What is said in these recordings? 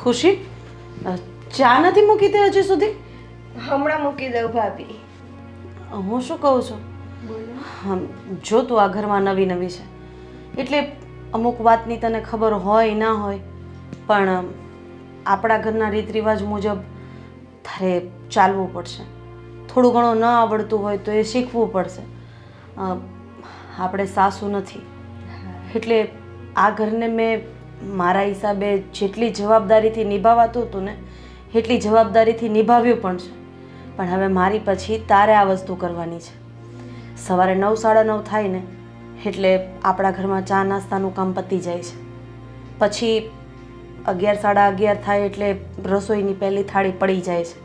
ખુશી, ચા નથી મૂકી તે હજી સુધી? હમણાં મૂકી દઉં ભાભી. હું શું કહું છું, જો તું આ ઘરમાં નવી નવી છે એટલે અમુક વાતની તને ખબર હોય ના હોય, પણ આપણા ઘરના રીત રિવાજ મુજબ તારે ચાલવું પડશે. થોડું ઘણું ન આવડતું હોય તો એ શીખવું પડશે. આપણે સાસુ નથી એટલે આ ઘરને મેં મારા હિસાબે જેટલી જવાબદારીથી નિભાવાતું હતું ને એટલી જવાબદારીથી નિભાવ્યું પણ છે. પણ હવે મારી પછી તારે આ વસ્તુ કરવાની છે. સવારે 9 સાડા 9 થાય ને એટલે આપણા ઘરમાં ચા નાસ્તાનું કામ પતી જાય છે. પછી 11 સાડા 11 થાય એટલે રસોઈની પહેલી થાળી પડી જાય છે.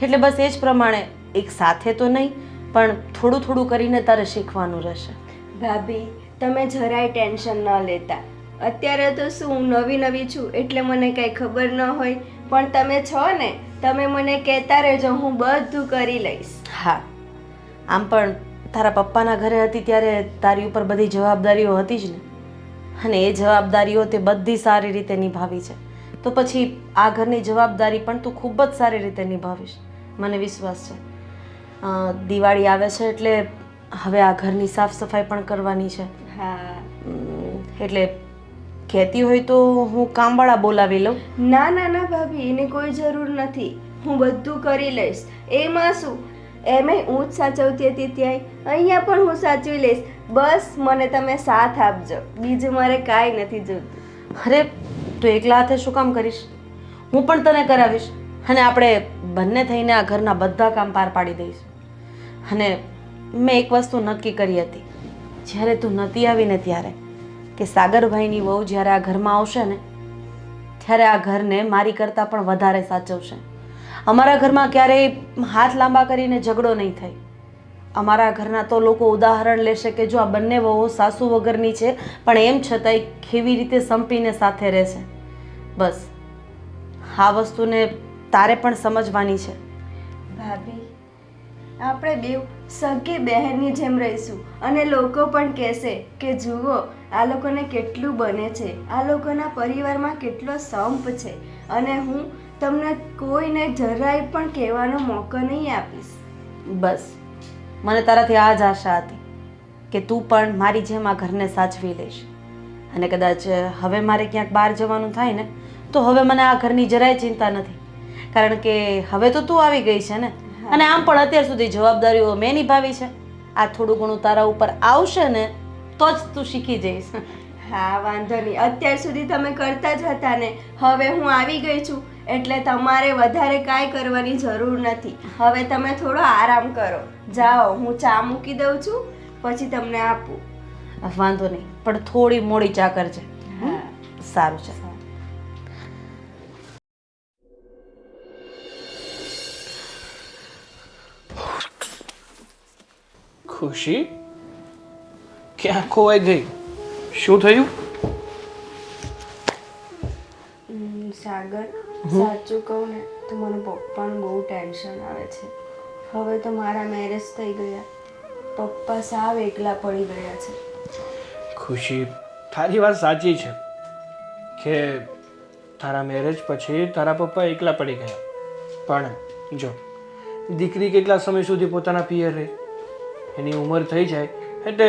એટલે બસ એ જ પ્રમાણે એક સાથે તો નહીં પણ થોડું થોડું કરીને તારે શીખવાનું રહેશે. ભાભી તમે જરાય ટેન્શન ન લેતા. અત્યારે તો શું હું નવી નવી છું એટલે મને કંઈ ખબર ન હોય, પણ તમે છો ને, તમે મને કહેતા રહેજો, હું બધું કરી લઈશ. હા, આમ પણ તારા પપ્પાના ઘરે હતી ત્યારે તારી ઉપર બધી જવાબદારીઓ હતી જ ને, અને એ જવાબદારીઓ તે બધી સારી રીતે નિભાવી છે. તો પછી આ ઘરની જવાબદારી પણ તું ખૂબ જ સારી રીતે નિભાવીશ, મને વિશ્વાસ છે. દિવાળી આવે છે એટલે હવે આ ઘરની સાફ સફાઈ પણ કરવાની છે. હા, એટલે કહેતી હોય તો હું કામવાળા બોલાવી લઉં? ના ના ના ભાભી, એની કોઈ જરૂર નથી. હું બધું કરી લઈશ. એમાં શું, એમેય હું જ સાચવતી હતી ત્યાંય, અહીંયા પણ હું સાચવી લઈશ. બસ મને તમે સાથ આપજો, બીજું મારે કાંઈ નથી જોતું. અરે તું એકલા હાથે શું કામ કરીશ? હું પણ તને કરાવીશ અને આપણે બંને થઈને આ ઘરના બધા કામ પાર પાડી દઈશું. અને મેં એક વસ્તુ નક્કી કરી હતી જ્યારે તું નહોતી આવીને ત્યારે, કે સાગરભાઈની વહુ જ્યારે આ ઘરમાં આવશે ને ત્યારે આ ઘરને મારી કરતાં પણ વધારે સાચવશે. અમારા ઘરમાં ક્યારેય હાથ લાંબા કરીને ઝઘડો નહીં થાય. અમારા ઘરના તો લોકો ઉદાહરણ લેશે કે જો આ બંને વહુઓ સાસુ વગરની છે પણ એમ છતાંય કેવી રીતે સંપીને સાથે રહેશે. બસ આ વસ્તુને તારે પણ સમજવાની છે. ભાભી આપણે બેવ સગી બહેનની જેમ રહીશું, અને લોકો પણ કહેશે કે જુઓ આ લોકોને કેટલું બને છે, આ લોકોના પરિવારમાં કેટલો સંપ છે, અને હું તમને કોઈને જરાય પણ કહેવાનો મોકો નહીં આપીશ. બસ મને તારાથી આ જ આશા હતી કે તું પણ મારી જેમ આ ઘરને સાચવી લઈશ. અને કદાચ હવે મારે ક્યાંક બહાર જવાનું થાય ને તો હવે મને આ ઘરની જરાય ચિંતા નથી, કારણ કે હવે તો તું આવી ગઈ છે ને, અને આમ પણ અત્યાર સુધી જવાબદારીઓ મેં નિભાવી છે. આ થોડું ઘણું તારા ઉપર આવશે ને તો જ તું શીખી જઈશ. હા વાંધો નહીં, અત્યાર સુધી તમે કરતા જ હતા ને, હવે હું આવી ગઈ છું એટલે તમારે વધારે કાંઈ કરવાની જરૂર નથી. હવે તમે થોડો આરામ કરો. જાઓ, હું ચા મૂકી દઉં છું, પછી તમને આપું. વાંધો નહીં, પણ થોડી મોડી ચા કરજે. હા સારું છે. ખુશી ક્યાં ખોવાઈ ગઈ? શું થયું? સાગર, સાચું કહું ને તો મને પપ્પાનું બહુ ટેન્શન આવે છે. હવે તો મારા મેરેજ થઈ ગયા, પપ્પા સાવ એકલા પડી ગયા છે. ખુશી, તારી વાત સાચી છે કે તારા મેરેજ પછી તારા પપ્પા એકલા પડી ગયા, પણ જો દીકરી કેટલા સમય સુધી પોતાના પિયર રહે? એની ઉંમર થઈ જાય એટલે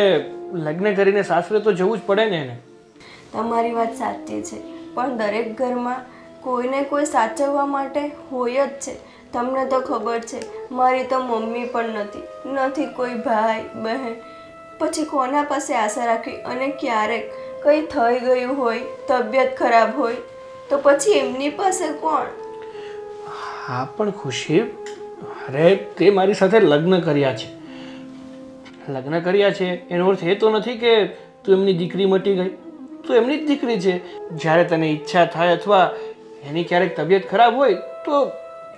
લગ્ન કરીને સાસરે તો જવું જ પડે ને એને. તમારી વાત સાચી છે, પણ દરેક ઘરમાં કોઈને કોઈ સાચવવા માટે હોય જ છે. તમને તો ખબર છે, મારી તો મમ્મી પણ નથી કોઈ ભાઈ બહેન. પછી કોના પાસે આશા રાખવી? અને ક્યારેક કંઈ થઈ ગયું હોય, તબિયત ખરાબ હોય તો પછી એમની પાસે કોણ? હા પણ ખુશી, અરે તે મારી સાથે લગ્ન કર્યા છે. લગ્ન કર્યા છે એનો અર્થ એ તો નથી કે તું એમની દીકરી મટી ગઈ. તું એમની જ દીકરી છે. જ્યારે તને ઈચ્છા થાય અથવા એની ક્યારેક તબિયત ખરાબ હોય તો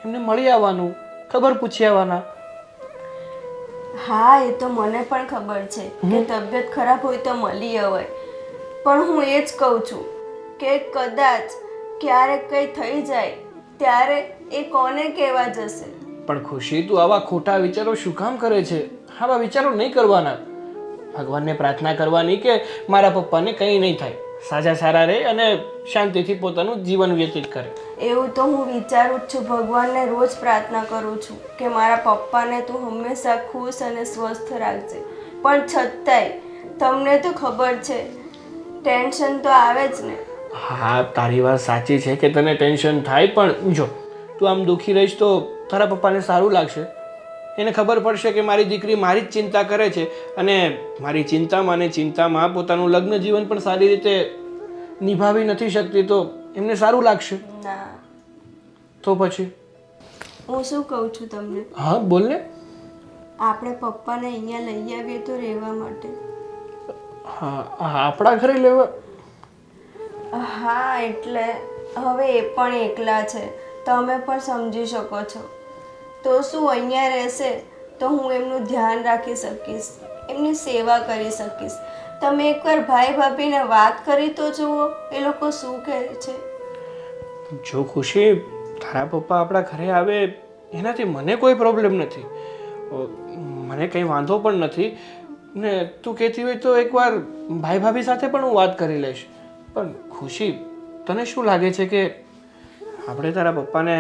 એમને મળી આવવાનું, ખબર પૂછી આવવાના. હા, એ તો મને પણ ખબર છે કે તબિયત ખરાબ હોય તો મળી અવાય, પણ હું એ જ કહું છું કે કદાચ ક્યારેક કંઈ થઈ જાય ત્યારે એ કોને કહેવા જશે? પણ ખુશી, તું આવા ખોટા વિચારો શું કામ કરે છે? આવા વિચારો નહીં કરવાના. ભગવાનને પ્રાર્થના કરવાની કે મારા પપ્પાને કંઈ નહીં થાય, સાજા સારા રહે અને શાંતિથી પોતાનું જીવન વ્યતીત કરે. એવું તો હું વિચારું જ છું, ભગવાનને રોજ પ્રાર્થના કરું છું કે મારા પપ્પાને તું હંમેશા ખુશ અને સ્વસ્થ રાખજે. પણ છતાંય તમને તો ખબર છે ટેન્શન તો આવે જ ને. હા, તારી વાત સાચી છે કે તને ટેન્શન થાય, પણ જો તું આમ દુઃખી રહીશ તો તારા પપ્પાને સારું લાગશે. એને ખબર પડશે કે મારી દીકરી મારી જ ચિંતા કરે છે અને મારી ચિંતામાં ને ચિંતામાં પોતાનું લગ્ન જીવન પણ સારી રીતે નિભાવી નથી શકતી, તો એમને સારું લાગશે. ના, તો પછી હું શું કહું છું તમને, હા બોલ ને. આપણે પપ્પાને અહીંયા લઈ આવીએ તો રહેવા માટે. હા, આપણા ઘરે લેવા? હા, એટલે હવે એ પણ એકલા છે, તમે પણ સમજી શકો છો. તો શું અહીંયા રહેશે તો હું એમનું ધ્યાન રાખી શકીશ, એમની સેવા કરી શકીશ. તમે એકવાર ભાઈ ભાભીને વાત કરી તો જુઓ એ લોકો શું કહે છે. જો ખુશી, તારા પપ્પા આપણા ઘરે આવે એનાથી મને કોઈ પ્રોબ્લેમ નથી, મને કંઈ વાંધો પણ નથી ને. તું કહેતી હોય તો એકવાર ભાઈ ભાભી સાથે પણ હું વાત કરી લઈશ. પણ ખુશી, તને શું લાગે છે કે આપણે તારા પપ્પાને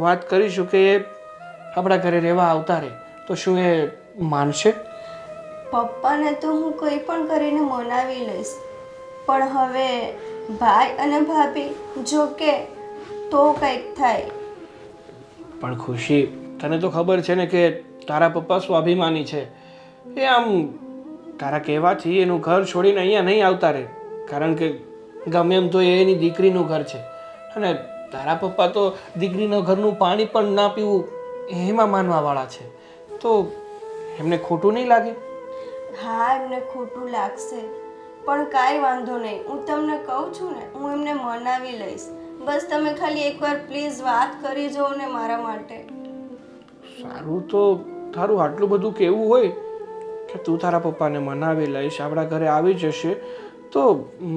વાત કરીશું કે એ આપણા ઘરે રહેવા આવતા રહે તો શું એ માનશે? પપ્પાને તો હું કંઈ પણ કરીને મનાવી લઈશ, પણ હવે ભાઈ અને ભાભી જો કે તો કંઈક થાય. પણ ખુશી, તને તો ખબર છે ને કે તારા પપ્પા સ્વાભિમાની છે. એ આમ તારા કહેવાથી એનું ઘર છોડીને અહીંયા નહીં આવતા રહે, કારણ કે ગમે એમ તો એ એની દીકરીનું ઘર છે અને તારા પપ્પા તો દીકરીના ઘરનું પાણી પણ ના પીવું એમાં માનવાવાળા છે. તો એમને ખોટું નહીં લાગે? હા, એમને ખોટું લાગશે, પણ કાંઈ વાંધો નહીં. હું તમને કહું છું ને, હું એમને મનાવી લઈશ. બસ તમે ખાલી એકવાર પ્લીઝ વાત કરી જુઓ ને મારા માટે. સારું, તો તારું આટલું બધું કહેવું હોય કે તું તારા પપ્પાને મનાવી લઈશ, આપણા ઘરે આવી જશે, તો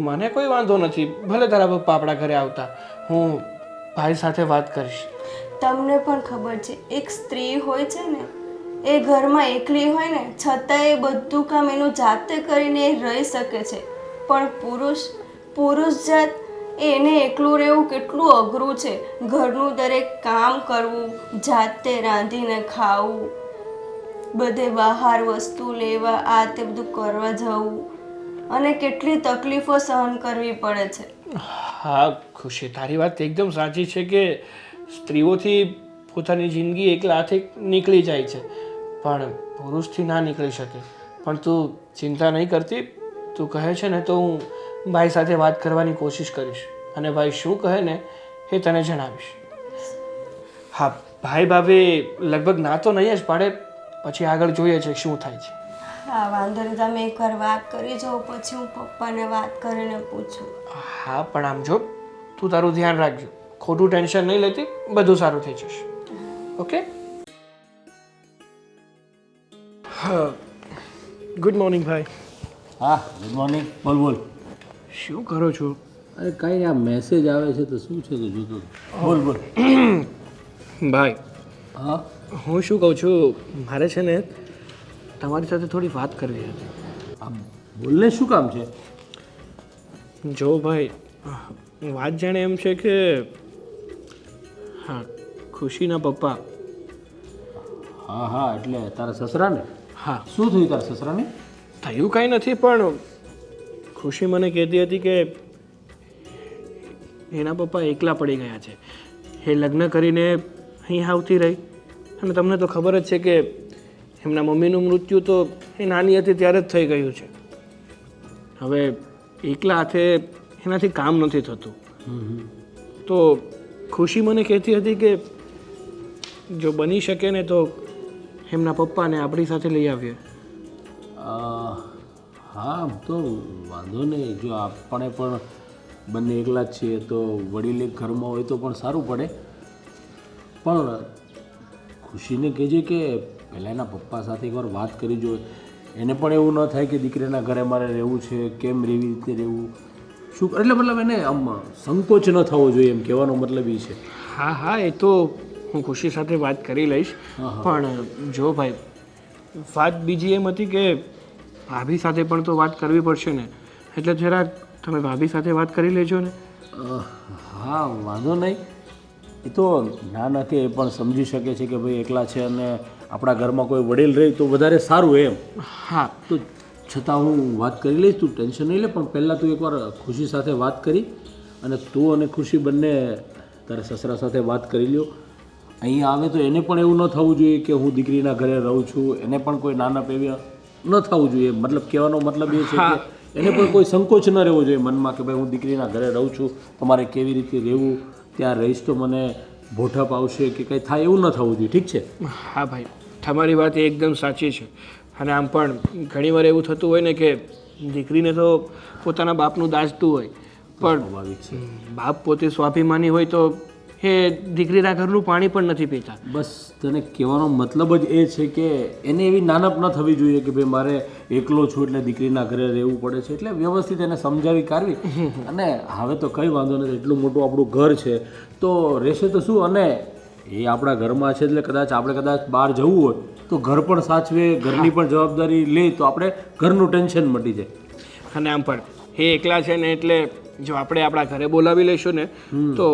મને કોઈ વાંધો નથી. ભલે તારા પપ્પા આપણા ઘરે આવતા, હું ભાઈ સાથે વાત કરીશ. તમને પણ ખબર છે એક સ્ત્રી હોય છે ને, એ ઘરમાં એકલી હોય ને છતાં એ બધું કામ એનું જાતે કરીને એ રહી શકે છે. પણ પુરુષ જાત એને એકલું રહેવું કેટલું અઘરું છે. ઘરનું દરેક કામ કરવું, જાતે રાંધીને ખાવું, બધે બહાર વસ્તુ લેવા, આ તે બધું કરવા જવું અને કેટલી તકલીફો સહન કરવી પડે છે. હા ખુશી, તારી વાત એકદમ સાચી છે કે સ્ત્રીઓથી પોતાની જિંદગી એકલા હાથે નીકળી જાય છે, પણ પુરુષથી ના નીકળી શકે. પણ તું ચિંતા નહીં કરતી, તું કહે છે ને તો હું ભાઈ સાથે વાત કરવાની કોશિશ કરીશ અને ભાઈ શું કહે ને એ તને જણાવીશ. હા, ભાઈ ભાભી લગભગ ના તો નહીં જ પાડે, પછી આગળ જોઈએ છે શું થાય છે. હા, વાંધો નહીં, તમે એકવાર વાત કરી જાઓ, પછી હું પપ્પાને વાત કરીને પૂછું. હા, પણ આમ જો તું તારું ધ્યાન રાખજો, ખોટું ટેન્શન નહીં લેતી, બધું સારું થઈ જશે. ઓકે? હા, ગુડ મોર્નિંગ ભાઈ. હા, ગુડ મોર્નિંગ. બોલ બોલ. શું કરો છો? અરે કાંઈ આ મેસેજ આવે છે તો શું છે તો જોતો. બોલ બોલ. ભાઈ, હા, હું શું કહું છું, મારે છે ને તમારી સાથે થોડી વાત કરવી હતી. આ બોલને શું કામ છે? જો ભાઈ, વાત જાણે એમ છે કે હા, ખુશીના પપ્પા. હા હા, એટલે તારા સસરાને? હા, શું થયું તારા સસરાને? થયું કાંઈ નથી, પણ ખુશી મને કહેતી હતી કે એના પપ્પા એકલા પડી ગયા છે. એ લગ્ન કરીને અહીં આવતી રહી અને તમને તો ખબર જ છે કે એમના મમ્મીનું મૃત્યુ તો એ નાની હતી ત્યારે જ થઈ ગયું છે. હવે એકલા હાથે એનાથી કામ નથી થતું. તો ખુશી મને કહેતી હતી કે જો બની શકે ને તો એમના પપ્પાને આપણી સાથે લઈ આવીએ. હા, આમ તો વાંધો નહીં. જો આપણે પણ બંને એકલા જ છીએ તો વડીલ એક ઘરમાં હોય તો પણ સારું પડે. પણ ખુશીને કહેજે કે પહેલાં એના પપ્પા સાથે એકવાર વાત કરી જોઈએ. એને પણ એવું ન થાય કે દીકરીના ઘરે મારે રહેવું છે, કેમ એવી રીતે રહેવું, શું એટલે મતલબ એને આમ સંકોચ ન થવો જોઈએ, એમ કહેવાનો મતલબ એ છે. હા હા, એ તો હું ખુશી સાથે વાત કરી લઈશ. પણ જો ભાઈ, વાત બીજી એમ હતી કે ભાભી સાથે પણ તો વાત કરવી પડશે ને, એટલે જરાક તમે ભાભી સાથે વાત કરી લેજો ને. હા, વાંધો નહીં. એ તો ના કે એ પણ સમજી શકે છે કે ભાઈ એકલા છે અને આપણા ઘરમાં કોઈ વડીલ રહે તો વધારે સારું એમ. હા તો છતાં હું વાત કરી લઈશ, તું ટેન્શન નહીં લે. પણ પહેલાં તું એકવાર ખુશી સાથે વાત કરી અને તું અને ખુશી બંને તારા સસરા સાથે વાત કરી લ્યો. અહીંયા આવે તો એને પણ એવું ન થવું જોઈએ કે હું દીકરીના ઘરે રહું છું, એને પણ કોઈ નાના પેવી ન થવું જોઈએ. મતલબ કહેવાનો મતલબ એ છે કે એને પણ કોઈ સંકોચ ન રહેવો જોઈએ મનમાં કે ભાઈ હું દીકરીના ઘરે રહું છું, તમારે કેવી રીતે રહેવું, ત્યાં રહીશ તો મને ભોઠપ આવશે કે કંઈ થાય, એવું ન થવું જોઈએ. ઠીક છે? હા ભાઈ, તમારી વાત એ એકદમ સાચી છે. અને આમ પણ ઘણીવાર એવું થતું હોય ને કે દીકરીને તો પોતાના બાપનું દાજતું હોય, પણ સ્વાભાવિક છે. બાપ પોતે સ્વાભિમાની હોય તો એ દીકરીના ઘરનું પાણી પણ નથી પીતા. બસ તને કહેવાનો મતલબ જ એ છે કે એને એવી નાનપ ન થવી જોઈએ કે ભાઈ મારે એકલો છું એટલે દીકરીના ઘરે રહેવું પડે છે. એટલે વ્યવસ્થિત એને સમજાવી કાઢવી. અને હવે તો કંઈ વાંધો નથી, એટલું મોટું આપણું ઘર છે તો રહેશે તો શું. અને એ આપણા ઘરમાં છે એટલે આપણે કદાચ બહાર જવું હોય તો ઘર પણ સાચવે, ઘરની પણ જવાબદારી લે તો આપણે ઘરનું ટેન્શન મટી જાય. અને આમ પણ એ એકલા છે ને એટલે જો આપણે આપણા ઘરે બોલાવી લઈશું ને તો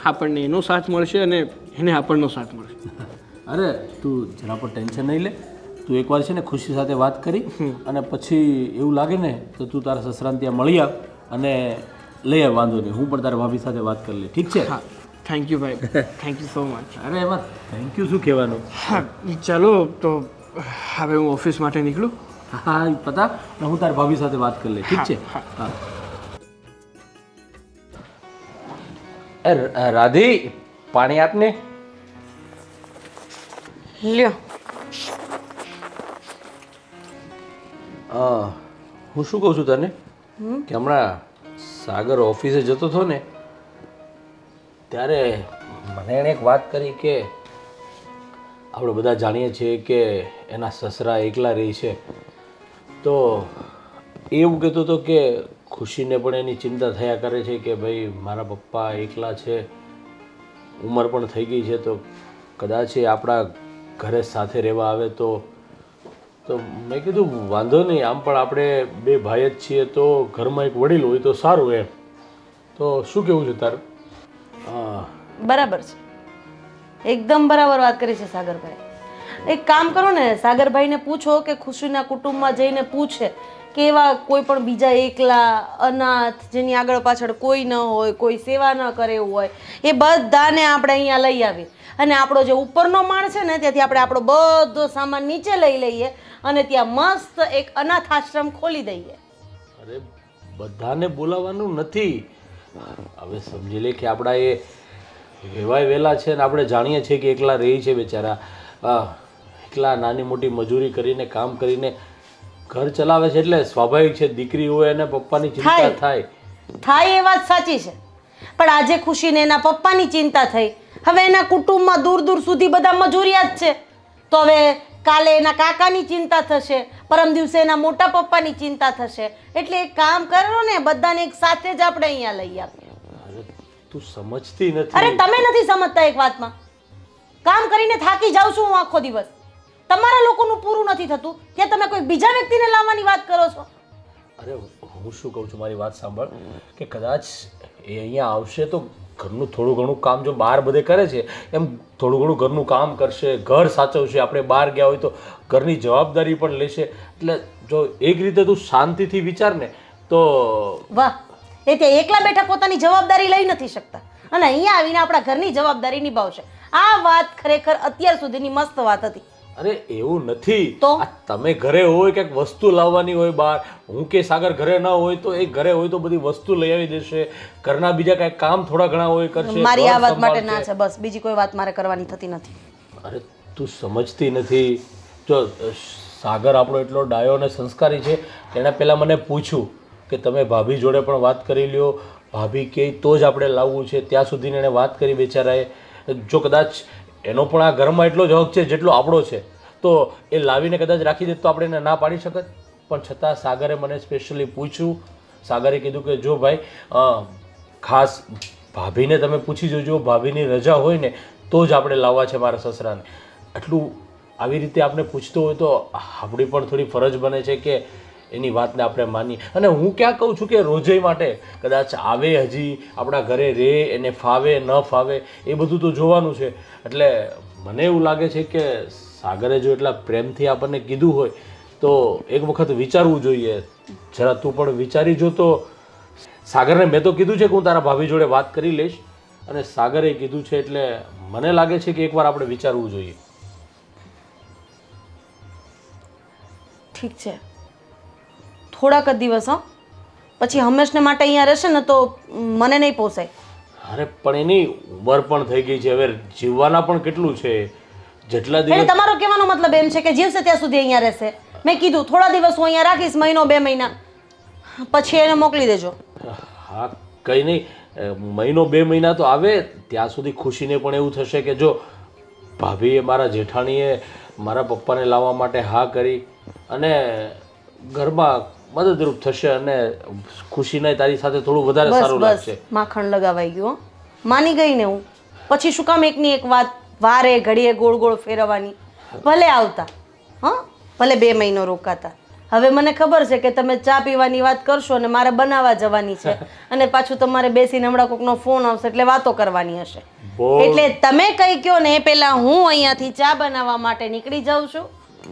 આપણને એનો સાથ મળશે અને એને આપણનો સાથ મળશે. અરે તું જરા પર ટેન્શન નહીં લે. તું એકવાર છે ને ખુશી સાથે વાત કરી અને પછી એવું લાગે ને તો તું તારા સસરાને ત્યાં મળી આવ અને લઈ આવ. વાંધો નહીં, હું પણ તારા ભાભી સાથે વાત કરી લઈ. ઠીક છે? હા, થેન્ક યુ ભાઈ, થેન્ક યુ સો મચ. અરે એમાં થેન્ક યુ શું કહેવાનું. હા ચાલો તો હવે હું ઓફિસ માટે નીકળું. હા પતા, હું તારી ભાભી સાથે વાત કરી લઈ. ઠીક છે? હા. રાધી, પાણી આપને. લ્યો. હું શું કહું છું તને કે હમણાં સાગર ઓફિસે જતો હતો ને ત્યારે મને એણે એક વાત કરી કે આપણે બધા જાણીએ છીએ કે એના સસરા એકલા રહે છે. તો એવું કહેતો હતો કે ખુશીને પણ એની ચિંતા થયા કરે છે કે ભાઈ મારા પપ્પા એકલા છે, ઉંમર પણ થઈ ગઈ છે, તો કદાચ એ આપણા ઘરે સાથે રહેવા આવે તો મેં કીધું વાંધો નહીં, આમ પણ આપણે બે ભાઈ જ છીએ તો ઘરમાં એક વડીલ હોય તો સારું એમ. તો શું કહેવું છે તારું? બરાબર છે, એકદમ બરાબર વાત કરી છે સાગરભાઈ. એક કામ કરો ને, સાગરભાઈને પૂછો કે ખુશીના કુટુંબમાં જઈને પૂછે કે એવા કોઈ પણ બીજા એકલા અનાથ જેની આગળ પાછળ કોઈ ન હોય, કોઈ સેવા ન કરે એવું હોય, એ બધાને આપણે અહીંયા લઈ આવીએ અને આપણો જે ઉપરનો માળ છે ને ત્યાંથી આપણે આપણો બધો સામાન નીચે લઈ લઈએ અને ત્યાં મસ્ત એક અનાથ આશ્રમ ખોલી દઈએ. અરે બધાને બોલાવવાનું નથી. હવે સમજી લે કે આપણા એ વેવાય વેલા છે ને આપણે જાણીએ છીએ કે એકલા રહી છે બેચારા, એકલા નાની મોટી મજૂરી કરીને કામ કરીને ઘર ચલાવે છે એટલે સ્વાભાવિક છે દીકરી હોય અને પપ્પાની ચિંતા થાય. એ વાત સાચી છે, પણ આજે ખુશીને એના પપ્પાની ચિંતા થઈ. હવે એના કુટુંબમાં દૂર દૂર સુધી બધા મજૂરિયા જ છે, તો હવે કાલે એના કાકાની ચિંતા થશે, પરમ દિવસે એના મોટા પપ્પાની ચિંતા થશે. એટલે એક કામ કરો ને, બધાને એક સાથે જ આપણે અહીંયા લઈ આપીએ. અરે તું સમજતી નથી. અરે તમે નથી સમજતા એક વાતમાં. કામ કરીને થાકી જાઉં છું હું આખો દિવસ, તમારા લોકોનું પૂરું નથી થતું ત્યાં તમે કોઈ બીજા વ્યક્તિને લાવવાની વાત કરો છો. અરે હું શું કહું છું, મારી વાત સાંભળ કે કદાચ એ અહીંયા આવશે તો ઘરનું થોડું ઘણું કામ જો બહાર બધે કરે છે એમ થોડું ઘણું ઘરનું કામ કરશે, ઘર સાચવશે. આપણે બહાર ગયા હોય તો ઘરની જવાબદારી પણ લેશે. એટલે જો એક રીતે તું શાંતિથી વિચાર ને તો વાહ, એ ત્યાં એકલા બેઠા પોતાની જવાબદારી લઈ નથી શકતા અને અહીંયા આવીને આપણા ઘરની જવાબદારી નિભાવશે. આ વાત ખરેખર અત્યાર સુધીની મસ્ત વાત હતી. અરે એવું નથી તો? આ તમે ઘરે હોય કંઈક વસ્તુ લાવવાની હોય બહાર, હું કે સાગર ઘરે ન હોય તો એ ઘરે હોય તો બધી વસ્તુ લઈ આવી દેશે. ઘરના બીજા કાંઈ કામ થોડા ઘણા હોય કરશે. મારી આ ઘર વાત માટે સંભાળશે. ના છે, બસ બીજી કોઈ વાત મારે કરવાની થતી નથી. અરે તું સમજતી નથી. જો સાગર આપણો એટલો ડાયો અને સંસ્કારી છે, એણે પહેલાં મને પૂછ્યું કે તમે ભાભી જોડે પણ વાત કરી લ્યો, ભાભી કહે તો જ આપણે લાવવું છે. ત્યાં સુધીને એણે વાત કરી બેચારાએ. જો કદાચ એનો પણ આ ઘરમાં એટલો જ હક છે જેટલો આપણો છે તો એ લાવીને કદાચ રાખી દે તો આપણે એને ના પાડી શકત. પણ છતાં સાગરે મને સ્પેશિયલી પૂછ્યું. સાગરે કીધું કે જો ભાઈ ખાસ ભાભીને તમે પૂછી જોજો, ભાભીની રજા હોય ને તો જ આપણે લાવવા છે મારા સસરાને. આટલું આવી રીતે આપણે પૂછતો હોય તો આપણી પણ થોડી ફરજ બને છે કે એની વાતને આપણે માનીએ. અને હું ક્યાં કહું છું કે રોજે માટે કદાચ આવે, હજી આપણા ઘરે રહે, એને ફાવે ન ફાવે એ બધું તો જોવાનું છે. એટલે મને એવું લાગે છે કે સાગરે જો એટલા પ્રેમથી આપણને કીધું હોય તો એક વખત વિચારવું જોઈએ. જરા તું પણ વિચારી જો. તો સાગરને મેં તો કીધું છે કે હું તારા ભાભી જોડે વાત કરી લઈશ, અને સાગરે કીધું છે, એટલે મને લાગે છે કે એકવાર આપણે વિચારવું જોઈએ. ઠીક છે, થોડાક જ દિવસ હો, પછી હંમેશને માટે અહીંયા રહેશે ને તો મને નહીં પોસાય. અરે પણ એની ઉંમર પણ થઈ ગઈ છે, હવે જીવવાના પણ કેટલું છે. જેટલા એટલે દિવસ તમારો કહેવાનો મતલબ એમ છે કે જીવશે ત્યાં સુધી અહીંયા રહેશે. મેં કીધું થોડા દિવસ હું અહીંયા રાખીશ, મહિનો 2 મહિના, પછી એને મોકલી દેજો. હા, કંઈ નહીં, મહિનો 2 મહિના તો આવે, ત્યાં સુધી ખુશીને પણ એવું થશે કે જો ભાભીએ, મારા જેઠાણીએ મારા પપ્પાને લાવવા માટે હા કરી, અને ઘરમાં મદદરૂપ થશે, અને ખુશીને તારી સાથે થોડું વધારે બસ સારું બસ, લાગશે. માખણ લગાવાઈ ગયું હો. માની ગઈ ને હું. પછી શું કામ એકની એક વાત વારે ઘડીએ ગોળ ગોળ ફેરવવાની? ભલે આવતા, હા, ભલે 2 મહિનો રોકાતા. હવે મને ખબર છે કે તમે ચા પીવાની વાત કરશો અને મારે બનાવવા જવાની છે, અને પાછું તમારે બેસીને હમણાં કોકનો ફોન આવશે એટલે વાતો કરવાની હશે. એટલે તમે કઈ કહો ને એ પહેલા હું અહીંયાથી ચા બનાવવા માટે નીકળી જાઉં છું,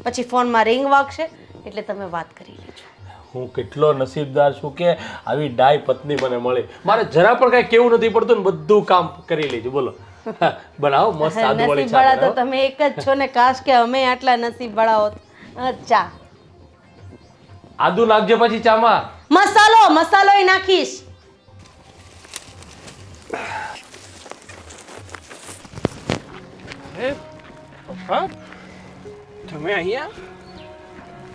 પછી ફોનમાં રિંગ વાગશે એટલે તમે વાત કરી લેજો. હું કેટલો નસીબદાર છું કે આવી ડાય પત્ની મને મળી. મારે જરા પણ કાંઈ કેવું નથી પડતું ને બધું કામ કરી લેજો. બોલો, બનાવો મસ્ત આદુવાળી ચા નસીબવાળા તો બનાવો. તમે એક જ છો ને, કાશ કે અમે આટલા નસીબવાળા હોત. ચા આદુ નાખજો પછી ચામાં. મસાલો ય નાખીશ. પપ્પા, તમે અહીંયા?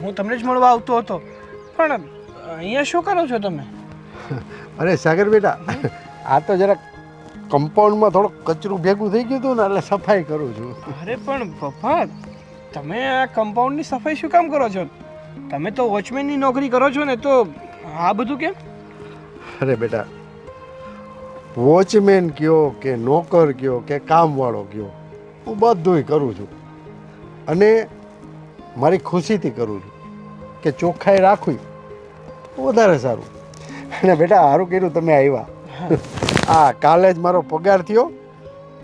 હું તમને જ મળવા આવતો હતો, પણ અહીંયા શું કરો છો તમે? અરે સાગર બેટા, આ તો જરાક કમ્પાઉન્ડમાં થોડુંક કચરું ભેગું થઈ ગયું હતું ને, એટલે સફાઈ કરું છું. અરે પણ પપ્પા, તમે આ કમ્પાઉન્ડની સફાઈ શું કામ કરો છો? તમે તો વોચમેનની નોકરી કરો છો ને, તો આ બધું કેમ? અરે બેટા, વોચમેન કયો કે નોકર કયો કે કામવાળો કયો, હું બધુંય કરું છું, અને મારી ખુશીથી કરું છું કે ચોખ્ખાઈ રાખવી વધારે સારું. અને બેટા સારું કર્યું તમે આવ્યા. હા, કાલે જ મારો પગાર થયો,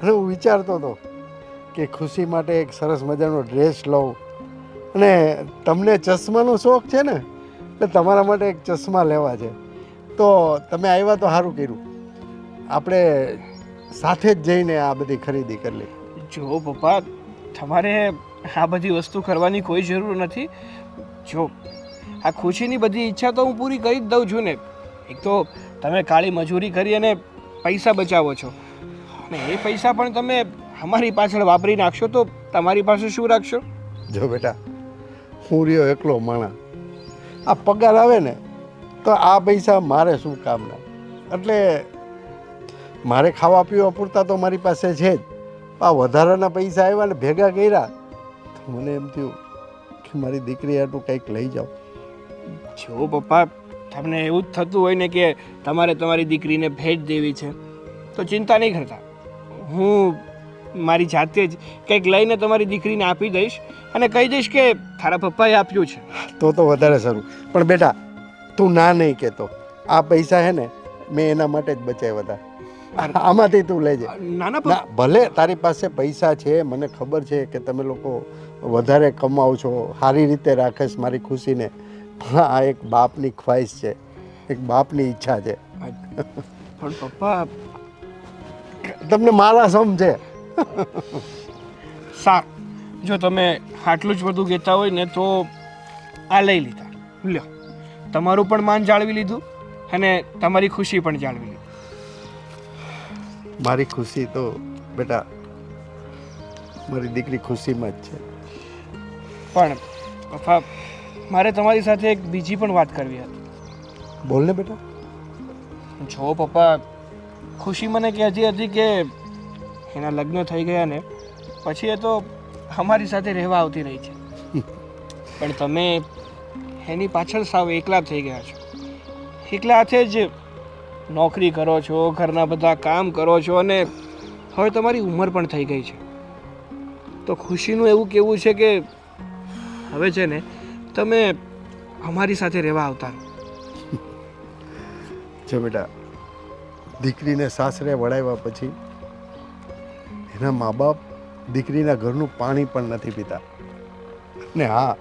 અને હું વિચારતો હતો કે ખુશી માટે એક સરસ મજાનો ડ્રેસ લઉં, અને તમને ચશ્માનો શોખ છે ને, એટલે તમારા માટે એક ચશ્મા લેવા છે. તો તમે આવ્યા તો સારું કર્યું, આપણે સાથે જ જઈને આ બધી ખરીદી કરી લઈ. જો પપ્પા, તમારે આ બધી વસ્તુ કરવાની કોઈ જરૂર નથી. જો આ ખુશીની બધી ઈચ્છા તો હું પૂરી કરી જ દઉં છું ને. એક તો તમે કાળી મજૂરી કરી અને પૈસા બચાવો છો, અને એ પૈસા પણ તમે અમારી પાછળ વાપરી નાખશો તો તમારી પાસે શું રાખશો? જો બેટા, હું રહ્યો એકલો માણસ, આ પગાર આવે ને તો આ પૈસા મારે શું કામના, એટલે મારે ખાવા પીવા પૂરતા તો મારી પાસે છે જ. આ વધારાના પૈસા આવ્યા ને ભેગા કર્યા તો મને એમ થયું કે મારી દીકરી હાટું કંઈક લઈ જાઉં. જો પપ્પા, તમને એવું જ થતું હોય ને કે તમારે તમારી દીકરીને ભેટ દેવી છે, તો ચિંતા નહીં કરતા. હું મારી જાતે જ કંઈક લઈને તમારી દીકરીને આપી દઈશ, અને કહી દઈશ કે તારા પપ્પાએ આપ્યું છે. તો વધારે સારું. પણ બેટા, તું ના નહીં કહેતો, આ પૈસા હે ને મેં એના માટે જ બચાવ્યા હતા. આમાંથી તું લેજે. નાના ના, ભલે તારી પાસે પૈસા છે, મને ખબર છે કે તમે લોકો વધારે કમાઓ છો, સારી રીતે રાખેશ મારી ખુશીને, પણ આ એક બાપની ખ્વાહિશ છે, એક બાપની ઈચ્છા છે. પણ પપ્પા, તમને મારા સમજે. સારું, જો તમે આટલું જ બધું કહેતા હોય ને તો આ લઈ લીધા. લ્યો, તમારું પણ માન જાળવી લીધું અને તમારી ખુશી પણ જાળવી લીધી. મારી ખુશી તો બેટા મારી દીકરી ખુશીમાં જ છે. પણ પપ્પા, મારે તમારી સાથે એક બીજી પણ વાત કરવી હતી. બોલ ને બેટા. જો પપ્પા, ખુશી મને કહેતી હતી કે એના લગ્ન થઈ ગયા ને પછી એ તો અમારી સાથે રહેવા આવતી રહી છે, પણ તમે એની પાછળ સાવ એકલા થઈ ગયા છો. એકલા હાથે જ નોકરી કરો છો, ઘરના બધા કામ કરો છો, અને હવે તમારી ઉંમર પણ થઈ ગઈ છે. તો ખુશીનું એવું કહેવું છે કે હવે છે ને તમે અમારી સાથે રહેવા આવતા રહો. જો બેટા, દીકરીને સાસરે વળાવ્યા પછી એના મા બાપ દીકરીના ઘરનું પાણી પણ નથી પીતા. ને હા,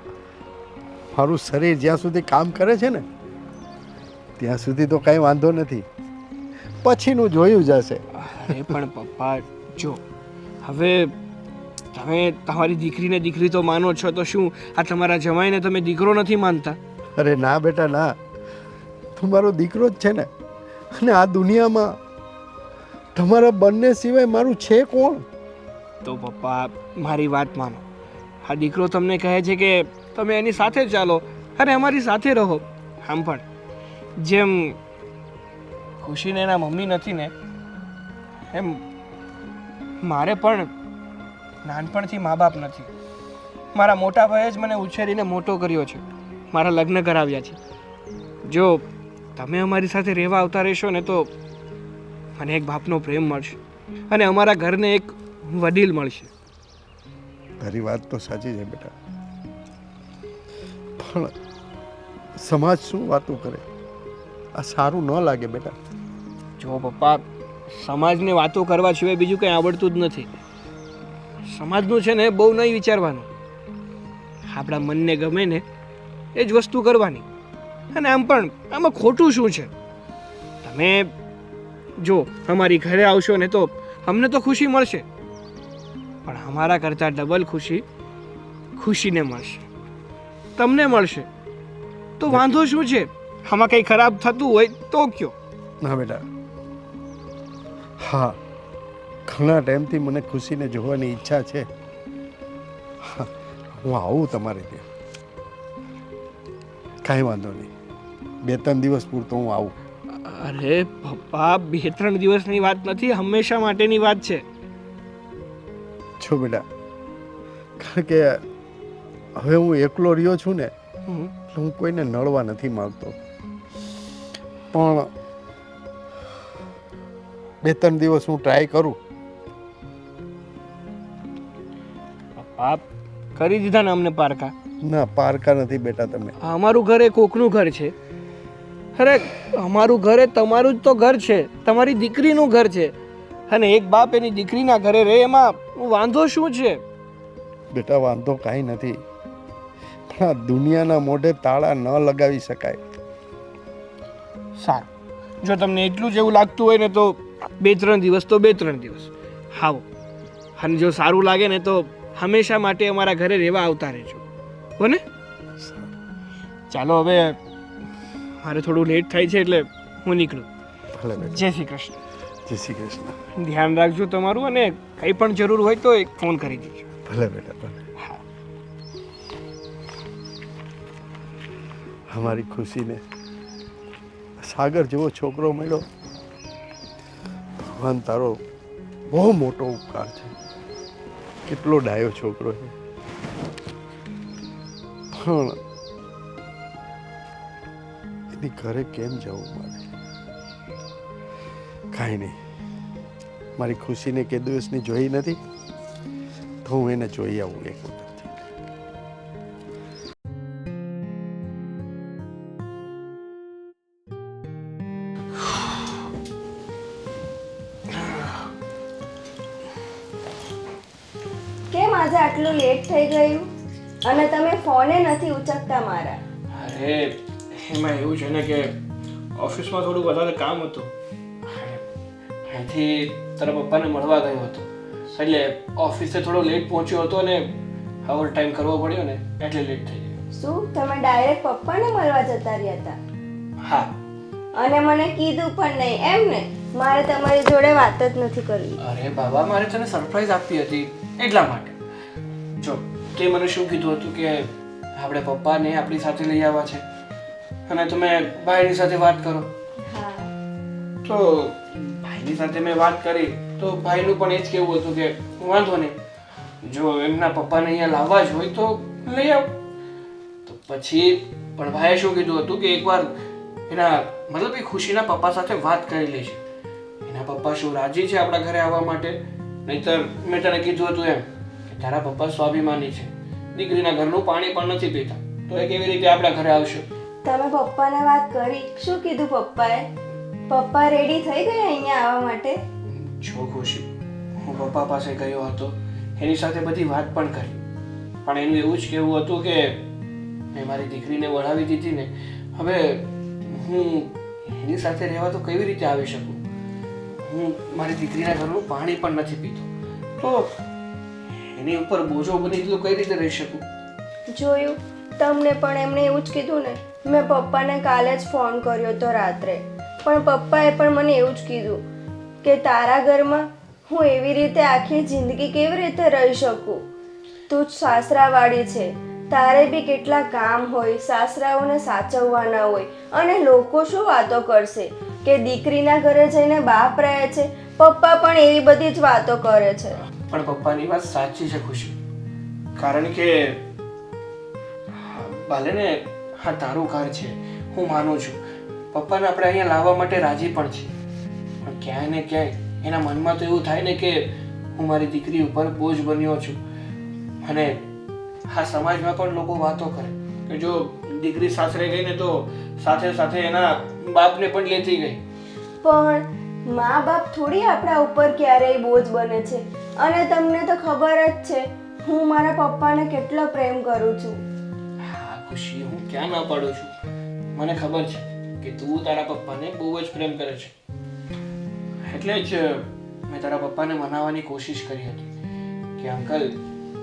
મારું શરીર જ્યાં સુધી કામ કરે છે ને ત્યાં સુધી તો કાંઈ વાંધો નથી, પછીનું જોયું જશે. અરે પણ પપ્પા, જો હવે તમે તમારી દીકરીને દીકરી તો માનો છો, તો શું આ તમારા જમાઈને તમે દીકરો નથી માનતા? અરે ના બેટા ના, તું મારો દીકરો જ છે ને. અને આ દુનિયામાં તમારા બંને સિવાય મારું છે કોણ? તો પપ્પા, મારી વાત માનો. આ દીકરો તમને કહે છે કે તમે એની સાથે ચાલો અને અમારી સાથે રહો. આમ પણ જેમ ખુશીને એના મમ્મી નથી ને, એમ મારે પણ નાનપણથી મા બાપ નથી. મારા મોટા ભાઈએ જ મને ઉછેરીને મોટો કર્યો છે, મારા લગ્ન કરાવ્યા છે. જો તમે અમારી સાથે રહેવા આવતા રહેશો ને તો મને એક બાપનો પ્રેમ મળશે અને અમારા ઘરને એક વડીલ મળશે. તારી વાત તો સાચી છે બેટા, પણ સમાજ શું વાતું કરે? આ સારું ન લાગે બેટા. જો પપ્પા, સમાજને વાતો કરવા સિવાય બીજું કંઈ આવડતું જ નથી. સમાજનું છે ને બહુ નહીં વિચારવાનું, આપણા મનને ગમે ને એ જ વસ્તુ કરવાની. અને આમ પણ આમાં ખોટું શું છે? તમે જો અમારી ઘરે આવશો ને તો અમને તો ખુશી મળશે, પણ અમારા કરતાં ડબલ ખુશી ખુશીને મળશે, તમને મળશે. તો વાંધો શું છે? આમાં કંઈ ખરાબ થતું હોય તો કયો. ના બેટા, હા, ઘણા ટાઈમથી મને ખુશીને જોવાની ઈચ્છા છે. હા, હું આવું તમારે ત્યાં, કાંઈ વાંધો નહીં. 2-3 દિવસ પૂરતો હું આવું. અરે પપ્પા, 2-3 દિવસની વાત નથી, હંમેશા માટેની વાત છે. છો બેટા, કારણ કે હવે હું એકલો રહ્યો છું ને, હમ. એટલે હું કોઈને નડવા નથી માંગતો. પણ 2-3 દિવસ હું ટ્રાય કરું. પપ્પા, કરી દીધા ને અમને પારકા. ના, પારકા નથી બેટા તમે. અમારું ઘર એ કોકનું ઘર છે. અરે અમારું ઘર એ તમારું જ તો ઘર છે, તમારી દીકરીનું ઘર છે. અને એક બાપ એની દીકરીના ઘરે રહે એમાં વાંધો શું છે? બેટા, વાંધો કાંઈ નથી, પણ આ દુનિયાના મોઢે તાળા ન લગાવી શકાય. સારું, જો તમને એટલું જ એવું લાગતું હોય ને તો 2-3 દિવસ તો 2-3 દિવસ આવો. અને જો સારું લાગે ને તો હંમેશા માટે અમારા ઘરે રહેવા આવતા રહેજો, હો ને? ચાલો, હવે મારે થોડું લેટ થાય છે એટલે હું નીકળું. ભલે બેટા. જય શ્રી કૃષ્ણ. જય શ્રી કૃષ્ણ. ધ્યાન રાખજો તમારું, અને કંઈ પણ જરૂર હોય તો એક ફોન કરી દેજો. ભલે બેટા, ભલે. હા. અમારી ખુશીને સાગર જેવો છોકરો મળ્યો. ભગવાન, તારો બહુ મોટો ઉપકાર છે. કેટલો ડાયો છોકરો છે. પણ એની ઘરે કેમ જવું મારે? કાંઈ નહીં, મારી ખુશીને કે દિવસની જોઈ નથી, તો હું એને જોઈ આવું એક વખત. કેમ આજે આટલું લેટ થઈ ગયું? અને તમે ફોને નથી ઉચકતા મારા. અરે એમાં એવું છે ને કે ઓફિસમાં થોડું વધારે કામ હતું, અહીંથી તારા પપ્પાને મળવા ગયો હતો, એટલે ઓફિસે થોડો લેટ પહોંચ્યો હતો અને ઓવર ટાઈમ કરવો પડ્યો ને એટલે લેટ થઈ ગયો. શું તમે ડાયરેક્ટ પપ્પાને મળવા જતા રહ્યા હતા? હા. અને મને કીધું પણ નહીં, એમ ને? મારે તમારી જોડે વાત જ નથી કરવી. અરે બાબા, મારે તને સરપ્રાઈઝ આપવી હતી એટલા માટે. જો તે મને શું કીધું હતું કે આપણે પપ્પાને આપણી સાથે લઈ આવવા છે અને તમે ભાઈની સાથે વાત કરો. હા. તો ભાઈની સાથે મેં વાત કરી તો ભાઈનું પણ એ જ કહેવું હતું કે વાંધો નહીં, જો એમના પપ્પાને અહીંયા લાવવા જ હોય તો લઈ આવ. તો પછી પણ ભાઈએ શું કીધું હતું કે એકવાર એના મતલબ એ ખુશીના પપ્પા સાથે વાત કરી લેશે. એના પપ્પા શું રાજી છે આપણા ઘરે આવવા માટે? નહીંતર મેં તને કીધું હતું એમ કે તારા પપ્પા સ્વાભિમાની છે, દીકરીના ઘરનું પાણી પણ નથી પીતા, તો એ કેવી રીતે આપણા ઘરે આવશે? તમે પપ્પાને વાત કરી? શું કીધું પપ્પાએ? પપ્પા રેડી થઈ ગયા અહીંયા આવવા માટે? જો ખુશી, હું પપ્પા પાસે ગયો હતો, એની સાથે બધી વાત પણ કરી, પણ એનું એવું જ કહેવું હતું કે મેં મારી દીકરીને વળાવી દીધી ને, હવે હું એની સાથે રહેવા તો કેવી રીતે આવી શકું? હું મારી દીકરીના ઘરનું પાણી પણ નથી પીતો, તો એની ઉપર બોજો બની તો કઈ રીતે રહી શકું? જોયું, તમને પણ એમણે એવું જ કીધું ને. મેં પપ્પાને કાલે જ ફોન કર્યો હતો રાત્રે, પણ પપ્પાએ પણ મને એવું જ કીધું કે તારા ઘરમાં હું એવી રીતે આખી જિંદગી કેવી રીતે રહી શકું? તું જ સાસરાવાળી છે, તારે બી કેટલા કામ હોય, સાસરાઓને સાચવવાના હોય, અને લોકો શું વાતો કરશે કે દીકરીના ઘરે જઈને બાપ રહે છે. પપ્પા પણ એવી બધી જ વાતો કરે છે. પણ પપ્પાની વાત સાચી છે ખુશી, કારણ કે ભલે ને હા તારું ઘર છે, હું માનું છું, પપ્પાને આપણે અહીંયા લાવવા માટે રાજી પણ છીએ, પણ ક્યાંય ને ક્યાંય એના મનમાં તો એવું થાય ને કે હું મારી દીકરી ઉપર બોજ બન્યો છું. અને હા સમાજમાં પણ લોકો વાતો કરે કે જો દીકરી સાસરે ગઈ ને તો સાથે સાથે એના બાપને પણ લેતી ગઈ. પણ મા બાપ થોડી આપણા ઉપર ક્યારેય બોજ બને છે. અને તમને તો ખબર જ છે હું મારા પપ્પાને કેટલો પ્રેમ કરું છું. હા ખુશી, હું ક્યાં ના પાડું છું, મને ખબર છે કે તું તારા પપ્પાને બહુ જ પ્રેમ કરે છે, એટલે જ મેં તારા પપ્પાને મનાવવાની કોશિશ કરી હતી કે અંકલ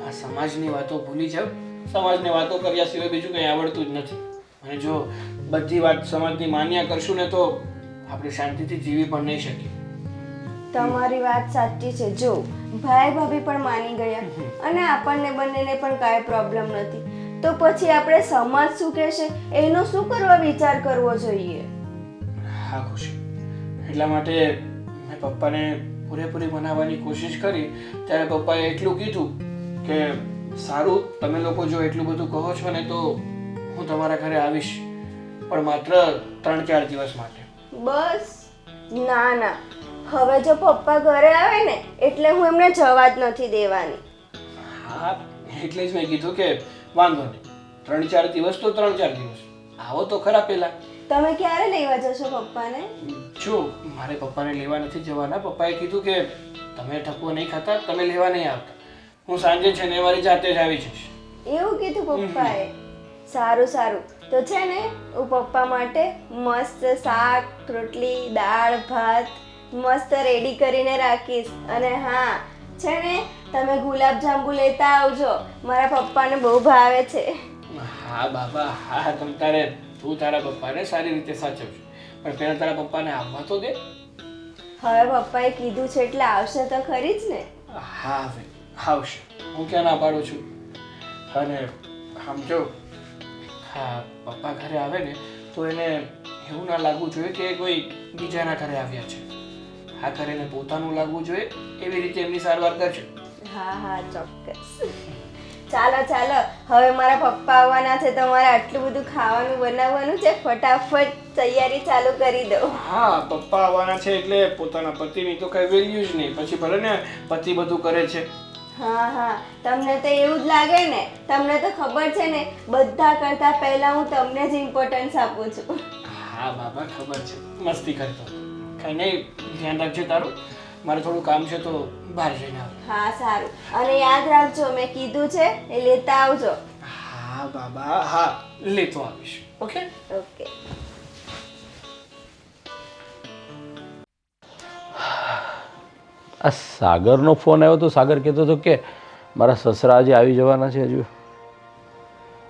આ સમાજની વાતો ભૂલી જાવ, સમાજની વાતો કર્યા સિવાય બીજું કંઈ આવડતું જ નથી, અને જો બધી વાત સમાજની માન્યા કરશું ને તો આપણે શાંતિથી જીવી પણ નહીં શકીએ. તમારી વાત સાચી છે. જો ભાઈ ભાભી પણ માની ગયા અને આપણને બંનેને પણ કાંઈ પ્રોબ્લેમ નથી, તો પછી આપણે સમાજ શું કહેશે એનો શું કરવા વિચાર કરવો જોઈએ? હા ખુશી, એટલા માટે મેં પપ્પાને પૂરેપૂરી મનાવવાની કોશિશ કરી, ત્યારે પપ્પાએ એટલું કીધું કે સારું, તમે લોકો જો એટલું બધું કહો છો ને તો હું તમારા ઘરે આવીશ, પણ માત્ર 3-4 દિવસ માટે. બસ? ના ના, હવે જો પપ્પા ઘરે આવે ને એટલે હું એમને જવા જ નથી દેવાની. હા એટલે જ મેં કીધું કે વાંધો નહીં, 3-4 દિવસ તો 3-4 દિવસ, આવો તો ખરા પહેલા. તમે ક્યારે લેવા જશો પપ્પાને? જો મારે પપ્પાને લેવા નથી જવાના, પપ્પાએ કીધું કે તમે ઠપકો નહીં ખાતા, તમે લેવા નહીં આવતા, હું સાંજે છે ને મારી જાતે જ આવી જઈશ. એવું કીધું પપ્પાએ? સારું સારું, તો છે ને હું પપ્પા માટે મસ્ત શાક રોટલી દાળ ભાત મસ્ત રેડી કરીને રાખીશ. અને હા છે ને તમે ગુલાબજાંબુ લેતા આવજો, મારા પપ્પાને બહુ ભાવે છે. હા બાબા હા, તું તારા પપ્પાને સારી રીતે સાચવજો, પણ પહેલા તારા પપ્પાને આવવા તો દે. હવે પપ્પાએ કીધું છે એટલે આવશે તો ખરી જ ને. હા હવે આવશે, હું ક્યાં ના પાડું છું. અને સમજો, હા પપ્પા ઘરે આવે ને તો એને એવું ના લાગવું જોઈએ કે કોઈ બીજાના ઘરે આવ્યા છે, આ ઘરે એને પોતાનું લાગવું જોઈએ, એવી રીતે એમની સારવાર કરજો. હા હા ચોક્કસ. ચાલો ચાલો, હવે મારા પપ્પા આવવાના છે, તમારે આટલું બધું ખાવાનું બનાવવાનું છે, ફટાફટ તૈયારી ચાલુ કરી દો. હા પપ્પા આવવાના છે એટલે પોતાના પતિની તો કઈ વેલ્યુ જ નહીં, પછી ભલે ને પતિ બધું કરે છે. હા હા, તમને તો એવું જ લાગે ને, તમને તો ખબર છે ને બધા કરતા પહેલા હું તમને જ ઇમ્પોર્ટન્સ આપું છું. હા બાબા ખબર છે, મસ્તી કરતો. કઈ નહીં, ધ્યાન રાખજો તારું, મારે થોડું કામ છે તો બહાર જઈને આવું. હા સારું, અને યાદ રાખજો મેં કીધું છે એ લેતા આવજો. હા બાબા હા, લેતો આવીશ. Okay okay. આ સાગરનો ફોન આવ્યો તો સાગર કહેતો હતો કે મારા સસરા આજે આવી જવાના છે હજુ.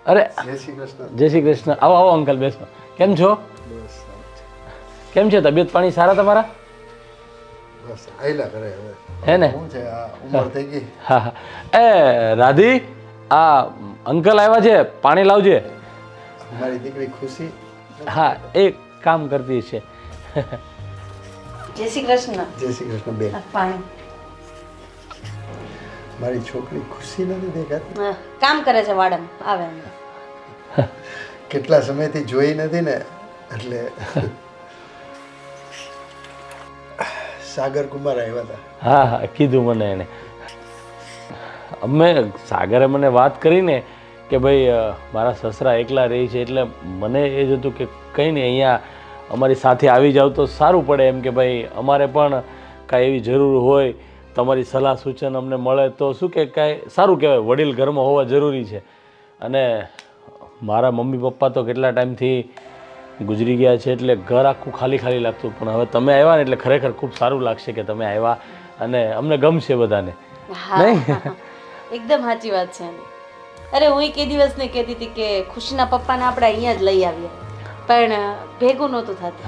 અરે જય શ્રી કૃષ્ણ. જય શ્રી કૃષ્ણ. આવો આવો અંકલ, બેસો. કેમ છો? બસ કેમ છે, તબિયત પાણી સારા તમારા? બસ આયલા કરે હવે. હે ને? શું છે આ ઉંમર થઈ ગઈ. હા હા. એ રાધી, આ અંકલ આવ્યા છે, પાણી લાવજે. મારી દીકરી ખુશી હા, એ કામ કરતી છે. જય શ્રી કૃષ્ણ. જય શ્રી કૃષ્ણ બેન. આ પાણી. મારી છોકરી ખુશી નથી દેખાતી. હા, કામ કરે છે વાડમ, આવે હમણાં. કેટલા સમયથી જોઈ નથી ને એટલે. સાગર કુમાર આવ્યા હતા. હા હા, કીધું મને એને. સાગરે મને વાત કરીને કે ભાઈ મારા સસરા એકલા રહે છે, એટલે મને એ જ હતું કે કંઈ નહીં અહીંયા અમારી સાથે આવી જાવ તો સારું પડે એમ, કે ભાઈ અમારે પણ કાંઈ એવી જરૂર હોય તમારી સલાહ સૂચન અમને મળે તો શું કે કાંઈ સારું કહેવાય, વડીલ ઘરમાં હોવા જરૂરી છે. અને મારા મમ્મી પપ્પા તો કેટલા ટાઈમથી ગુજરી ગયા છે, એટલે ઘર આખું ખાલી ખાલી લાગતું, પણ હવે તમે આવ્યા ને એટલે ખરેખર ખૂબ સારું લાગશે કે તમે આવ્યા અને અમને ગમશે બધાને. નહીં? એકદમ સાચી વાત છે એની. અરે હું કે દિવસ ને કહેતી હતી કે ખુશીના પપ્પાને આપણે અહીંયા જ લઈ આવીએ, પણ ભેગું નહોતું થતું.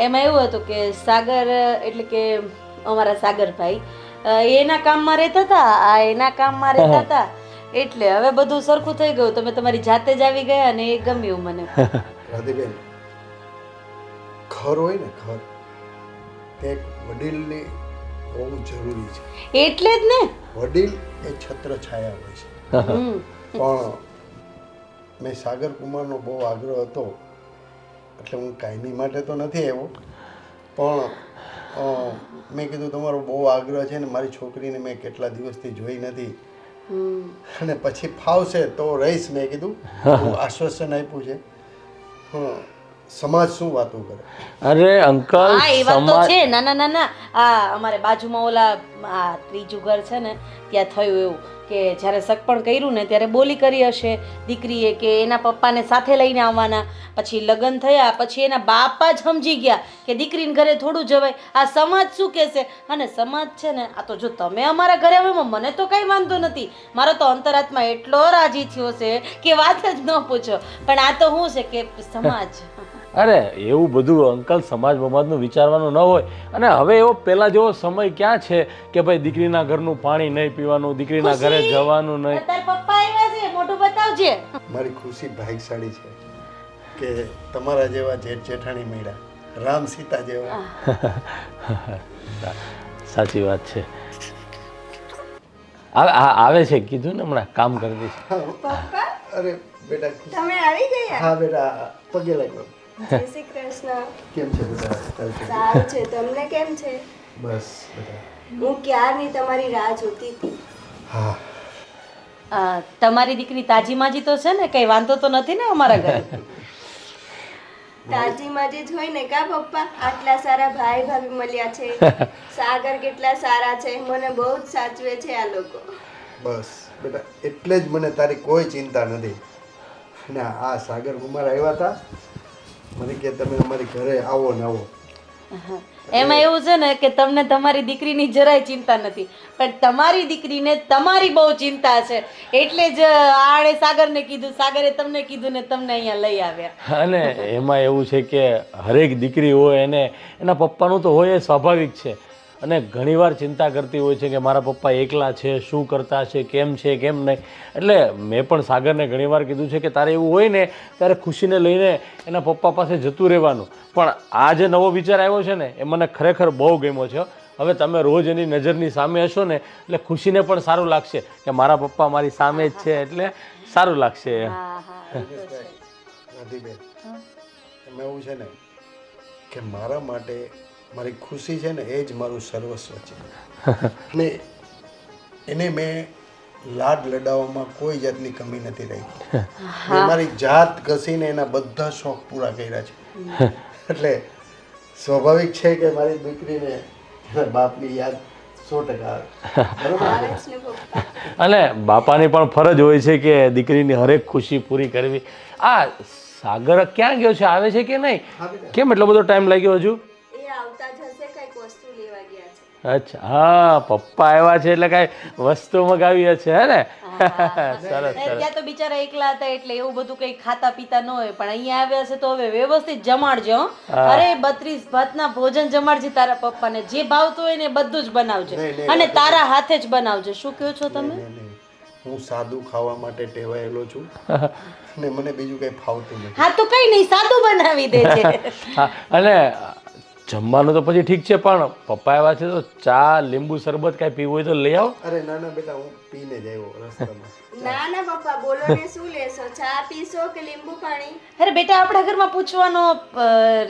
એમાં એવું હતું કે સાગર એટલે કે અમારા સાગરભાઈ એના કામમાં રહેતા હતા, આ એના કામમાં રહેતા હતા, એટલે હવે બધું સરખું થઈ ગયું. તમે તમારી જાતે જ આવી ગયા અને એ ગમ્યું મને. રાધીબેન, ઘર હોય ને ઘર, તે એક વડીલની હોવું જરૂરી છે. એટલે જ ને વડીલ એ છત્ર છાયા હોય છે. પણ મેં સાગર કુમારનો બહુ આગ્રહ હતો એટલે હું કાયમી માટે તો નથી આવ્યો, પણ મેં કીધું તમારો બહુ આગ્રહ છે ને મારી છોકરીને મેં કેટલા દિવસથી જોઈ નથી અને પછી ફાવશે તો રહીશ. મેં કીધું હું આશ્વાસન આપ્યું છે. સમાજ શું વાતો કરે? અરે અંકલ, હા એ વાત તો છે. ના ના ના ના, આ અમારે બાજુમાં ઓલા આ ત્રીજું ઘર છે ને ત્યાં થયું એવું કે જ્યારે સગપણ કર્યું ને ત્યારે બોલી કરી હશે દીકરીએ કે એના પપ્પાને સાથે લઈને આવવાના. પછી લગ્ન થયા પછી એના બાપા જ સમજી ગયા કે દીકરીને ઘરે થોડું જવાય. આ સમાજ શું કહેશે? અને સમાજ છે ને, આ તો જો તમે અમારા ઘરે આવ્યો મને તો કંઈ વાંધો નથી, મારો તો અંતરાત્મા એટલો રાજી થયો છે કે વાત જ ન પૂછો. પણ આ તો શું છે કે સમાજ. અરે એવું બધું અંકલ સમાજ બમાજનું વિચારવાનું ન હોય. અને હવે એવો પહેલા જેવો સમય ક્યાં છે કે ભાઈ દીકરીના ઘરનું પાણી નહીં પીવાનું, દીકરીના ઘરે જવાનું નહીં. તારા પપ્પા આવ્યા છે, મોઢું બતાવજે. મારી ખુશી ભાગ્યશાળી છે કે તમારા જેવા જેઠ જેઠાણી મળ્યા, રામ સીતા જેવા. સાચી વાત છે. આવે છે, કીધું ને હમણાં કામ કરી દઈશ. પપ્પા અરે બેટા, તમે આવી ગયા? હા બેટા, પગે લાગ્યો. જય શ્રી કૃષ્ણ. કેમ છે બેટા? તારી તબિયત? સારું છે, તમને કેમ છે? બસ બેટા. હું ક્યારની તમારી રાહ જોતી હતી. હા, તમારી દીકરી તાજી માજી તો છે ને, કઈ વાંધો તો નથી ને અમારા ઘરે? તાજી માજી જ હોય ને કા પપ્પા? આટલા સારા ભાઈ ભાભી મળ્યા છે. સાગર કેટલા સારા છે, મને બહુ જ સાચવે છે આ લોકો. બસ બેટા, એટલે જ મને તારી કોઈ ચિંતા નથી. અને આ સાગર કુમાર આવ્યા હતા, મને કે તમે અમારી ઘરે આવો ને આવો. એમાં એવું છે ને કે તમને તમારી દીકરીની જરાય ચિંતા નથી, પણ તમારી દીકરીને તમારી બહુ ચિંતા છે. એટલે જ આણે સાગરને કીધું, સાગરે તમને કીધું ને તમને અહીંયા લઈ આવ્યા. અને એમાં એવું છે કે હરેક દીકરી હોય એને એના પપ્પાનું તો હોય એ સ્વાભાવિક છે. અને ઘણીવાર ચિંતા કરતી હોય છે કે મારા પપ્પા એકલા છે, શું કરતા છે, કેમ નહીં. એટલે મેં પણ સાગરને ઘણીવાર કીધું છે કે તારે એવું હોય ને ત્યારે ખુશીને લઈને એના પપ્પા પાસે જતું રહેવાનું. પણ આ જે નવો વિચાર આવ્યો છે ને એ મને ખરેખર બહુ ગમ્યો છે. હવે તમે રોજ એની નજરની સામે હશો ને એટલે ખુશીને પણ સારું લાગશે કે મારા પપ્પા મારી સામે જ છે, એટલે સારું લાગશે. રાધીબેન, એમાં એવું છે ને કે મારા માટે મારી ખુશી છે ને એ જ મારું સર્વસ્વ છે. અને એને મેં લાડ લડાવવામાં કોઈ જાતની કમી નથી રહી. મેં મારી જાત ઘસીને એના બધા શોખ પૂરા કર્યા છે. એટલે સ્વાભાવિક છે કે મારી દીકરીને એના બાપની યાદ 100% આવે. આવે છે ને પપ્પા? અને બાપાની પણ ફરજ હોય છે કે દીકરીની હરેક ખુશી પૂરી કરવી. આ સાગર ક્યાં ગયો છે? આવે છે કે નહીં? કેમ એટલો બધો ટાઈમ લાગ્યો હજુ? એ આવતા જ હશે, કંઈક વસ્તુ લેવા ગયા છે. અચ્છા, હા, પપ્પા આવ્યા છે એટલે કાંઈ વસ્તુ મગાવી હશે, હે ને? સરસ સરસ. ત્યાં તો બિચારા એકલા હતા એટલે એવું બધું કઈ ખાતા પીતા ન હોય, પણ અહીંયા આવ્યા છે તો હવે વ્યવસ્થિત જમાડજો. અરે 32 ભાતના ભોજન જમાડજે તારા પપ્પાને, જે ભાવતું હોય ને બધું જ બનાવજે અને તારા હાથે જ બનાવજે. શું કહો છો તમે? હું સાદું ખાવા માટે ટેવાયેલો છું અને મને બીજું કંઈ ફાવતું નથી. હા તો કઈ નહીં, સાદું બનાવી દેજે. હા, અને જમવાનું તો પછી ઠીક છે, પણ પપ્પા આવ્યા છે તો ચા, લીંબુ શરબત કાંઈ પીવું હોય તો લઈ આવો. અરે ના ના બેટા, હું પીને જ આવ્યો રસ્તામાં. ના ના પપ્પા, બોલો ને, શું લેશો? ચા પીશો કે લીંબુ પાણી? અરે બેટા, આપણા ઘરમાં પૂછવાનો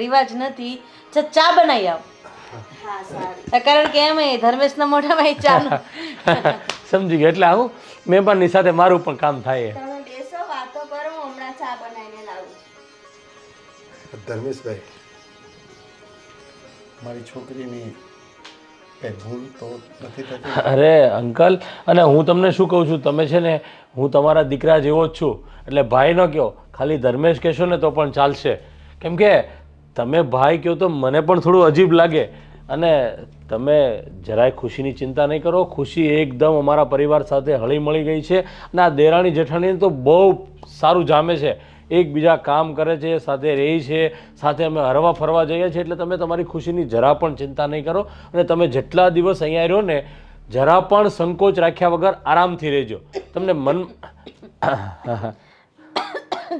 રિવાજ નથી. ચા બનાવી આવ. હા સારું. કારણ કે એમ ધર્મેશના મોઢામાં ચાનું સમજી ગયા. એટલે આવું મહેમાનની સાથે મારું પણ કામ થાય. તમે બેસો વાતો કરો, હું હમણાં ચા બનાવીને લાવું છું. ધર્મેશભાઈ, મારી છોકરીની કંઈ ભૂલ તો નથી થતી? અરે અંકલ, અને હું તમને શું કહું છું, તમે છે ને, હું તમારા દીકરા જેવો જ છું, એટલે ભાઈ ન કહો, ખાલી ધર્મેશ કહેશો ને તો પણ ચાલશે. કેમ કે તમે ભાઈ કહો તો મને પણ થોડું અજીબ લાગે. અને તમે જરાય ખુશીની ચિંતા નહીં કરો, ખુશી એકદમ અમારા પરિવાર સાથે હળી મળી ગઈ છે. અને આ દેરાણી જેઠાણીને તો બહુ સારું જામે છે, એકબીજા કામ કરે છે, સાથે રહે છે, સાથે અમે હરવા ફરવા જઈએ છીએ. એટલે તમે તમારી ખુશીની જરા પણ ચિંતા નહીં કરો. અને તમે જેટલા દિવસ અહીંયા રહ્યો ને, જરા પણ સંકોચ રાખ્યા વગર આરામથી રહેજો. તમને મન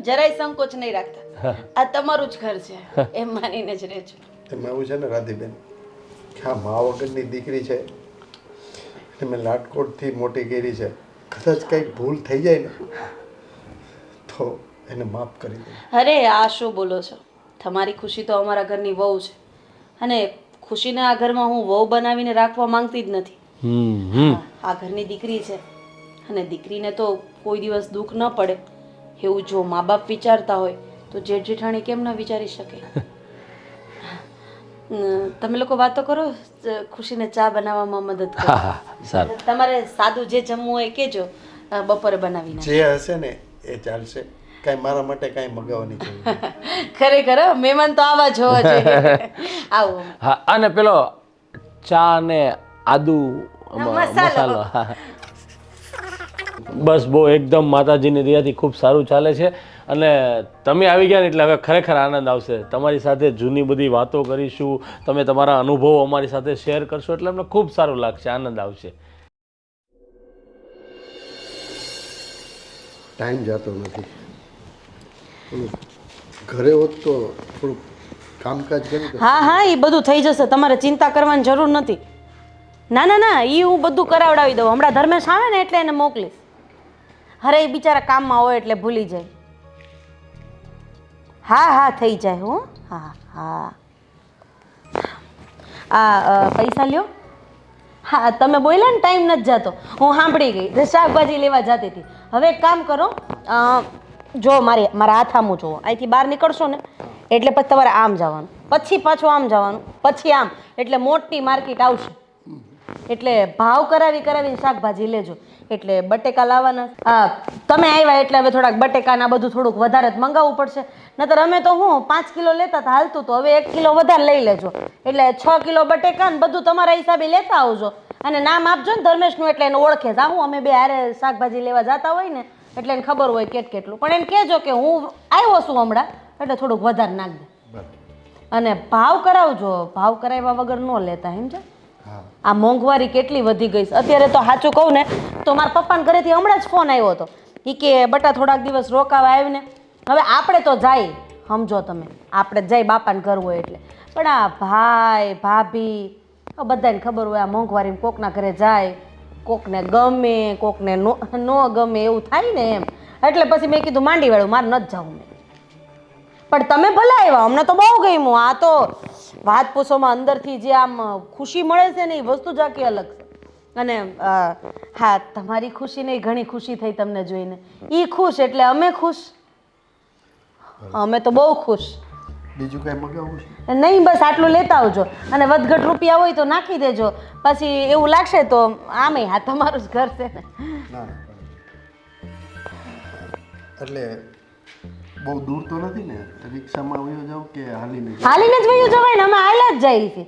જરાય સંકોચ નહીં રાખતા, આ તમારું જ ઘર છે એમ માનીને જ રહેજો. એમાં એવું છે ને રાધીબેન, કે આ મા વગરની દીકરી છે, અને મેં લાટકોટથી મોટી કરી છે. કદાચ કંઈક ભૂલ થઈ જાય ને તો એને માફ કરી દે. અરે આ શું બોલો છો? તમારી ખુશી તો અમારા ઘરની વહુ છે, અને ખુશીને આ ઘરમાં હું વહુ બનાવીને રાખવા માંગતી જ નથી. આ ઘરની દીકરી છે, અને દીકરીને તો કોઈ દિવસ દુઃખ ન પડે એવું જો મા બાપ વિચારતા હોય તો જેઠ જેઠાણી કેમ ન વિચારી શકે? તમે લોકો વાતો કરો, ખુશીને ચા બનાવવામાં મદદ કરો. સારું. તમારે સાદું જે જમવું હોય કહેજો, બપોરે બનાવીને. જે હશે ને એ ચાલશે, કાંઈ મારા માટે કાંઈ મગાવવાની જરૂર નથી. ખરેખર મહેમાન તો આવા જ હોવા જોઈએ. આવો. હા, અને પેલો ચા ને આદુ મસાલો. મસાલો. બસ બહુ એકદમ માતાજીની દયાથી ખૂબ સારું ચાલે છે. અને તમે આવી ગયા ને એટલે હવે ખરેખર આનંદ આવશે. તમારી સાથે જૂની બધી વાતો કરીશું, તમે તમારા અનુભવો અમારી સાથે શેર કરશો, એટલે અમને ખૂબ સારું લાગશે, આનંદ આવશે. ટાઈમ જતો નથી. ઓલું ઘરે હોત તો થોડુંક કામકાજ કર્યું તો. હા હા, એ બધું થઈ જશે, તમારે ચિંતા કરવાની જરૂર નથી. ના ના ના, એ હું બધું કરાવડાવી દઉં. હમણાં ધર્મેશ આવે ને એટલે એને મોકલીશ. અરે એ બિચારા કામમાં હોય એટલે ભૂલી જાય. હા હા, થઈ જાય હો. હા હા, આ પૈસા લ્યો. હા, તમે બોલ્યા ને ટાઈમ નથી જતો, હું સાંભળી ગઈ. શાકભાજી લેવા જતી હતી. હવે એક કામ કરો, જો મારા હાથ આમું જુઓ. અહીંથી બહાર નીકળશો ને એટલે પછી તમારે આમ જવાનું, પછી પાછું આમ જવાનું, પછી આમ, એટલે મોટી માર્કેટ આવશે. એટલે ભાવ કરાવીને શાકભાજી લેજો. એટલે બટેકા લાવવાના. હા, તમે આવ્યા એટલે હવે થોડાક બટેકાના બધું થોડુંક વધારે જ મંગાવવું પડશે. નહીતર અમે તો હું 5 કિલો લેતા હતા, હાલતું તો હવે 1 કિલો વધારે લઈ લેજો. એટલે 6 કિલો બટેકા ને બધું તમારા હિસાબે લેતા આવજો. અને નામ આપજો ને ધર્મેશનું, એટલે એને ઓળખે. જાઉં અમે બે હારે શાકભાજી લેવા જતા હોય ને એટલે એને ખબર હોય કેટલું. પણ એને કહેજો કે હું આવ્યો છું હમણાં, એટલે થોડુંક વધારે નાખ દે. અને ભાવ કરાવજો, ભાવ કરાવ્યા વગર ન લેતા, સમજે? આ મોંઘવારી કેટલી વધી ગઈ છે અત્યારે. તો સાચું કહું ને તો મારા પપ્પાના ઘરેથી હમણાં જ ફોન આવ્યો હતો. એ કે બટા થોડાક દિવસ રોકાવા આવીને. હવે આપણે તો જાય, સમજો તમે, આપણે જ જાય બાપાને ઘર હોય એટલે. પણ આ ભાઈ ભાભી બધાને ખબર હોય આ મોંઘવારીમાં કોકના ઘરે જાય, કોકને ગમે કોકને ન ગમે એવું થાય ને એમ. એટલે પછી મેં કીધું માંડી વાળું મારે નથી જવું. પણ તમે ભલે આવ્યા, અમને તો બહુ ગમ્યું. આ તો વાત પૂછોમાં અંદરથી જે આમ ખુશી મળે છે ને એ વસ્તુ જ આખી અલગ છે. અને હા, તમારી ખુશી નહીં, ઘણી ખુશી થઈ તમને જોઈને. એ ખુશ એટલે અમે ખુશ, અમે તો બહુ ખુશ. બીજું કાંઈ મગાવવું છે? નહીં, બસ આટલું લેતા આવજો. અને વધઘટ રૂપિયા હોય તો નાખી દેજો. પછી એવું લાગશે તો આમે હા તમારું જ ઘર છે ને. ના, એટલે બહુ દૂર તો નથી ને? રિક્ષામાં વયો જાવ કે હાલીને? હાલીને જ વયું જવાય ને, અમે હાલ્યા જ જઈએ છીએ.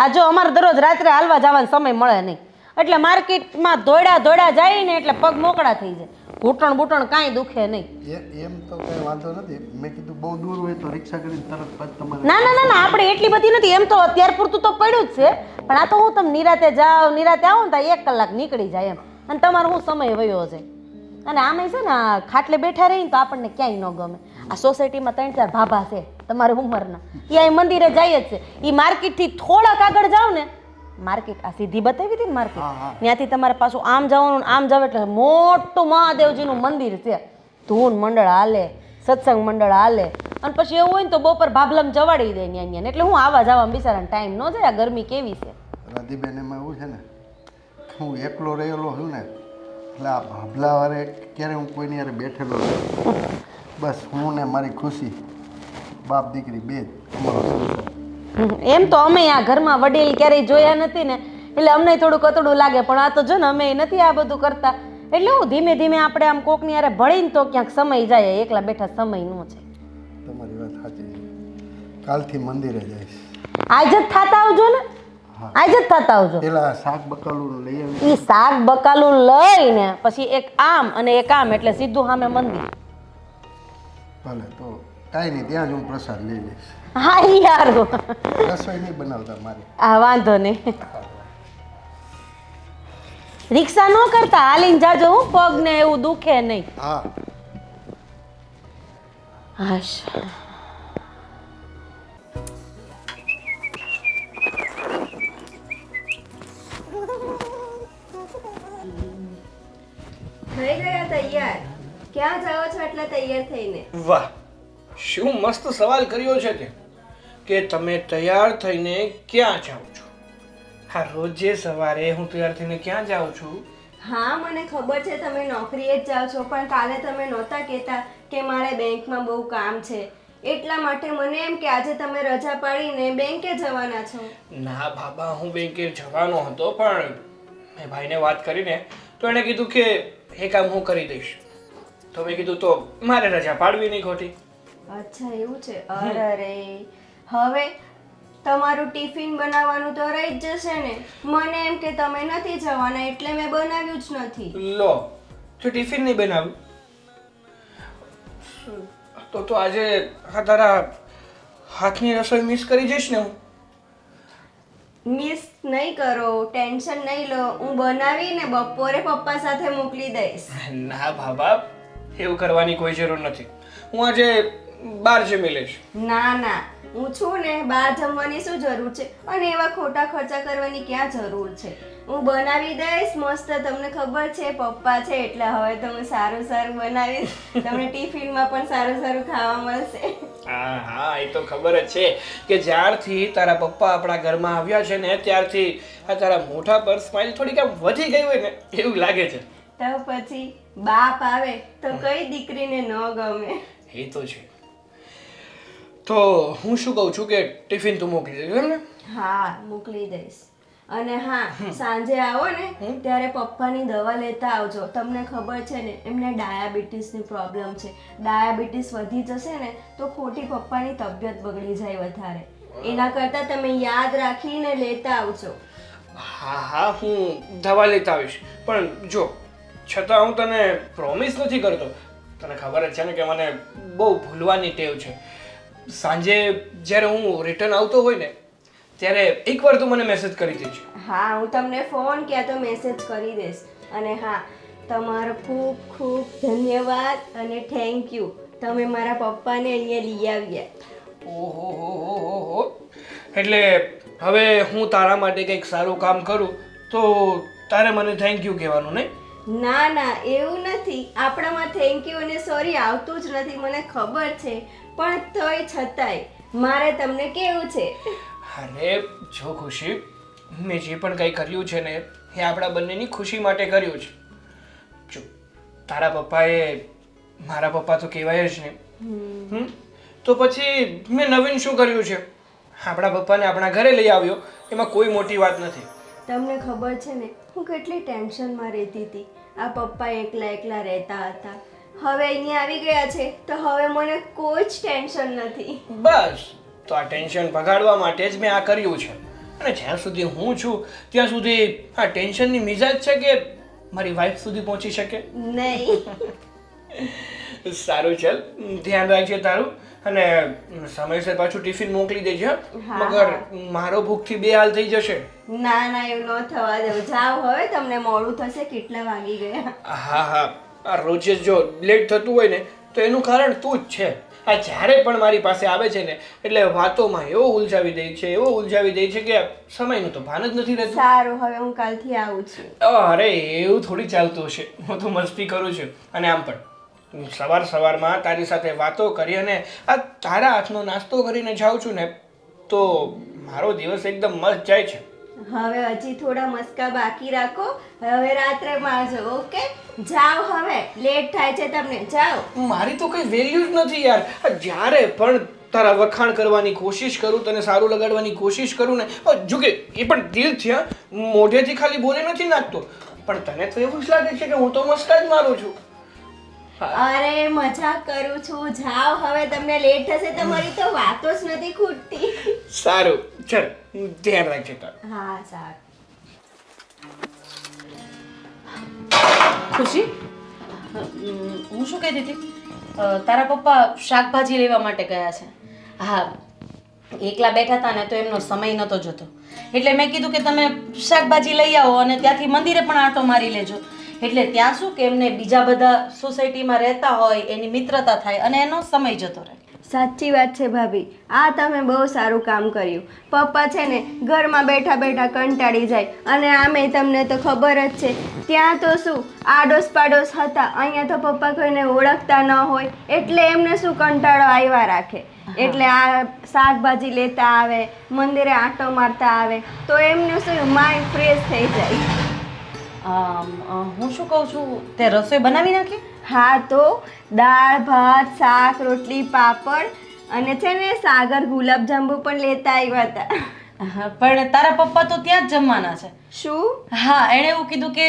આ જો અમારે દરરોજ રાત્રે હાલવા જવાનો સમય મળે નહીં, એટલે માર્કેટમાં દોડ્યા જાય ને એટલે પગ મોકળા થઈ જાય. ઘૂંટણ કાંઈ દુખે નહીં. એમ તો કાંઈ વાંધો નથી. મેં કીધું બહુ દૂર હોય તો રિક્ષા કરીને તરત પછી તમારે. ના ના ના ના, આપણે એટલી બધી નથી. એમ તો અત્યાર પૂરતું તો પડ્યું જ છે, પણ આ તો હું તમે નિરાતે જાઓ, નિરાતે આવો ને તો 1 કલાક નીકળી જાય એમ. અને તમારો હું સમય વયો છે. અને આમે છે ને ખાટલે બેઠા રહીને તો આપણને ક્યાંય ન ગમે. આ સોસાયટીમાં 3-4 ભાભા છે તમારી ઉંમરના, એ અહીં મંદિરે જાય જ છે. એ માર્કેટથી થોડાક આગળ જાઓ ને, માર્કેટ આ સીધી બતાવી હતી ને માર્કેટ, ત્યાંથી તમારે પાછું આમ જવાનું, આમ જાવ એટલે મોટું મહાદેવજીનું મંદિર છે. ધૂન મંડળ હાલે, સત્સંગ મંડળ હાલે. અને પછી એવું હોય ને તો બપોર ભાભલમ જવાડી દે ત્યાં. એટલે હું આવા જવામાં બિચારાને ટાઈમ ન જાય. આ ગરમી કેવી છે રાધીબેન, એમાં એવું છે ને હું એકલો રહેલો છું ને એટલે આ ભાભલા વારે ક્યારે હું કોઈની યારે બેઠેલો નથી. બસ હું ને મારી ખુશી, બાપ દીકરી બે જ અમારો સંસાર. એમ તો અમે આ ઘરમાં વડીલ ક્યારેય જોયા નથી ને, એટલે અમને થોડું કતડું લાગે, પણ આ તો જો ને અમે નથી આ બધું કરતા, એટલે હું ધીમે ધીમે આપણે આમ કોકની યારે ભળીને તો ક્યાંક સમય જાય, એકલા બેઠા સમય નો છે. તમારી વાત સાચી છે. કાલથી મંદિરે જઈશ. આજ જ થાતા આવજો ને, આજ જ થાતા આવજો. પેલા શાક બકાલું લઈ આવી. ઈ શાક બકાલું લઈને પછી એક આમ અને એક આમ એટલે સીધું સામે મંદિર. ભલે તો કાંઈ નહીં, ત્યાં જ હું પ્રસાદ લઈ લઈશ. હા યાર, રસોઈ નહીં બનાવતા મારી. આ વાંધો નહીં. રિક્ષા ન કરતા હાલીને જાજો, હું પગ ને એવું દુખે નહીં. હા. હાશ. થઈ ગયા તૈયાર? ક્યાં જાઓ છો એટલે તૈયાર થઈને? વાહ, શું મસ્ત સવાલ કર્યો છે તે કે તમે તૈયાર થઈને ક્યાં જાઓ છો. હા, રોજે સવારે હું તૈયાર થઈને ક્યાં જાઉં છું? હા મને ખબર છે તમે નોકરીએ જ જાઓ છો, પણ કાલે તમે નહોતા કહેતા કે મારે બેંકમાં બહુ કામ છે, એટલા માટે મને એમ કે આજે તમે રજા પાડીને બેંકે જવાના છો. ના બાબા, હું બેંકે જવાનો હતો, પણ મેં ભાઈને વાત કરીને તો એણે કીધું કે એ કામ હું કરી દઈશ. તો મેં કીધું તો મારે રજા પાડવી નહીં ખોટી. અચ્છા એવું છે. અરે હવે તમારું ટિફિન બનાવવાનું તો રહી જ જશે ને. મને એમ કે તમે નથી જવાના એટલે મેં બનાવ્યું જ નથી. લો, તો ટિફિન નહીં બનાવ્યું તો આજે આ તારા હાથની રસોઈ મિસ કરી જઈશ ને હું. મિસ નહીં કરો, ટેન્શન નહીં લો, હું બનાવીને બપોરે પપ્પા સાથે મોકલી દઈશ. ના બાબા, એવું કરવાની કોઈ જરૂર નથી. હું આજે બહાર જમી લઈશ. ના ના, હું છું ને, બહાર જમવાની શું જરૂર છે, અને એવા ખોટા ખર્ચા કરવાની ક્યાં જરૂર છે. હું બનાવી દઈશ મસ્ત, તમને ખબર છે પપ્પા છે એટલે હવે તો હું સારું સારું બનાવીશ, તમને ટિફિનમાં પણ સારું સારું ખાવા મળશે. હા હા, એ તો ખબર જ છે કે જ્યારથી તારા પપ્પા આપણા ઘરમાં આવ્યા છે ને ત્યારથી આ તારા મોઢા પર સ્માઈલ થોડીક આમ વધી ગઈ હોય ને એવું લાગે છે. તો પછી બાપ આવે તો કઈ દીકરીને ન ગમે. એ તો છે. તો હું શું કહું છું કે ટિફિન તું મોકલી દેજો એમ ને? હા મોકલી દઈશ. અને હા, સાંજે આવો ને ત્યારે પપ્પાની દવા લેતા આવજો. તમને ખબર છે ને એમને ડાયાબિટીસની પ્રોબ્લેમ છે, ડાયાબિટીસ વધી જશે ને તો ખોટી પપ્પાની તબિયત બગડી જાય વધારે. એના કરતાં તમે યાદ રાખીને લેતા આવજો. હા હા, હું દવા લેતા આવીશ, પણ જો છતાં હું તને પ્રોમિસ નથી કરતો. તને ખબર જ છે ને કે મને બહુ ભૂલવાની ટેવ છે. સાંજે જ્યારે હું રિટર્ન આવતો હોય ને ત્યારે એકવાર તું મને મેસેજ કરી દેજે. હા, હું તમને ફોન ક્યાં તો મેસેજ કરી દઈશ. અને હા, તમારો ખૂબ ખૂબ ધન્યવાદ અને થેન્ક યુ, તમે મારા પપ્પાને અહીંયા લઈ આવ્યા. ઓહો, એટલે હવે હું તારા માટે કંઈક સારું કામ કરું તો તારે મને થેન્ક યુ કહેવાનું નહીં? ના ના, એવું નથી. આપણામાં થેન્ક યુ અને સોરી આવતું જ નથી, મને ખબર છે, પણ તોય છતાંય મારે તમને કેવું છે. અરે જો ખુશી, મેં જે પણ કંઈ કર્યું છે ને એ આપણા બંનેની ખુશી માટે કર્યું છે. જો તારા પપ્પાએ મારા પપ્પા તો કહેવાય જ ને, તો પછી મેં નવીન શું કર્યું છે? આપણા પપ્પાને આપણા ઘરે લઈ આવ્યો, એમાં કોઈ મોટી વાત નથી. તમને ખબર છે ને હું કેટલી ટેન્શનમાં રહેતી હતી. આ પપ્પા એકલા એકલા રહેતા હતા, હવે અહીંયા આવી ગયા છે તો હવે મને કોઈ જ ટેન્શન નથી. બસ, તો આ ટેન્શન ભગાડવા માટે જ મેં આ કર્યું છે. અને જ્યાં સુધી હું છું ત્યાં સુધી આ ટેન્શનની મિજાજ છે કે મારી વાઈફ સુધી પહોંચી શકે નહીં. સારું, ચાલ ધ્યાન રાખજે તારું, અને સમયસર પાછું ટિફિન મોકલી દેજે. મગર મારો ભૂખથી બે હાલ થઈ જશે. ના ના, એવું ન થવા દઉં. જાઓ હવે, તમને મોડું થશે. કેટલા વાગી ગયા? હા હા, આ રોજે જો લેટ થતું હોય ને તો એનું કારણ તું જ છે. આ જ્યારે પણ મારી પાસે આવે છે ને એટલે વાતોમાં એવો ઉલઝાવી દે છે કે સમયનું તો ભાન જ નથી રહેતું. સારું, હવે હું કાલથી આવું છું. અરે એવું થોડી ચાલતું હશે, હું તો મસ્તી કરું છું. અને આમ પણ સવારમાં તારી સાથે વાતો કરી અને આ તારા હાથનો નાસ્તો કરીને જાઉં છું ને તો મારો દિવસ એકદમ મસ્ત જાય છે. હવે હજી થોડા મસ્કા બાકી રાખો, હવે રાત્રે મારજો. ઓકે, જાઓ હવે, લેટ થાય છે તમને. જાઓ. મારી તો કઈ વેલ્યુ જ નથી યાર. જ્યારે પણ તારા વખાણ કરવાની કોશિશ કરું, તને સારું લગાડવાની કોશિશ કરું ને, જો કે એ પણ દિલથી, મોઢેથી ખાલી બોલે નથી નાખતો, પણ તને તો એવું જ લાગે છે કે હું તો મસ્કા જ મારું છું. અરે મજાક કરું છું. જાઓ હવે, તમને લેટ થશે. તમારી તો વાતો જ નથી ખૂટતી. સારું, ચલ, ધ્યાન રાખજે તારું. હા, સારું. ખુશી, હું શું કહેતી હતી, તારા પપ્પા શાકભાજી લેવા માટે ગયા છે. હા, એકલા બેઠા હતા ને તો એમનો સમય નહોતો જતો, એટલે મેં કીધું કે તમે શાકભાજી લઈ આવો અને ત્યાંથી મંદિરે પણ આંટો મારી લેજો. એટલે ત્યાં શું કે એમને બીજા બધા સોસાયટીમાં રહેતા હોય એની મિત્રતા થાય અને એનો સમય જતો રહે. સાચી વાત છે ભાભી, આ તમે બહુ સારું કામ કર્યું. પપ્પા છે ને ઘરમાં બેઠા બેઠા કંટાળી જાય, અને આમે તમને તો ખબર જ છે ત્યાં તો શું આડોશ પાડોશ હતા, અહીંયા તો પપ્પા કોઈને ઓળખતા ન હોય, એટલે એમને શું કંટાળો આવ્યા રાખે. એટલે આ શાકભાજી લેતા આવે, મંદિરે આંટો મારતા આવે, તો એમનું શું માઇન્ડ ફ્રેશ થઈ જાય. હું શું કહું છું, તે રસોઈ બનાવી નાખી? હા, તો દાળ ભાત શાક રોટલી પાપડ અને છે ને સાગર ગુલાબજાંબુ પણ લેતા આવ્યા હતા. પણ તારા પપ્પા તો ત્યાં જ જમવાના છે. શું? હા, એણે એવું કીધું કે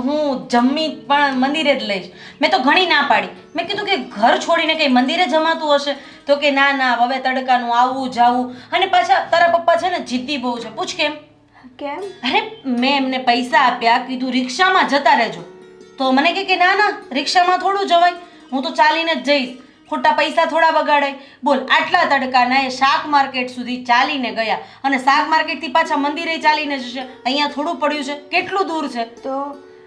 હું જમી પણ મંદિરે જ લઈશ. મેં તો ઘણી ના પાડી. મેં કીધું કે ઘર છોડીને કઈ મંદિરે જમાતું હશે? તો કે ના ના, હવે તડકાનું આવવું જાવું, અને પાછા તારા પપ્પા છે ને જિદ્દી બહુ છે. પૂછ કેમ? કેમ? અરે મેં એમને પૈસા આપ્યા, કીધું રિક્ષામાં જતા રહેજો, તો મને કે ના ના, રિક્ષામાં થોડું જવાય, હું તો ચાલીને જ જઈશ, ખોટા પૈસા થોડા બગાડાય. બોલ, આટલા તડકાના એ શાક માર્કેટ સુધી ચાલીને ગયા, અને શાક માર્કેટથી પાછા મંદિરે ચાલીને જશે. અહીંયા થોડું પડ્યું છે, કેટલું દૂર છે. તો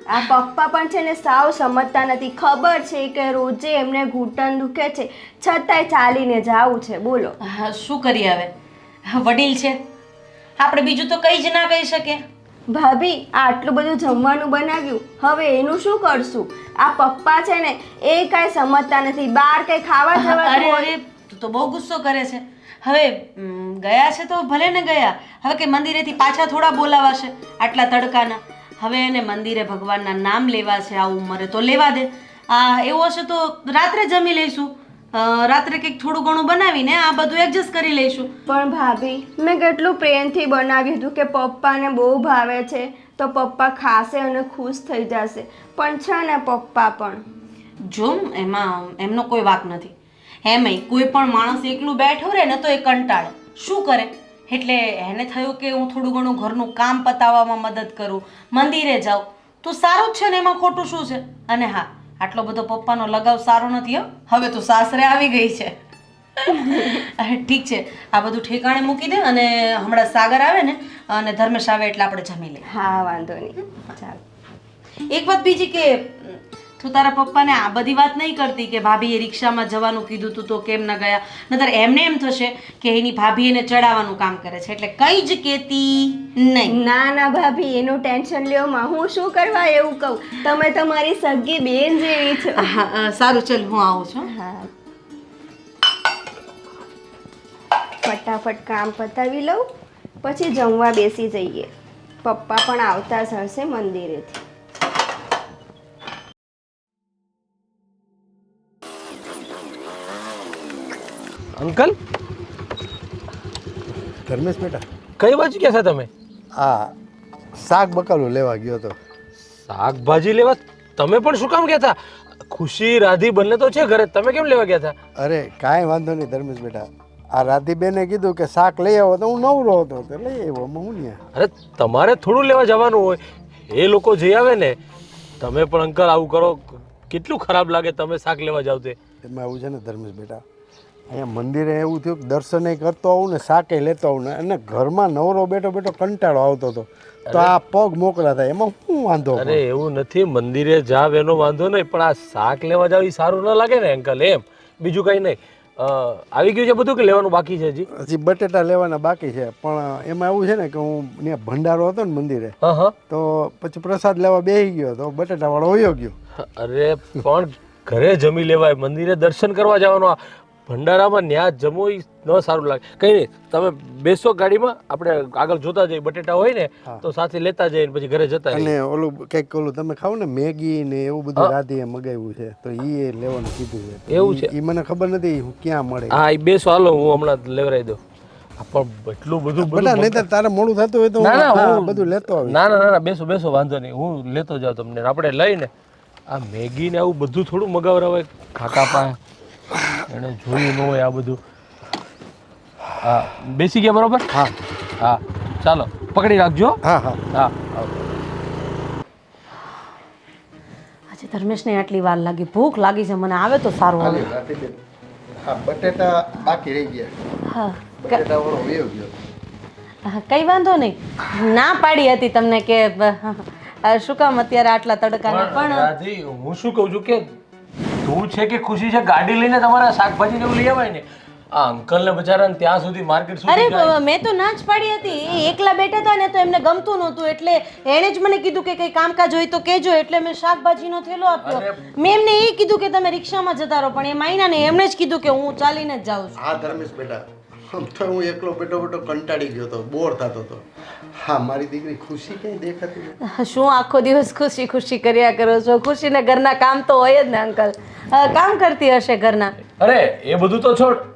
આ પપ્પા પણ છે ને સાવ સમજતા નથી. ખબર છે કે રોજે એમને ઘૂંટણ દુખે છે, છતાંય ચાલીને જાવું છે. બોલો, હા, શું કરીએ હવે, વડીલ છે, આપણે બીજું તો કંઈ જ ના કહી શકીએ. ભાભી આટલું બધું જમવાનું બનાવ્યું, હવે એનું શું કરશું? આ પપ્પા છે ને એ કાંઈ સમજતા નથી. બહાર કંઈ ખાવા જવા અરે અરે, તું તો બહુ ગુસ્સો કરે છે. હવે ગયા છે તો ભલે ને ગયા, હવે કે મંદિરેથી પાછા થોડા બોલાવાશે આટલા તડકાના. હવે એને મંદિરે ભગવાનના નામ લેવા છે આ ઉંમરે, તો લેવા દે. એવું હશે તો રાત્રે જમી લઈશું, રાત્રે કંઈક થોડું ઘણું બનાવીને આ બધું એડજસ્ટ કરી લઈશું. પણ ભાભી, મેં કેટલું પ્રેમથી બનાવ્યું હતું કે પપ્પાને બહુ ભાવે છે, તો પપ્પા ખાશે અને ખુશ થઈ જશે. પણ છે ને પપ્પા પણ જો એમાં એમનો કોઈ વાક નથી. એમાંય કોઈ પણ માણસ એકલું બેઠો રહે ને તો એ કંટાળે. શું કરે? એટલે એને થયું કે હું થોડું ઘણું ઘરનું કામ પતાવવામાં મદદ કરું, મંદિરે જાઉં, તો સારું જ છે ને, એમાં ખોટું શું છે? અને હા, આટલો બધો પપ્પાનો લગાવ સારો નથી હો. હવે તો સાસરે આવી ગઈ છે. ઠીક છે, આ બધું ઠેકાણે મૂકી દે, અને હમણાં સાગર આવે ને અને ધર્મેશ આવે એટલે આપણે જમી લઈએ. હા, વાંધો નહીં. ચાલો. એક વાત બીજી કે તું તારા પપ્પાને આ બધી વાત નહીં કરતી કે ભાભીએ રિક્ષામાં જવાનું કીધું તું તો કેમ ન ગયા? નતર એમને એમ થશે કે એની ભાભી એને ચડાવવાનું કામ કરે છે, એટલે કંઈ જ કહેતી નહીં. ના ના ભાભી, એનું ટેન્શન લ્યો માં. હું શું કરવા એવું કહું? તમે તમારી સગી બેન જેવી છો. હા, સારું, ચલ હું આવું છું. હા, ફટાફટ કામ પતાવી લઉં, પછી જમવા બેસી જઈએ. પપ્પા પણ આવતા જ હશે મંદિરેથી. અંકલ, ધર્મેશ બેટા, કઈ બાજુ ગયા હતા તમે? આ શાક બકાલું લેવા ગયો હતો. શાકભાજી લેવા? તમે પણ શું કામ ગયા હતા? ખુશી રાધી બંને તો છે ઘરે, તમે કેમ લેવા ગયા હતા? અરે કાંઈ વાંધો નહીં ધર્મેશ બેટા, આ રાધીબેને કીધું કે શાક લઈ આવો, તો હું નવરો હતો તો લઈ આવ્યો. હું નહીં. અરે તમારે થોડું લેવા જવાનું હોય, એ લોકો જઈ આવે ને. તમે પણ અંકલ આવું કરો, કેટલું ખરાબ લાગે તમે શાક લેવા જાવ તે. એમાં એવું છે ને ધર્મેશ બેટા, અહીંયા મંદિરે એવું થયું કે દર્શને કરતો આવું ને શાકે લેતો આવું ને, અને ઘરમાં નવરો બેઠો બેઠો કંટાળો આવતો હતો, તો આ પગ મોકલા થાય, એમાં શું વાંધો? અરે એવું નથી, મંદિરે જાવ એનો વાંધો નહીં, પણ આ શાક લેવા જાવ એ સારું ન લાગે ને અંકલ, એમ. બીજું કંઈ નહીં. આવી ગયું છે બધું કે લેવાનું બાકી છે હજી? હજી બટેટા લેવાના બાકી છે, પણ એમાં એવું છે ને કે હું ત્યાં ભંડારો હતો ને મંદિરે, હા હા, તો પછી પ્રસાદ લેવા બેસી ગયો તો બટેટા વાળો વયો ગયો. અરે પણ ઘરે જમી લેવાય, મંદિરે દર્શન કરવા જવાનું. ભંડારામાં ન્યા જમવું ઈ ન સારું લાગે. કંઈ નહીં, તમે બેસો ગાડીમાં, આપણે આગળ જોતા જઈએ. બટેટા હોય ને તો સાથે લેતા જઈએ ને પછી ઘરે જતા રહીએ. અને ઓલું કંઈક ઓલું તમે ખાવ ને મેગી ને એવું બધું રાધીએ મગાવ્યું છે તો એ લેવાનું કીધું છે. એવું છે? એ મને ખબર નથી ક્યાં મળે. હા, એ બેસો, હાલો હું હમણાં લેવરાઈ દઉં. હા, પણ એટલું બધું બેટા નહીં તારે મોડું થતું હોય તો ના, ના, હા, હું બધું લેતો આવીશ. ના ના ના ના, બેસો બેસો, વાંધો નહીં, હું લેતો જાઉં તમને. આપણે લઈને આ મેગી ને આવું બધું થોડું મગાવરાવાય કાકા પાસે. એને જોયું ન હોય આ બધું. હા, બેસી ગયા બરોબર? હા હા, ચાલો પકડી રાખજો. હા હા હા, આજે ધર્મેશને આટલી વાર લાગી, ભૂખ લાગી છે મને. આવે તો સારું આવે. રાધીબેન, હા બટેટા બાકી રહી ગયા. હા બટેટા વાળો વયો ગયો. હા, કઈ વાંધો નહીં. ના પાડી હતી તમને કે શું કામ અત્યારે આટલા તડકાના. પણ રાધી, હું શું કહું છું કે તું છે કે ખુશી છે, ગાડી લઈને તમારા શાકભાજી ને એવું લઈ આવાય ને. આ અંકલ ને બચારાને ત્યાં સુધી માર્કેટ સુધી જાય. અરે મેં તો ના જ પાડી હતી. એ એકલા બેઠા હતા ને તો એમને ગમતું નહોતું, એટલે એણે જ મને કીધું કે કઈ કામકાજ હોય તો કહેજો, એટલે મેં શાકભાજીનો થેલો આપ્યો. મેં એમને એ કીધું કે તમે રિક્ષામાં જતા રહો, પણ એ માયના ને એમણે જ કીધું કે હું ચાલીને જ જાઉં છું. હા ધર્મેશ બેટા, આમ તો હું એકલો બેઠો કંટાળી ગયો હતો, બોર થતો હતો. હા, મારી દીકરી ખુશી ક્યાંય દેખાતી નથી. શું આખો દિવસ ખુશી ખુશી કર્યા કરો છો? ખુશીને ઘરના કામ તો હોય જ ને અંકલ. કામ કરતી હશે ઘરના. અરે એ બધું તો છોડ.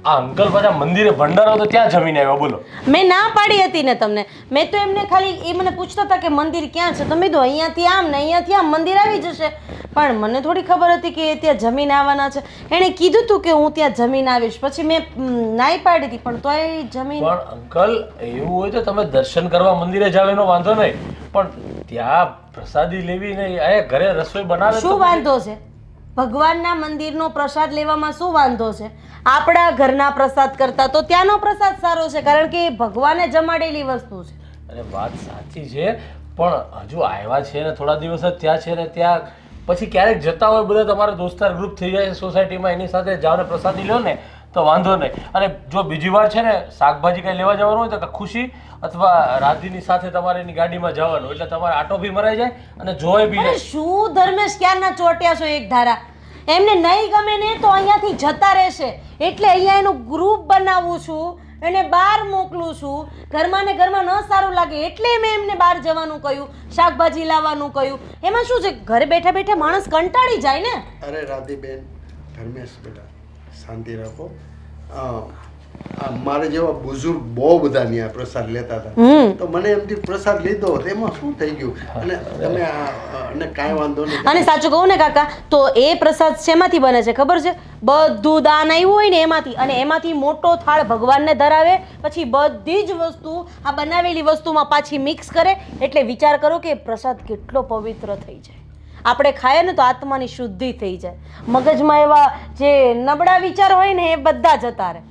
આ અંકલ પાછા મંદિરે ભંડારો તો ત્યાં જમીને આવ્યો. બોલો. મેં ના પાડી હતી ને તમને. મેં તો એમને ખાલી એ મને પૂછતા હતા કે મંદિર ક્યાં છે, તમે તો અહીંયાથી આમ ને અહીંયાથી આમ મંદિર આવી જશે. પણ મને થોડી ખબર હતી કે એ ત્યાં જમીન આવવાના છે. એણે કીધું હતું કે હું ત્યાં જમીન આવીશ, પછી મેં નાઈ પાડી હતી, પણ તોય જમીન. પણ અંકલ, એવું હોય તો તમે દર્શન કરવા મંદિરે જાવ એનો વાંધો નહીં, પણ ત્યાં પ્રસાદી લેવી નહીં, અહીંયા ઘરે રસોઈ બનાવે શું વાંધો છે? ભગવાનના મંદિરનો પ્રસાદ લેવામાં શું વાંધો છે? આપણા ઘરના પ્રસાદ કરતા તો ત્યાંનો પ્રસાદ સારો છે, કારણ કે એ ભગવાને જમાડેલી વસ્તુ છે. અરે વાત સાચી છે, પણ હજુ આવ્યા છે ને થોડા દિવસ જ ત્યાં છે ને, ત્યાં પછી ક્યારેક જતા હોય બધા તમારા દોસ્તાર ગ્રુપ થઈ જાય છે સોસાયટીમાં, એની સાથે જાઓ ને પ્રસાદી લો ને તો વાંધો નહીં. અને જો બીજી વાર છે ને શાકભાજી કંઈ લેવા જવાનું હોય તો ખુશી અથવા રાધીની સાથે તમારે એની ગાડીમાં જવાનું, એટલે તમારે આટો બી મરાઈ જાય અને જોઈ બી અરે શું ધર્મેશ ક્યારના ચોટ્યા છો એક ધારા? એમને નહીં ગમે ને તો અહીંયાથી જતા રહેશે, એટલે અહીંયા એનું ગ્રુપ બનાવું છું, એને બહાર મોકલું છું. ઘરમાં ને ઘરમાં ન સારું લાગે એટલે મેં એમને બહાર જવાનું કહ્યું, શાકભાજી લાવવાનું કહ્યું. એમાં શું છે, ઘરે બેઠા બેઠા માણસ કંટાળી જાય ને. અરે રાધીબેન, ધર્મેશ બેટા શાંતિ રાખો. મારે જેવા બુઝુર્ગ બહુ બધા ત્યાં પ્રસાદ લેતા હતા, તો મને એમથી પ્રસાદ લીધો એમાં શું થઈ ગયું? અને તમે અને કાંઈ વાંધો નહીં. અને સાચું કહું ને કાકા, તો એ પ્રસાદ શેમાંથી બને છે ખબર છે? બધું દાન આવ્યું હોય ને એમાંથી, અને એમાંથી મોટો થાળ ભગવાનને ધરાવે, પછી બધી જ વસ્તુ આ બનાવેલી વસ્તુમાં પાછી મિક્સ કરે, એટલે વિચાર કરો કે પ્રસાદ કેટલો પવિત્ર થઈ જાય. આપણે ખાઈએ ને તો આત્માની શુદ્ધિ થઈ જાય, મગજમાં એવા જે નબળા વિચાર હોય ને એ બધા જતા રહે.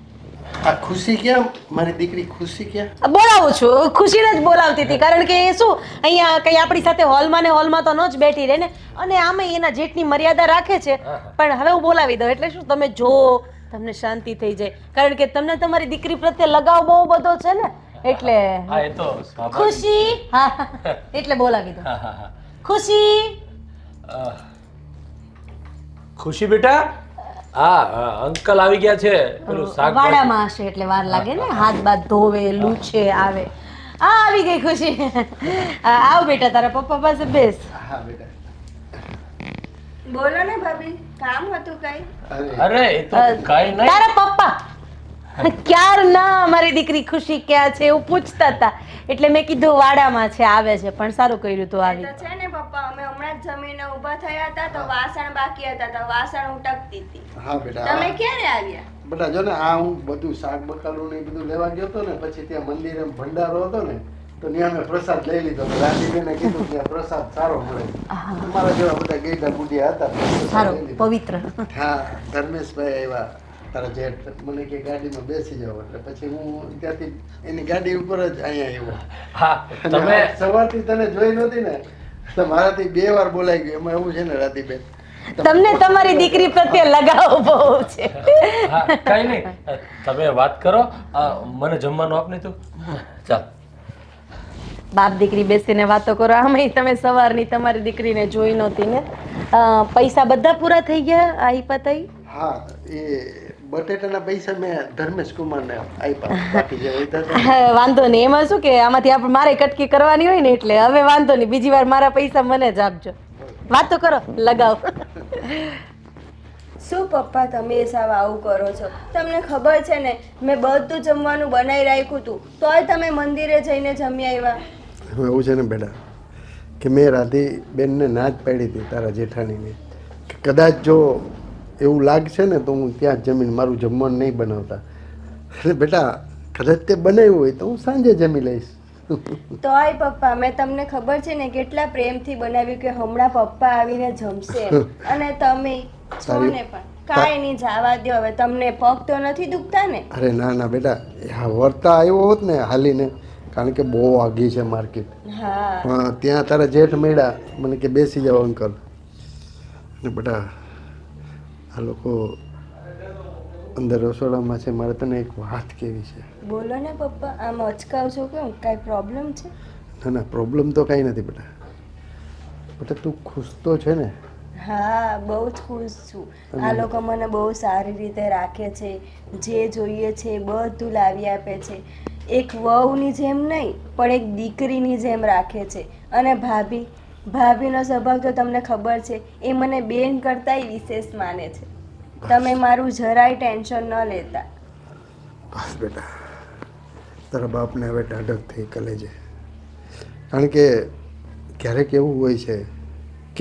આ ખુશી ક્યાં? મારી દીકરી ખુશી ક્યાં? બોલાવું છું, ખુશીને જ બોલાવતી હતી, કારણ કે એ શું અહીંયા કઈ આપણી સાથે હોલમાં ને હોલમાં તો ન જ બેઠી રહે ને, અને આમાં એના જેટની મર્યાદા રાખે છે. પણ હવે હું બોલાવી દઉં, એટલે શું તમે જો તમને શાંતિ થઈ જાય, કારણ કે તમને તમારી દીકરી પ્રત્યે લગાવ બહુ બધો છે ને, એટલે હા, એ તો સ્વાભાવિક. ખુશી, હા એટલે બોલાવી દઉં. ખુશી, ખુશી બેટા, હા અંકલ આવી ગયા છે. પેલું શાકભાજી વાડામાં હશે એટલે વાર લાગે ને, હાથ બાથ ધોવે, લૂછે, આવે. હા આવી ગઈ ખુશી. આવ બેટા, તારા પપ્પા પાસે બેસ. હા બેટા. બોલો ને ભાભી, કામ હતું કઈ? અરે એ તો કઈ નહીં. તારા પપ્પા ક્યારના મારી દીકરી ખુશી ક્યાં છે એવું પૂછતા હતા, એટલે મેં કીધું વાડામાં છે, આવે છે. પણ સારું કર્યું તું આવી. તો છે ને પપ્પા, અમે હમણાં જ જમીને ઊભા થયા હતા તો વાસણ બાકી હતા, તો વાસણ ઉટકતી હતી. હા બેટા. તમે ક્યારે આવ્યા? બેટા જો ને આ હું બધું શાક બકાલું ને એ બધું લેવા ગયો હતો ને, પછી ત્યાં મંદિરે ભંડારો હતો ને, તો ત્યાં મેં પ્રસાદ લઈ લીધો. રાધીબેને કીધું કે પ્રસાદ સારો મળે, તમારા જેવા બધા ગઈઢા બુઢિયા હતા, સારો પવિત્ર. હા, ધર્મેશભાઈ આવ્યા, તારા જેઠ, મને કે ગાડીમાં બેસી જાઓ, એટલે પછી હું ત્યાંથી એની ગાડી ઉપર જ અહીંયા આવ્યો. હા, અને તમે આ સવારથી તને જોઈ નહોતી ને, તો મારાથી 2 વાર બોલાઈ ગયું. એમાં એવું છે ને રાધીબેન, તમને તમારી દીકરી પ્રત્યે લગાવ બહુ છે. હા, કઈ નહીં, તમે વાત કરો. મને જમવાનું આપ નહીં તું. ચાલ. બાપ દીકરી બેસીને વાતો કરો. આમાં તમે સવારની તમારી દીકરીને જોઈ નહોતી ને. પૈસા બધા પૂરા થઈ ગયા? આઈ પતાઈ? હા, એ બટેટાના પૈસા મેં ધર્મેશ કુમારને આપ્યા, બાકી જે હોય તો વાંધો નહીં, એમાં શું કે આમાંથી આપણે મારે કટકી કરવાની હોય ને એટલે હવે વાંધો નહીં, બીજી વાર મારા પૈસા મને જ આપજો. વાત તો કરો, લગાવ. શું પપ્પા તમે સાવ આવું કરો છો? તમને ખબર છે ને મેં બધું જમવાનું બનાવી રાખ્યું હતું તોય તમે મંદિરે જઈને જમી આવ્યા. હવે એવું છે ને બેટા કે મેં રાધી બેનને ના જ પાડી હતી તારા જેઠાણીને કે કદાચ જો એવું લાગશે ને તો હું ત્યાં જ જમીને મારું જમવાનું નહીં બનાવતા. એટલે બેટા કદાચ તે બનાવ્યું હોય તો હું સાંજે જમી લઈશ. તોય પપ્પા મેં તમને ખબર છે ને કેટલા પ્રેમથી બનાવ્યું કે હમણાં પપ્પા આવીને જમશે અને તમે છો ને પણ કાંઈ નહીં, જવા દો હવે. તમને પગ તો નથી દુખતા ને? અરે ના ના બેટા, હા વર્તા આવ્યો હોત ને હાલીને, કારણ કે બહુ આગી છે માર્કેટ. હા ત્યાં તારા જેઠ મળ્યા મને કે બેસી જાઓ અંકલ. અને બેટા આ લોકો અંદર રસોડામાં છે, મારે તને એક વાત કહેવી છે. બોલો ને પપ્પા, આમ અચકાવ છો કેમ? કાંઈ પ્રોબ્લેમ છે? ના ના પ્રોબ્લેમ તો કાંઈ નથી બેટા. બેટા તું ખુશ તો છે ને? હા બહુ જ ખુશ છું. આ લોકો મને બહુ સારી રીતે રાખે છે, જે જોઈએ છે એ બધું લાવી આપે છે. એક વહુની જેમ નહીં પણ એક દીકરીની જેમ રાખે છે. અને ભાભીનો સ્વભાવ તો તમને ખબર છે, એ મને બેન કરતાંય વિશેષ માને છે. તમે મારું જરાય ટેન્શન ન લેતા. બસ બેટા તારા બાપને હવે ટાઢક થઈ કલેજે, કારણ કે ક્યારેક એવું હોય છે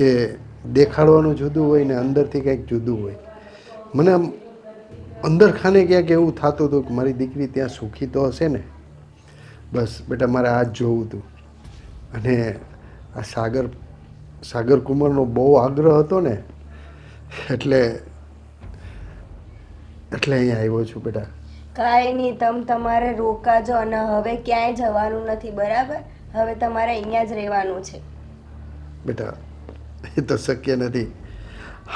કે દેખાડવાનું જુદું હોય ને અંદરથી કંઈક જુદું હોય. મને આમ અંદર ખાને ક્યાંક એવું થતું હતું કે મારી દીકરી ત્યાં સુખી તો હશે ને. બસ બેટા મારે આ જ જોવું હતું. અને આ સાગર કુમારનો બહુ આગ્રહ હતો ને એટલે અહીંયા આવ્યો છું બેટા. કાંઈ નહીં, તમારે રોકાજો અને હવે ક્યાંય જવાનું નથી, બરાબર? હવે તમારે અહીંયા જ રહેવાનું છે. બેટા એ તો શક્ય નથી.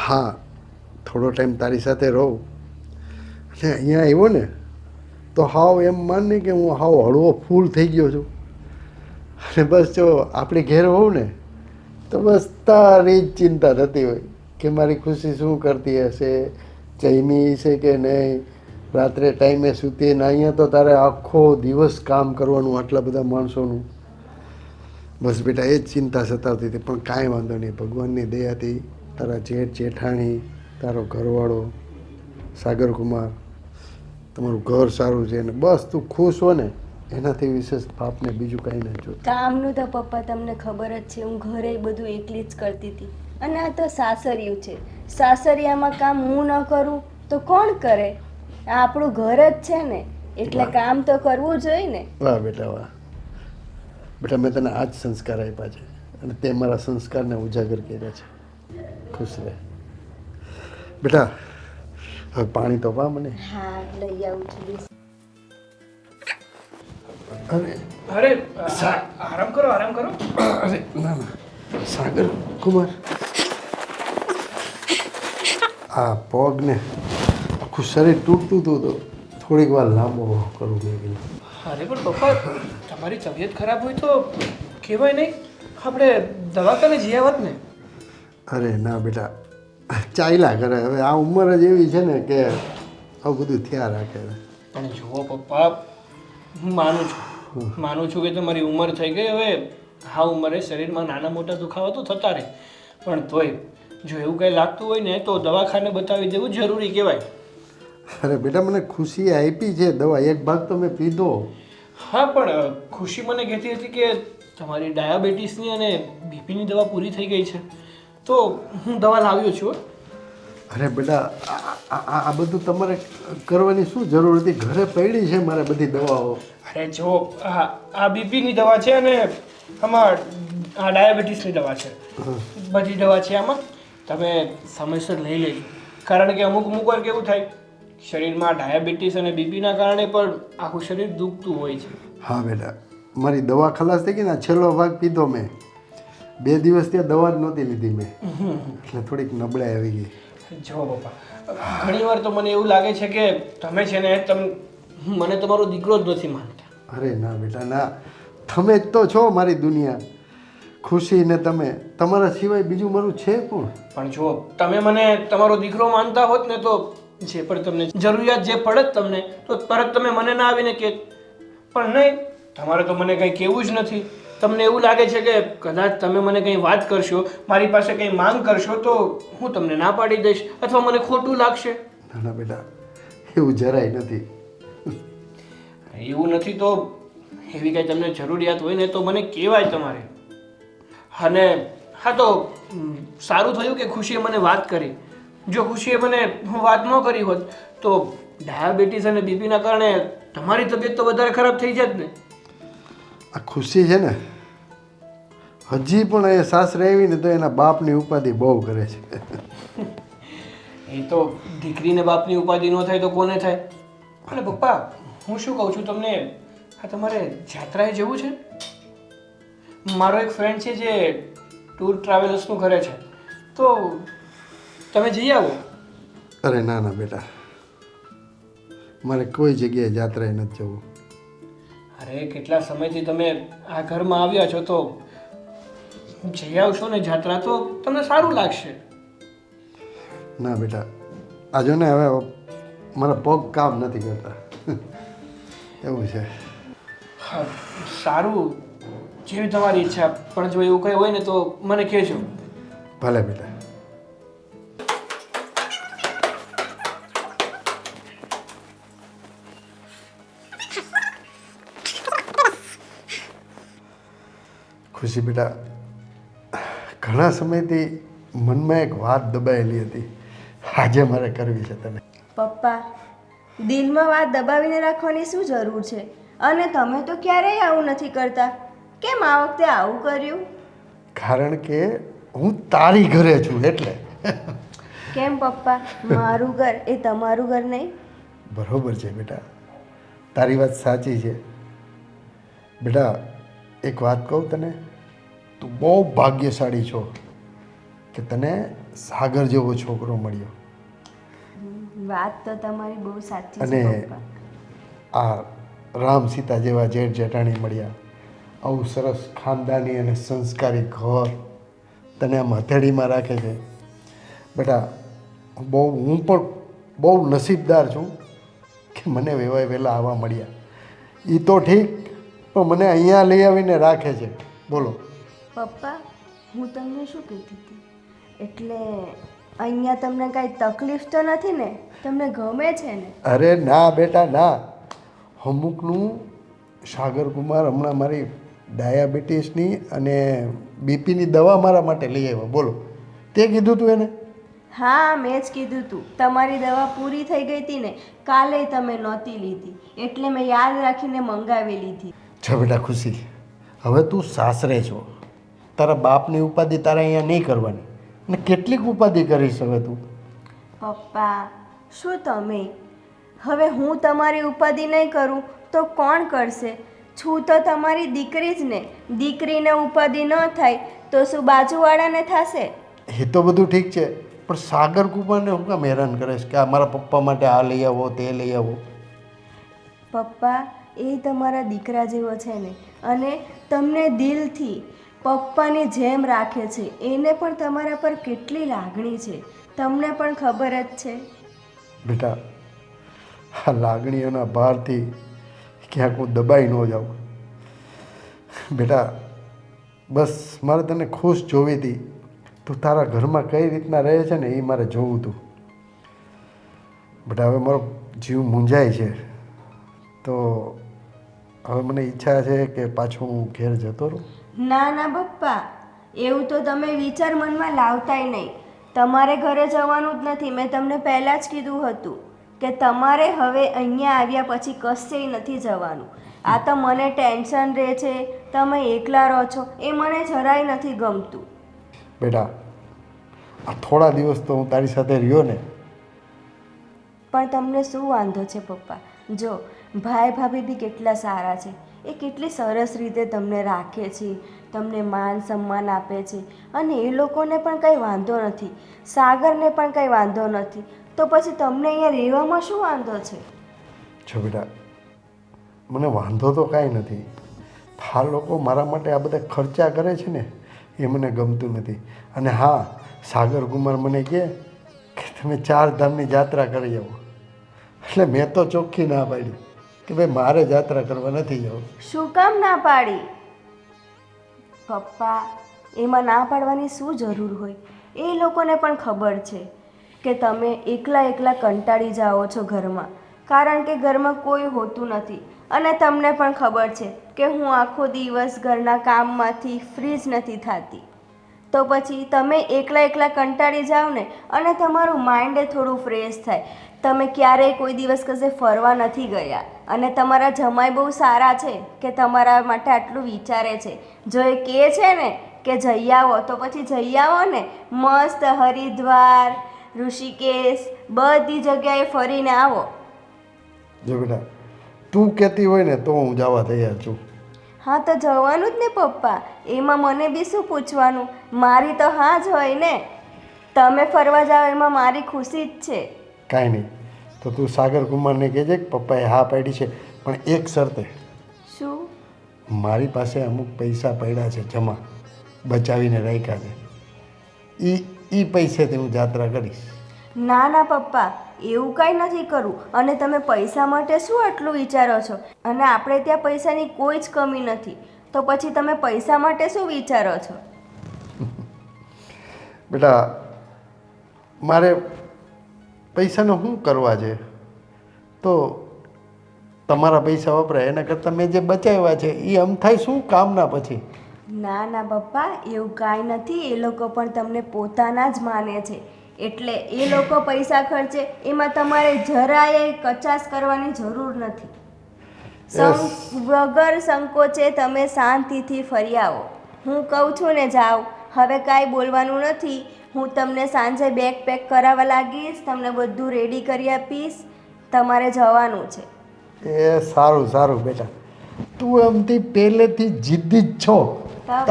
હા થોડો ટાઈમ તારી સાથે રહું અને અહીંયા આવ્યો ને તો હાવ એમ માન ને કે હું હાવ હળવો ફૂલ થઈ ગયો છું. અને બસ જો આપણી ઘેર હોઉં ને તો બસ તારી જ ચિંતા થતી હોય કે મારી ખુશી શું કરતી હશે, જમી છે કે નહીં, રાત્રે ટાઈમે સૂતી. ને અહીંયા તો તારે આખો દિવસ કામ કરવાનું આટલા બધા માણસોનું. બસ બેટા એ જ ચિંતા સતાવતી હતી. પણ કાંઈ વાંધો નહીં, ભગવાનની દયાથી તારા જેઠાણી, તારો ઘરવાળો સાગરકુમાર, તમારું ઘર સારું છે ને બસ તું ખુશ હો ને એનાથી વિશેષ બાપને બીજું કાંઈ નથી જોતું. કામનું તો પપ્પા તમને ખબર જ છે, હું ઘરે બધું એકલી જ કરતી હતી. અને આ તો સાસરિયું છે, સાસરિયામાં કામ હું ન કરું તો કોણ કરે? આ આપણું ઘર જ છે ને, એટલે કામ તો કરવું જોઈએ ને. વાહ બેટા વાહ. બેટા મેં તને આ જ સંસ્કાર આપ્યા છે અને તે મારા સંસ્કારને ઉજાગર કર્યા છે. ખુશ રહે બેટા. હવે પાણી તો પા મને. હા લઈ આવું છું. અરે અરે આરામ કરો, આરામ કરો. અરે ના ના સાગર કુમાર, આ પગને આખું શરીર તૂટતું હતું તો થોડીક વાર લાંબો કરવું મેં. અરે પણ પપ્પા તમારી તબિયત ખરાબ હોય તો કહેવાય નહીં, આપણે દવાખાને જઈ આવત ને. અરે ના બેટા ચાલ્યા કરે. હવે આ ઉંમર જ એવી છે ને કે આવું બધું થયા રાખે. પણ જુઓ પપ્પા, હું માનું છું કે તમારી ઉંમર થઈ ગઈ. હવે આ ઉંમરે શરીરમાં નાના મોટા દુખાવા તો થતા રહે, પણ તોય જો એવું કંઈ લાગતું હોય ને તો દવાખાને બતાવી દેવું જરૂરી કહેવાય. અરે બેટા મને ખુશી આપી છે દવા, એક ભાગ તો મેં પીધો. હા પણ ખુશી મને કહેતી હતી કે તમારી ડાયાબિટીસની અને બીપીની દવા પૂરી થઈ ગઈ છે, તો હું દવા લાવ્યો છું. અરે બેટા આ બધું તમારે કરવાની શું જરૂર હતી? ઘરે પડી છે મારે બધી દવાઓ. અરે જો આ બીપીની દવા છે અને આમાં આ ડાયાબિટીસની દવા છે, બધી દવા છે આમાં. તમે સમયસર લઈ લેજો, કારણ કે અમુક વાર કેવું થાય શરીરમાં ડાયાબિટીસ અને બીપીના કારણે પણ આખું શરીર દુખતું હોય છે. હા બેટા મારી દવા ખલાસ થઈ ગઈ ને, છેલ્લો ભાગ પીધો મેં. 2 દિવસ ત્યાં દવા જ નહોતી લીધી મેં, એટલે થોડીક નબળાઈ આવી ગઈ. જો પપ્પા ઘણી વાર તો મને એવું લાગે છે કે તમે છે ને મને તમારો દીકરો જ નથી માનતા. અરે ના બેટા ના, તમે જ તો છો મારી દુનિયા. ખુશી ને તમે, તમારા સિવાય બીજું મારું છે કોણ? પણ જો તમે મને તમારો દીકરો માનતા હોત ને તો જે પણ તમને જરૂરિયાત જે પડે જ તમને તો તરત તમે મને ના આવીને કે, પણ નહીં, તમારે તો મને કંઈ કહેવું જ નથી. તમને એવું લાગે છે કે કદાચ તમે મને કંઈ વાત કરશો, મારી પાસે કંઈ માંગ કરશો તો હું તમને ના પાડી દઈશ અથવા મને ખોટું લાગશે. ના ના બેટા, એવું જરાય નથી. એવું નથી તો એવી કંઈ તમને જરૂરિયાત હોય ને તો મને કહેવાય તમારે. અને હા તો સારું થયું કે ખુશીએ મને વાત કરી. જો ખુશીએ મને વાત ન કરી હોત તો ડાયાબિટીસ અને બીપીના કારણે તમારી તબિયત તો વધારે ખરાબ થઈ જાત ને. આ ખુશી છે ને, હજી પણ એ સાસરે આવીને તો એના બાપની ઉપાધિ બહુ કરે છે. એ તો દીકરીને બાપની ઉપાધિ ન થાય તો કોને થાય? અને પપ્પા, હું શું કહું છું તમને, આ તમારે જાત્રાએ જવું છે? મારો એક ફ્રેન્ડ છે જે ટૂર ટ્રાવેલર્સનું કરે છે, તો તમે જઈ આવો. અરે ના ના બેટા, મારે કોઈ જગ્યાએ જાત્રાએ નથી જવું. અરે કેટલા સમયથી તમે આ ઘરમાં આવ્યા છો તો જઈ આવશો ને જાત્રા તો તમને સારું લાગશે. ના બેટા, આ જો ને હવે મારા પગ કામ નથી કરતા એવું છે. હા, સારું, જેવી તમારી ઈચ્છા. પણ જો એવું કંઈ હોય ને તો મને કહેજો. ભલે બેટા. ખુશી બેટા, ઘણા સમયથી મનમાં એક વાત દબાયેલી હતી, આજે મારે કરવી છે તને. પપ્પા, દિલમાં વાત દબાવીને રાખવાની શું જરૂર છે? અને તમે તો ક્યારેય આવું નથી કરતા. કેમ આ વખતે આવું કર્યું? કારણ કે હું તારી ઘરે છું એટલે. કેમ પપ્પા, મારું ઘર એ તમારું ઘર નહીં? બરોબર છે બેટા, તારી વાત સાચી છે. બેટા એક વાત કહું તને, તું બહુ ભાગ્યશાળી છો કે તને સાગર જેવો છોકરો મળ્યો. વાત તો તમારી બહુ સાચી છે અને પપ્પા. આ રામ સીતા જેવા જેઠ જેઠાણી મળ્યા. આવું સરસ ખાનદાની અને સંસ્કારી ઘર તને આમ હથેળીમાં રાખે છે. બેટા હું પણ બહુ નસીબદાર છું કે મને વેવાય વહેલા આવવા મળ્યા. એ તો ઠીક, પણ મને અહીંયા લઈ આવીને રાખે છે. બોલો પપ્પા, હું તમને શું કહેતી હતી, એટલે અહીંયા તમને કાંઈ તકલીફ તો નથી ને? તમને ગમે છે ને? અરે ના બેટા ના, અમુકનું સાગરકુમાર હમણાં મારી ડાયાબિટીસની અને બીપીની દવા મારા માટે લઈ આવ્યો. બોલો, તે કીધું તું એને? હા, મેં જ કીધું તું. તમારી દવા પૂરી થઈ ગઈ હતી ને, કાલે તમે નહોતી લીધી, એટલે મેં યાદ રાખીને મંગાવી લીધી. જો બેટા ખુશી, હવે તું સાસરે છો, તારા બાપની ઉપાધિ તારે અહીંયા નહીં કરવાની. અને કેટલીક ઉપાધિ કરીશ હવે તું? પપ્પા, શું તમે? હવે હું તમારી ઉપાધિ નહીં કરું તો કોણ કરશે? છું તો તમારી દીકરી જ ને. દીકરીને ઉપાધિ ન થાય તો શું બાજુવાળાને થશે? એ તો બધું ઠીક છે, પણ સાગર કુમારને હું કામ હેરાન કરે છે કે આ મારા પપ્પા માટે આ લઈ આવો તે લઈ આવો? પપ્પા, એ તમારા દીકરા જેવો છે ને, અને તમને દિલથી પપ્પાની જેમ રાખે છે. એને પણ તમારા પર કેટલી લાગણી છે તમને પણ ખબર જ છે. બેટા, આ લાગણીઓના ભારથી ક્યાંક હું દબાઈ ન જાઉં. બેટા બસ મારે તને ખુશ જોવી હતી. તું તારા ઘરમાં કઈ રીતના રહે છે ને એ મારે જોવું હતું. બેટા હવે મારો જીવ મૂંઝાય છે, તો હવે મને ઈચ્છા છે કે પાછું હું ઘેર જતો રહું. ના ના પપ્પા, એવું તો તમે વિચાર મનમાં લાવતાય નહીં. તમારે ઘરે જવાનું જ નથી. મેં તમને પહેલાં જ કીધું હતું કે તમારે હવે અહીંયા આવ્યા પછી કશેય નથી જવાનું. આ તો મને ટેન્શન રહે છે, તમે એકલા રહો છો, એ મને જરાય નથી ગમતું. બેટા આ થોડા દિવસ તો હું તારી સાથે રહ્યો ને. પણ તમને શું વાંધો છે પપ્પા? જો ભાઈ ભાભી બી કેટલા સારા છે. એ કેટલી સરસ રીતે તમને રાખે છે, તમને માન સન્માન આપે છે, અને એ લોકોને પણ કંઈ વાંધો નથી, સાગરને પણ કંઈ વાંધો નથી. તો પછી તમને અહીંયા રહેવામાં શું વાંધો છે? જો બેટા, મને વાંધો તો કાંઈ નથી. આ લોકો મારા માટે આ બધા ખર્ચા કરે છે ને એ મને ગમતું નથી. અને હા, સાગર કુમાર મને કહે કે તમે 4 ધામની યાત્રા કરી આવો. એટલે મેં તો ચોખ્ખી ના પાડી કે ભાઈ મારે યાત્રા કરવા નથી જવું. શું કામ ના પાડી? પપ્પા, એમાં ના પાડવાની શું જરૂર હોય? એ લોકોને પણ ખબર છે કે તમે એકલા એકલા કંટાળી જાઓ છો ઘરમાં, કારણ કે ઘરમાં કોઈ હોતું નથી. અને તમને પણ ખબર છે કે હું આખો દિવસ ઘરના કામમાંથી ફ્રી જ નથી થતી. તો પછી તમે એકલા એકલા કંટાળી જાઓ ને, અને તમારું માઇન્ડ થોડું ફ્રેશ થાય. તમે ક્યારેય કોઈ દિવસ કશે ફરવા નથી ગયા, અને તમારા જમાઈ બહુ સારા છે કે તમારા માટે આટલું વિચારે છે. જો એ કહે છે ને કે જઈ આવો તો પછી જઈ આવો ને. મસ્ત હરિદ્વાર, ઋષિકેશ બધી જગ્યાએ ફરીને આવો. જો બેટા, તું કહેતી હોય ને તો હું જવા તૈયાર છું. હા તો જવાનું જ ને પપ્પા, એમાં મને બી શું પૂછવાનું? મારી તો હા જ હોય ને. તમે ફરવા જાઓ એમાં મારી ખુશી જ છે. કાંઈ નહીં, તો તું સાગર કુમારને કહેજે કે પપ્પાએ હા પાડી છે, પણ એક શરતે. શું? મારી પાસે અમુક પૈસા પડ્યા છે જમા, બચાવીને રાખ્યા છે. એ પૈસેથી હું યાત્રા કરીશ. ના ના પપ્પા, એવું કાંઈ નથી કરવું. અને તમે પૈસા માટે શું આટલું વિચારો છો? અને આપણે ત્યાં પૈસાની કોઈ જ કમી નથી, તો પછી તમે પૈસા માટે શું વિચારો છો? બેટા, મારે પૈસાનો શું કરવા છે? તો તમારા પૈસા વપરાય એના કરતાં મેં જે બચાવ્યા છે એ આમ થાય શું કામના પછી? ના ના પપ્પા, એવું કાંઈ નથી. એ લોકો પણ તમને પોતાના જ માને છે, એટલે એ લોકો પૈસા ખર્ચે એમાં તમારે જરાય કચાશ કરવાની જરૂર નથી. વગર સંકોચે તમે શાંતિથી ફરી આવો. હું કહું છું ને જાઓ, હવે કાંઈ બોલવાનું નથી. હું તમને સાંજે બેગ પેક કરાવવા લાગીશ, તમને બધું રેડી કરી આપીશ. તમારે જવાનું છે. એ સારું સારું બેટા, તું આમથી પહેલેથી જિદ્દી જ છો,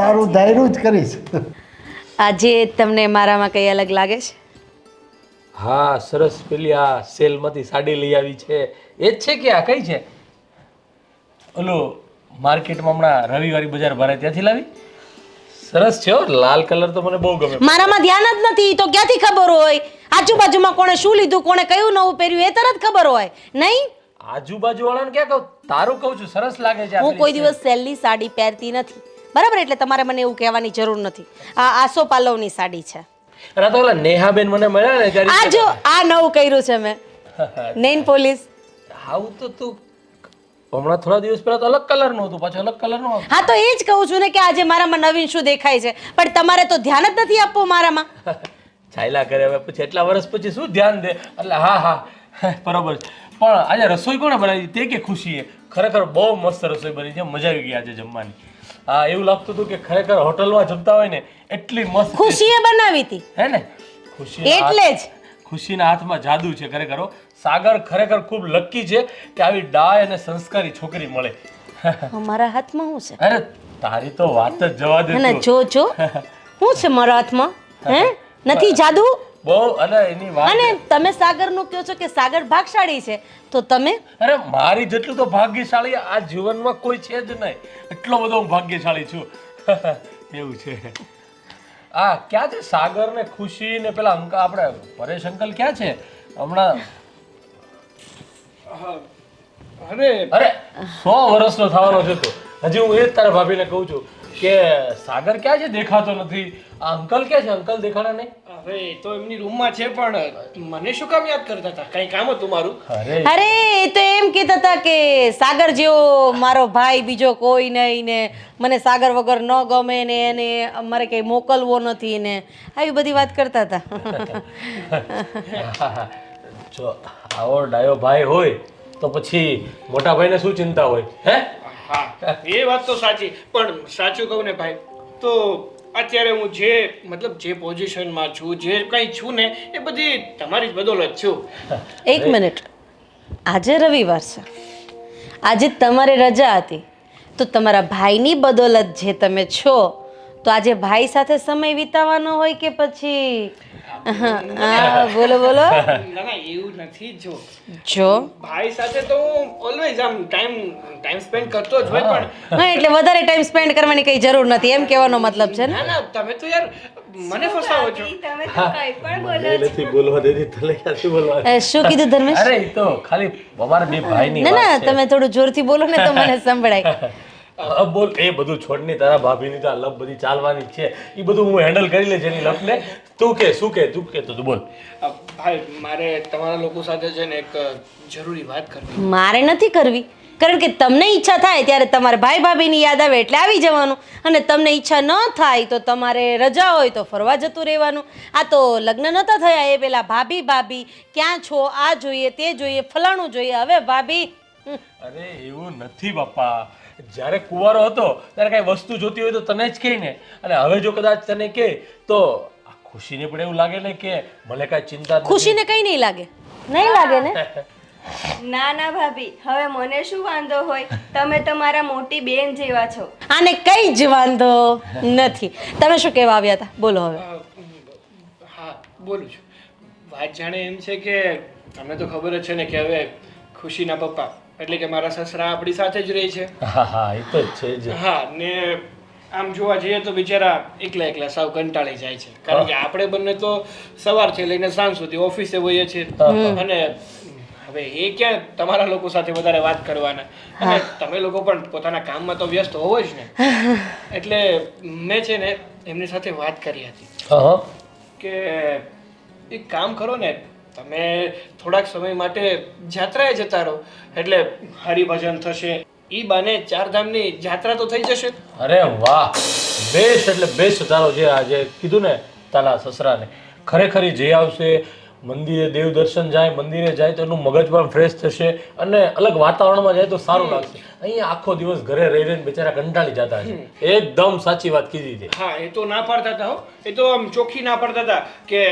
તારું ધાર્યું જ કરીશ. આજે તમને મારામાં કંઈ અલગ લાગે છે? હા, સરસ. પેલી આ સેલમાંથી સાડી લઈ આવી છે એ જ છે કે આ કઈ છે? ઓલું માર્કેટમાં હમણાં રવિવારી બજાર ભરાય ત્યાંથી લાવી? સરસ છે હો, લાલ કલર તો મને બહુ ગમે. મારામાં ધ્યાન જ નથી તો ક્યાંથી ખબર હોય? આજુબાજુમાં કોણે શું લીધું, કોણે કયું નવું પહેર્યું એ તરત ખબર હોય નહીં? આજુબાજુ વાળાને ક્યાં કહું, તારું કહું છું, સરસ લાગે છે. હું કોઈ દિવસ સેલની સાડી પહેરતી નથી, બરાબર? એટલે તમારે મને એવું કહેવાની જરૂર નથી. આ આસો પાલવની સાડી છે. અરે તો ઓલા નેહાબેન મને મળ્યા ને ત્યારે આ જો આ નવું કર્યું છે મેં, નેઇલ પોલિશ. આવું તો તું હમણાં થોડા દિવસ પહેલા તો અલગ કલરનું હતું, પાછું અલગ કલરનું હતું. હા તો એ જ કહું છું ને કે આજે મારામાં નવીન શું દેખાય છે, પણ તમારે તો ધ્યાન જ નથી આપવું મારામાં. ચાલ્યા કરે હવે, પછી એટલા વર્ષ પછી શું ધ્યાન દે? એટલે હા હા બરોબર. પણ આજે રસોઈ કોણે બનાવી તે કે ખુશીએ? ખરેખર બહુ મસ્ત રસોઈ બની છે, મજા આવી ગઈ આજે જમવાની. હા, એવું લાગતું હતું કે ખરેખર હોટલમાં જમતા હોય ને એટલી મસ્ત. ખુશીએ બનાવી હતી હે ને? ખુશી એટલે જ. ખુશીના હાથમાં જાદુ છે ખરેખર. સાગર ખરેખર ખૂબ લકી છે કે આવી ડાય અને સંસ્કારી છોકરી મળે. મારા હાથમાં શું છે? અરે તારી તો વાત જ જવા દે. અને જો જો શું છે મારા હાથમાં? હે, નથી જાદુ? બહુ. અને એની વાત, અને તમે સાગરનું કહો છો કે સાગર ભાગશાળી છે, તો તમે? અરે મારી જેટલું તો ભાગ્યશાળી આ જીવનમાં કોઈ છે જ નહીં. એટલો બધો હું ભાગ્યશાળી છું. એવું છે. આ ક્યાં છે સાગર ને ખુશી ને પેલા અંકલ, આપણે પરેશ અંકલ ક્યાં છે હમણાં? અરે 100 વર્ષનો થવાનો છે તો હજી હું એ જ તારા ભાભીને કહું છું કે સાગર ક્યાં છે, દેખાતો નથી. આ અંકલ ક્યાં છે? અંકલ દેખાણા નહીં. હવે એ તો એમની રૂમમાં છે, પણ મને શું કામ યાદ કરતા હતા? કઈ કામ હતું મારું? અરે એ તો એમ કહેતા હતા કે સાગર જેવો મારો ભાઈ બીજો કોઈ નહીં ને મને સાગર વગર ન ગમે ને એને અમારે કંઈ મોકલવો નથી ને આવી બધી વાત કરતા હતા. જો આવો ડાયો ભાઈ હોય તો પછી મોટા ભાઈને શું ચિંતા હોય? હે? હા, એ વાત તો સાચી. પણ સાચું કહું ને ભાઈ, તો અત્યારે હું જે પોઝિશનમાં છું, જે કંઈ છું ને, એ બધી તમારી જ બદોલત છું. એક મિનિટ, આજે રવિવાર છે, આજે તમારે રજા હતી, તો તમારા ભાઈની બદોલત જે તમે છો, તો આજે ભાઈ સાથે સમય વિતાવવાનો હોય કે પછી? હા બોલો બોલો. ના ના એવું નથી. જો ભાઈ સાથે તો હું ઓલવેઝ આમ ટાઈમ સ્પેન્ડ કરતો જ હોય, પણ હા એટલે વધારે ટાઈમ સ્પેન્ડ કરવાની કઈ જરૂર નથી એમ કહેવાનો મતલબ છે ને. ના ના તમે તો યાર મને ફસાવો છો. તમે તો કંઈ પણ બોલો છો. નથી બોલવા દેતી તને ક્યાંથી બોલવા શું કીધું ધર્મેશ? અરે એ તો ખાલી અમારા બે ભાઈની ના ના વાત છે તમે થોડું જોરથી બોલો ને તો મને સંભળાય. બોલ એ બધું છોડની તારા ભાભીની તો આ લપ બધી ચાલવાની જ છે એ બધું હું હેન્ડલ કરી લઈશ એની લપને. તું કે શું કે તું કે તો તું બોલ. ભાઈ મારે તમારા લોકો સાથે છે ને એક જરૂરી વાત કરવી. મારે નથી કરવી, કારણ કે તમને ઈચ્છા થાય ત્યારે તમારે ભાઈ ભાભીની યાદ આવે એટલે આવી જવાનું, અને તમને ઈચ્છા ન થાય તો તમારે રજા હોય તો ફરવા જતું રહેવાનું. આ તો લગ્ન નહોતા થયા એ પેલા ભાભી ભાભી ક્યાં છો, આ જોઈએ તે જોઈએ ફલાણું જોઈએ, હવે ભાભી. અરે એવું નથી બાપા. જ્યારે કુંવારો હતો ત્યારે કઈ વસ્તુ જોતી હોય તો તને જ કહે ને, અને હવે જો કદાચ તને કહે તો આ ખુશીને પણ એવું લાગે ને કે મને કાંઈ ચિંતા જ નથી. ખુશીને કઈ નહીં લાગે, નહીં લાગે ને. ના ના ભાભી, હવે મને શું વાંધો હોય? તમે તો મારા મોટી બેન જેવા છો. આને કઈ જ વાંધો નથી. તમે શું કહેવા આવ્યા હતા બોલો હવે. હા બોલું છું. વાત જાણે એમ છે કે તમને તો ખબર જ છે ને કે હવે ખુશીના પપ્પા એટલે કે મારા સસરા આપણી સાથે જ રહે છે. હા હા એ તો છે જ. હા ને આમ જોવા જઈએ તો બિચારા એકલા એકલા સાવ કંટાળી જાય છે, કારણ કે આપણે બંને તો સવારથી લઈને સાંજ સુધી ઓફિસે હોઈએ છીએ, અને હવે એ ક્યાં તમારા લોકો સાથે વધારે વાત કરવાના, અને તમે લોકો પણ પોતાના કામમાં તો વ્યસ્ત હોવો જ ને. એટલે મેં છે ને એમની સાથે વાત કરી હતી કે એક કામ કરો ને, તમે થોડાક સમય માટે જાત્રાએ જતા રહો, એટલે હરિભજન થશે, ઈ બાને ચારધામની જાત્રા તો થઈ જશે. અરે વાહ, બેસ્ટ એટલે બેસ્ટ. તારો જે આજે કીધું ને તારા સસરાને, ખરેખર ઈ જઈ આવશે, મંદિરે દેવ દર્શન જાય, મંદિરે જાય તો એનું મગજ પણ ફ્રેશ થશે, અને અલગ વાતાવરણમાં જાય તો સારું લાગશે. અહીંયા આખો દિવસ ઘરે રહી રહીને બિચારા કંટાળી જતા છે. એકદમ સાચી વાત કીધી હતી. હા એ તો ના પાડતા હતા હો, એ તો આમ ચોખ્ખી ના પાડતા હતા કે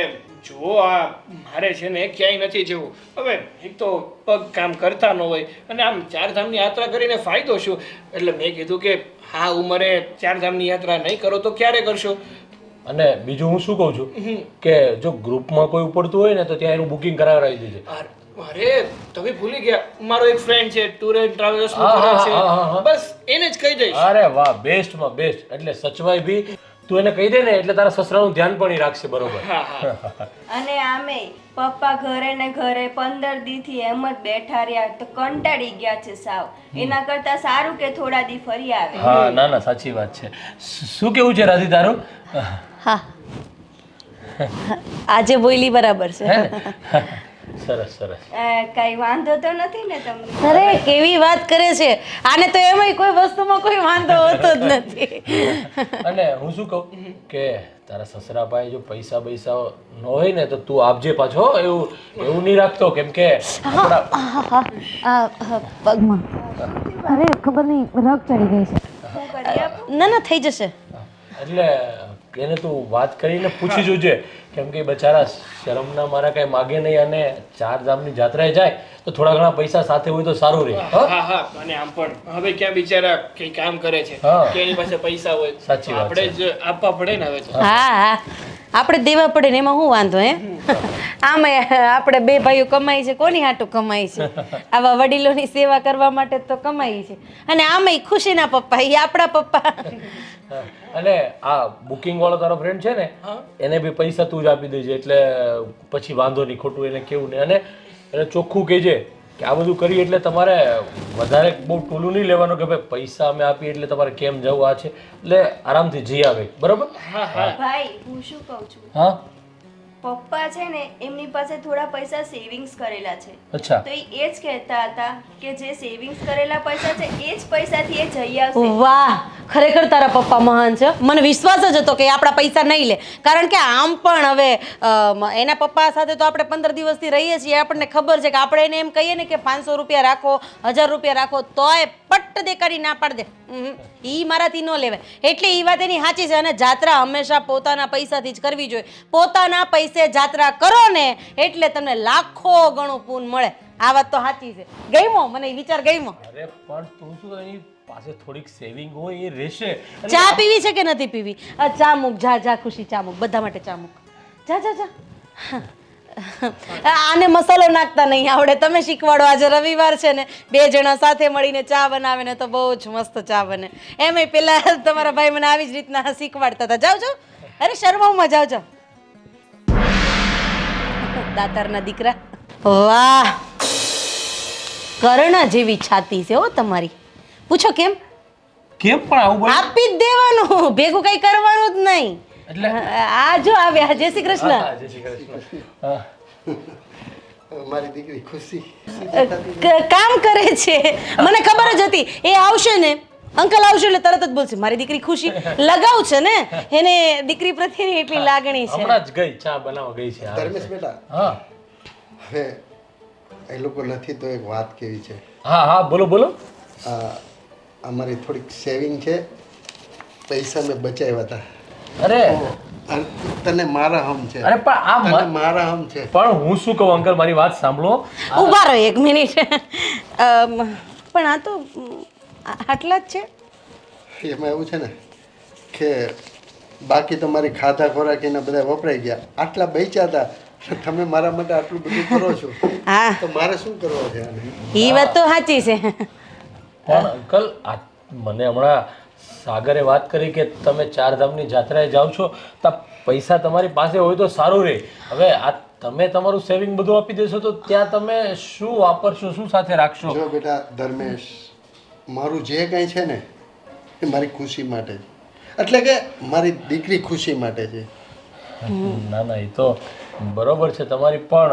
જો આ મારે છે ને ક્યાંય નથી જવું. હવે એક તો પગ કામ કરતા ન હોય, અને આમ ચારધામની યાત્રા કરીને ફાયદો શું? એટલે મેં કીધું કે હા ઉંમરે ચારધામની યાત્રા નહીં કરો તો ક્યારે કરશો? અને બીજું હું શું કહું છું કે જો ગ્રુપમાં કોઈ ઉપડતું હોય ને તો ત્યાં એનું બુકિંગ કરાવી દેજે. અરે તમે ભૂલી ગયા, મારો એક ફ્રેન્ડ છે ટૂર એન્ડ ટ્રાવેલર્સ નું કરે છે, બસ એને જ કહી દઈશ. અરે વાહ, બેસ્ટમાં બેસ્ટ. એટલે સચવાય બી તું એને કહી દે ને એટલે તારા સસરાનું ધ્યાન પણ ઈ રાખશે બરોબર. અને આમે પપ્પા ઘરે ને ઘરે 15 દીથી એમ જ બેઠા રહ્યા તો કંટાળી ગયા છે સાવ. એના કરતા સારું કે થોડા દી ફરી આવે. હા ના ના સાચી વાત છે. શું કેવું છે રાધી તારું? હા આજે બોલી બરાબર છે. સરસ સરસ. કઈ વાંધો તો નથી ને તમને? અરે કેવી વાત કરે છે, આને તો એમાંય કોઈ વસ્તુમાં કોઈ વાંધો હોતો જ નથી. અને હું શું કહું કે તારા સસરા ભાઈ જો પૈસા ન હોય ને તો તું આપજે પાછો. એવું નહીં રાખતો, કેમ કે પગમાં અરે ખબર નહીં રગ ચડી ગઈ છે. હું કરી આપું? ના ના થઈ જશે. એટલે એને તું વાત કરીને પૂછી જોજે, કેમ કે બચારા શરમના મારા કઈ માગે નહીં, અને ચારધામની જાત્રાએ જાય તો થોડા ઘણા પૈસા સાથે હોય તો સારું રહે. હા હા, અને આમ પણ હવે ક્યાં બિચારા કઈ કામ કરે છે કે એની પાસે પૈસા હોય, સાચી વાત આપણે જ આપવા પડે ને હવે તો. હા હા આપણે દેવા પડે ને એમાં શું વાંધો હે? આમાં આપણે બે ભાઈઓ કમાઈ છે, કોની હાટું કમાઈ છે? આવા વડીલોની સેવા કરવા માટે તો કમાઈ છે, અને આમાંય ખુશીના પપ્પા એ આપણા પપ્પા. અને આ બુકિંગ વાળો તારો ફ્રેન્ડ છે ને એને બી પૈસા તું જ આપી દેજે, એટલે પછી વાંધો નહીં, ખોટું એને કેવું નહીં. અને એને ચોખ્ખું કહેજે કે આ બધું કરી એટલે તમારે વધારે બહુ ટોલું નહીં લેવાનું કે ભાઈ પૈસા અમે આપીએ એટલે તમારે કેમ જવું આ છે, એટલે આરામથી જઈ આવે. બરોબર? ભાઈ હું શું કહું છું, હા પપ્પા છે ને એમની પાસે થોડા પૈસા સેવિંગ્સ કરેલા છે, અચ્છા. તો એ જ કહેતા હતા કે જે સેવિંગ્સ કરેલા પૈસા છે એ જ પૈસાથી એ જઈ આવશે. વાહ, ખરેખર તારા પપ્પા મહાન છે. મને વિશ્વાસ જ હતો કે એ આપણા પૈસા નહીં લે, કારણ કે આમ પણ હવે એના પપ્પા સાથે તો આપણે 15 દિવસથી રહીએ છીએ, આપણને ખબર છે કે આપણે એને એમ કહીએ ને કે 500 રૂપિયા રાખો, 1000 રૂપિયા રાખો, તોય પટ્ટ દેખાડી ના પાડી દે, ઈ મારાથી ન લેવાય. એટલે એ વાત એની સાચી છે. અને જાત્રા હંમેશા પોતાના પૈસાથી જ કરવી જોઈએ. પોતાના પૈસે જાત્રા કરો ને એટલે તમને લાખો ગણું પૂન મળે. આ વાત તો સાચી છે. ગમ્યો મને, વિચાર ગમ્યો. અરે પણ તું શું એની પાસે થોડીક સેવિંગ હોય એ રહેશે. ચા પીવી છે કે નથી પીવી? ચા મૂક, જા જા ખુશી, ચા મૂક, બધા માટે ચા મૂક. જા જા જા. આને મસાલો નાખતા નહીં આવડે, તમે શીખવાડો. આજે રવિવાર છે ને, 2 જણા સાથે મળીને ચા બનાવે ને તો બહુ જ મસ્ત ચા બને. એમાંય પેલા તમારા ભાઈ મને આવી જ રીતના શીખવાડતા હતા. જાઓ જાઓ, અરે શર્મામાં જાઓ જાઓ. દાતારના દીકરા, વાહ, કર્ણ જેવી છાતી છે હો તમારી. પૂછો કેમ? કેમ પણ આવું બોલ? આપી જ દેવાનું, ભેગું કઈ કરવાનું જ નહીં. એટલે આ જો આવ્યા. જય શ્રી કૃષ્ણ. જય શ્રી કૃષ્ણ. હા. મારી દીકરી ખુશી કામ કરે છે. મને ખબર જ હતી એ આવશે ને, અંકલ આવશે એટલે તરત જ બોલશે મારી દીકરી ખુશી. લગાવ છે ને એને, દીકરી પ્રત્યેની એટલી લાગણી છે. હમણાં જ ગઈ, ચા બનાવવા ગઈ છે. ધર્મેશ બેટા, હા હવે એ લોકો નથી તો એક વાત કેવી છે. હા હા, બોલો બોલો. અમારી થોડીક સેવિંગ છે, પૈસા મેં બચાવ્યા હતા. અરે અને તને મારા હમ છે. અરે પણ આ તને મારા હમ છે. પણ હું શું કહું અંકલ, મારી વાત સાંભળો. ઊભા રહો 1 મિનિટ. પણ આ તો આટલા જ છે. એમાં એવું છે ને કે બાકી તો મારી ખાધા ખોરાકીને બધા વપરાઈ ગયા, આટલા બચ્યા હતા. તમે મારા માટે આટલું બધું કરો છો હા, તો મારે શું કરવું છે આને? એ વાત તો સાચી છે. પણ અંકલ મને હમણાં સાગરે વાત કરી કે તમે 4 ધામની જાત્રાએ જાઓ છો તો પૈસા તમારી પાસે હોય તો સારું રહે. હવે આ તમે તમારું સેવિંગ બધું આપી દેશો તો ત્યાં તમે શું વાપરશો, શું સાથે રાખશો? જો બેટા ધર્મેશ, મારું જે કંઈ છે ને એ મારી ખુશી માટે છે. એટલે કે મારી દીકરી ખુશી માટે છે. ના ના, એ તો બરોબર છે તમારી, પણ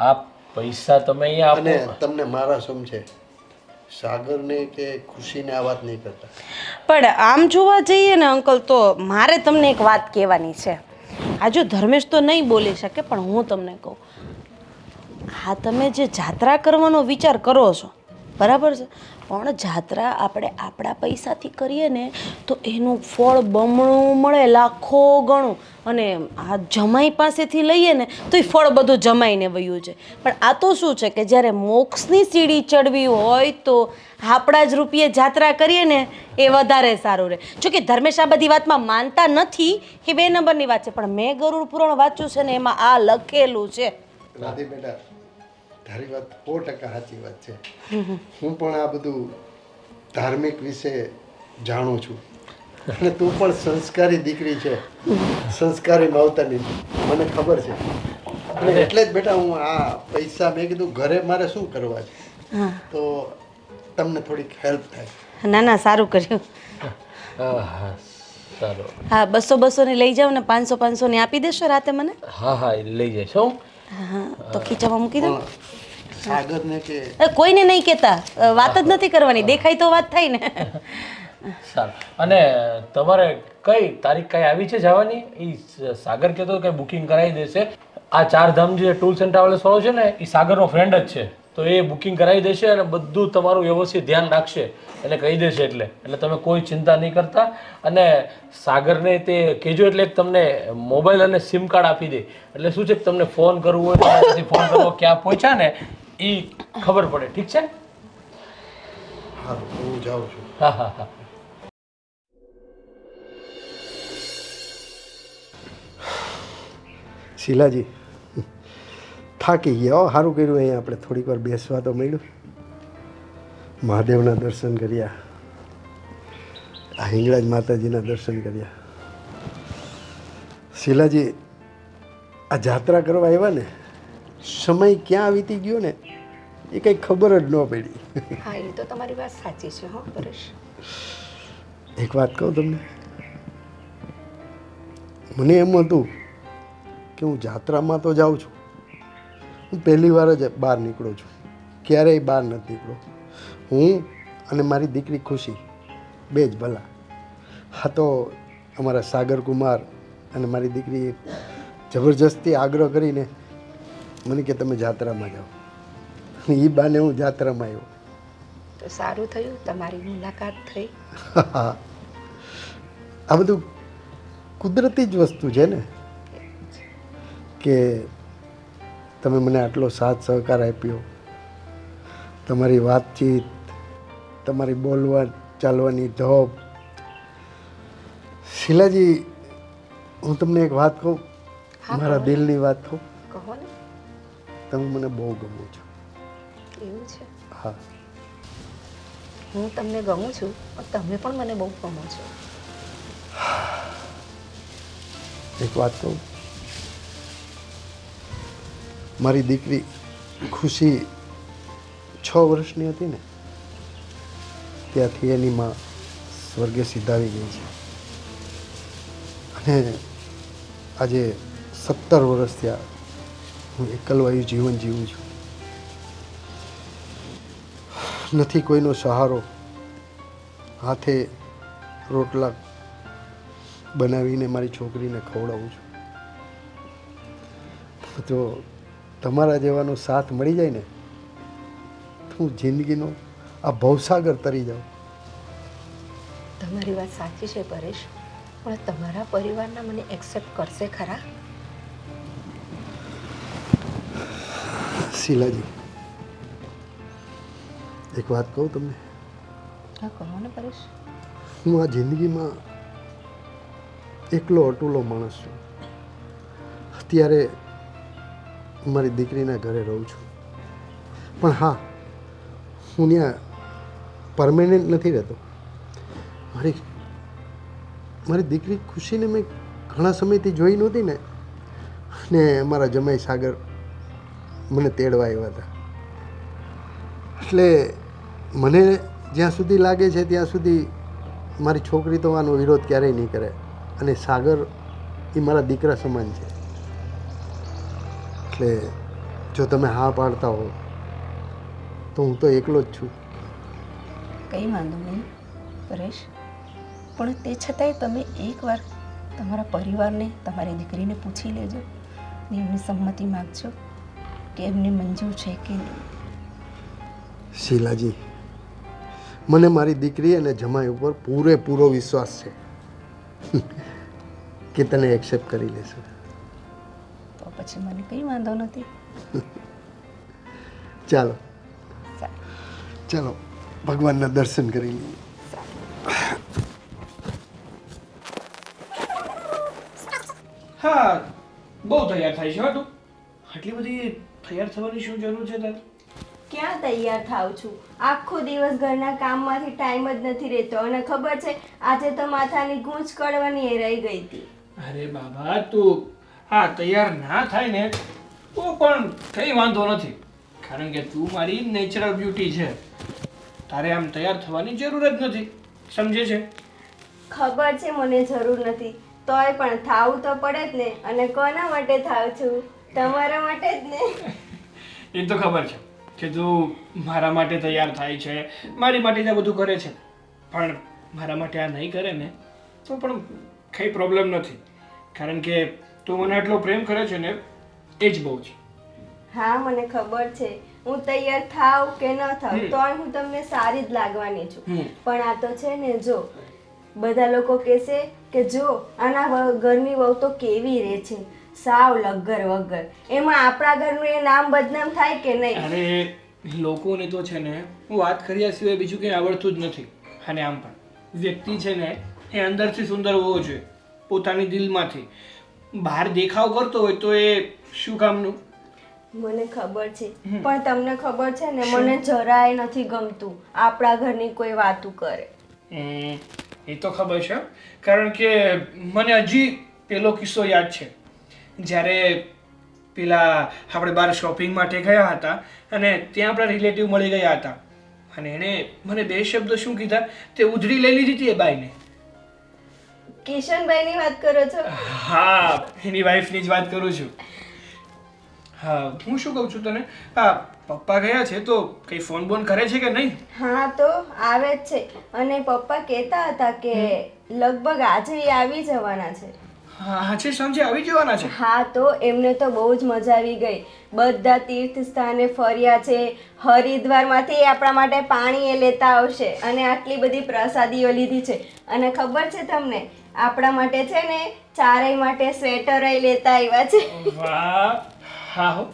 આ પૈસા તમે અહીંયા અને આપો. તમને મારા શું છે, સાગરને કે ખુશીને આ વાત નહીં કરતા. પણ આમ જોવા જઈએ ને અંકલ, તો મારે તમને એક વાત કહેવાની છે. આ જો ધર્મેશ તો નહીં બોલી શકે, પણ હું તમને કહું, હા તમે જે જાત્રા કરવાનો વિચાર કરો છો બરાબર છે, પણ જાત્રા આપણે આપણા પૈસાથી કરીએ ને તો એનું ફળ બમણું મળે, લાખો ગણું. અને આ જમાઈ પાસેથી લઈએ ને તો એ ફળ બધું જમાઈને વયું છે. પણ આ તો શું છે કે જ્યારે મોક્ષની સીડી ચડવી હોય તો આપણા જ રૂપિયે જાત્રા કરીએ ને એ વધારે સારું રહે. જોકે ધર્મેશ આ બધી વાતમાં માનતા નથી, એ 2 નંબરની વાત છે, પણ મેં ગરુડ પુરાણ વાંચ્યું છે ને એમાં આ લખેલું છે. રાધી બેટા, તારી વાત 100% સાચી વાત છે. હું પણ આ બધું ધાર્મિક વિશે જાણું છું. અને તું પણ સંસ્કારી દીકરી છે, સંસ્કારી માવતરની, મને ખબર છે. અને એટલે જ બેટા હું આ પૈસા મેં કીધું ઘરે મારે શું કરવા છે, તો તમને થોડીક હેલ્પ થાય. ના ના, સારું કર્યું. હા સારું. હા, 200 ની લઈ જાઓ ને 500 ની આપી દેશો રાતે મને? હા હા, એ લઈ જઈશ હું. હા, તો ખીચામાં મૂકી દો. સાગરને કે કોઈને નહીં કહેતા, વાત જ નથી કરવાની, દેખાય તો વાત થાય ને. સારું. અને તમારે કઈ તારીખ કઈ આવી છે જવાની? એ સાગર કહેતો કે બુકિંગ કરાવી દેશે. આ 4 ધામ જે ટૂર્સ એન્ડ ટ્રાવેલ્સ વાળો છે ને એ સાગરનો ફ્રેન્ડ જ છે, તો એ બુકિંગ કરાવી દેશે અને બધું તમારું વ્યવસ્થિત ધ્યાન રાખશે, એટલે કહી દેશે. એટલે તમે કોઈ ચિંતા નહીં કરતા. અને સાગરને તે કહેજો એટલે તમને મોબાઈલ અને સિમ કાર્ડ આપી દે, એટલે શું છે કે તમને ફોન કરવો હોય તમારાથી ફોન કરવો, ક્યાં પહોંચ્યા ને એ ખબર પડે. ઠીક છે? હા, હું જાઉં છું. હા હા હા. શીલાજી, થાકી ગયા હો. સારું કર્યું અહીંયા આપણે થોડીક વાર બેસવા તો મળ્યું. મહાદેવના દર્શન કર્યા, આ હિંગળાજ માતાજીના દર્શન કર્યા. શીલાજી, આ જાત્રા કરવા આવ્યા ને, સમય ક્યાં વીતી ગયો ને એ કંઈ ખબર જ ન પડી. હા, એ તો તમારી વાત સાચી છે હો પરેશ. એક વાત કહું તમને, મને એમ હતું કે હું જાત્રામાં તો જાઉં છું, હું પહેલી વાર જ બહાર નીકળું છું, ક્યારેય બહાર નથી નીકળ્યો. હું અને મારી દીકરી ખુશી 2 જ ભલા. હા, તો અમારા સાગરકુમાર અને મારી દીકરીએ જબરજસ્તી આગ્રહ કરીને મને કે તમે જાત્રામાં જાઓ. એ બાને હું જાત્રામાં આવ્યો. તો સારું થયું તમારી મુલાકાત થઈ. આ બધું કુદરતી જ વસ્તુ છે ને, કે તમે મને આટલો સાથ સહકાર આપ્યો. તમારી વાતચીત, તમારી બોલવા ચાલવાની ઢબ. શીલાજી, હું તમને એક વાત કહું, મારા દિલની વાત કહું. કહો. કહો ને. તમે મને બહુ ગમો છો. એવું છે? હા. હું તમને ગમું છું પણ તમે પણ મને બહુ ગમો છો. એક વાત કહું, મારી દીકરી ખુશી 6 વર્ષની હતી ને ત્યાંથી એની માં સ્વર્ગે સિધાવી ગઈ છે અને આજે 17 વર્ષ થયા હું એકલવાયું જીવન જીવું છું. નથી કોઈનો સહારો, હાથે રોટલા બનાવીને મારી છોકરીને ખવડાવું છું. જો તમારા જેવાનો સાથ મળી જાય ને તો હું જિંદગીનો આ ભવસાગર તરી જાઉં. તમારી વાત સાચી છે પરેશ, પણ તમારા પરિવારના મને એક્સેપ્ટ કરશે ખરા? શીલાજી, એક વાત કહું તમને, હા કહો ને પરેશ. હું આ જિંદગીમાં એકલો અટુલો માણસ છું. અત્યારે મારી દીકરીના ઘરે રહું છું, પણ હા, હું ત્યાં પરમેનન્ટ નથી રહેતો. મારી દીકરી ખુશીને મેં ઘણા સમયથી જોઈ નહોતી ને, અને મારા જમાઈ સાગર મને તેડવા આવ્યા હતા. એટલે મને જ્યાં સુધી લાગે છે ત્યાં સુધી મારી છોકરી તો આનો વિરોધ ક્યારેય નહીં કરે, અને સાગર એ મારા દીકરા સમાન છે. એટલે જો તમે હા પાડતા હો તો હું તો એકલો જ છું. કંઈ વાંધો નહીં પરેશ, પણ તે છતાંય તમે એકવાર તમારા પરિવારને, તમારી દીકરીને પૂછી લેજો ને એમની સંમતિ માગજો કે એમને મંજૂર છે કે નહીં. શીલાજી, મને મારી દીકરી અને જમાઈ ઉપર પૂરેપૂરો વિશ્વાસ છે કે તને એક્સેપ્ટ કરી લેશે. તો પછી મને કંઈ વાંધો નથી. ચાલો સારું. ચાલો ભગવાનના દર્શન કરી લઈએ. હા, બહુ તૈયાર થાય છે હો તું. આટલી બધી તૈયાર થવાની શું જરૂર છે તારે? ક્યાં તૈયાર થાવ છું? આખો દિવસ ઘરના કામમાંથી ટાઈમ જ નથી રહેતો, અને ખબર છે આજે તો માથાની ગૂંચ કડવાની એ રહી ગઈ હતી. અરે બાબા, તું હા તૈયાર ના થાય ને તો પણ કંઈ વાંધો નથી, કારણ કે તું મારી નેચરલ બ્યુટી છે. તારે આમ તૈયાર થવાની જરૂર જ નથી, સમજે છે? ખબર છે મને જરૂર નથી, તોય પણ થાવું તો પડે જ ને. અને કોના માટે થાવ છું? તમારા માટે જ ને. એ તો ખબર છે કે તું મારા માટે તૈયાર થાય છે, મારી માટે આ બધું કરે છે, પણ મારા માટે આ નહીં કરે ને તો પણ કંઈ પ્રોબ્લેમ નથી, કારણ કે તું મને આટલો પ્રેમ કરે છે ને એ જ બહુ છે. હા મને ખબર છે, હું તૈયાર થાવ કે ન થાવ તોય હું તમને સારી જ લાગવાની છું. પણ આ તો છે ને, જો બધા લોકો કહેશે કે જો આના ઘરની વહુ તો કેવી રહે છે, સાવ લગર વગર. એમાં આપણા ઘરનું એ નામ બદનામ થાય કે નહીં? અરે લોકોને તો છે ને વાત કર્યા સિવાય બીજું કંઈ આવડતું જ નથી. અને આમ પણ વ્યક્તિ છે ને એ અંદરથી સુંદર હોવો જોઈએ, પોતાની દિલમાંથી. બહાર દેખાવ કરતો હોય તો એ શું કામનું? મને ખબર છે, પણ તમને ખબર છે ને મને જરાય નથી ગમતું આપણા ઘરની કોઈ વાતું કરે. એ તો ખબર છે, કારણ કે મને હજી પેલો કિસ્સો યાદ છે, જ્યારે પેલા આપણે બહાર શોપિંગ માટે ગયા હતા અને ત્યાં આપણા રિલેટિવ મળી ગયા હતા, અને એણે મને 2 શબ્દ શું કીધા તે ઉધડી લઈ લીધી હતી એ બાઈને. કિશનભાઈની વાત કરો છો? હા, એની વાઈફની જ વાત કરું છું. હા, હું શું કહું છું તને, હા પપ્પા ગયા છે તો કંઈ ફોન બોન કરે છે કે નહીં? હા તો આવે જ છે, અને પપ્પા કહેતા હતા કે લગભગ આજે એ આવી જવાના છે. હા, આજે સાંજે આવી જવાના છે? હા તો એમને તો બહુ જ મજા આવી ગઈ. બધા તીર્થ સ્થાને ફર્યા છે. હરિદ્વારમાંથી આપણા માટે પાણી એ લેતા આવશે, અને આટલી બધી પ્રસાદીઓ લીધી છે. અને ખબર છે તમને, આપણા માટે છે ને ચારેય માટે સ્વેટર લેતા આવ્યા છે. વાહ, હા હો,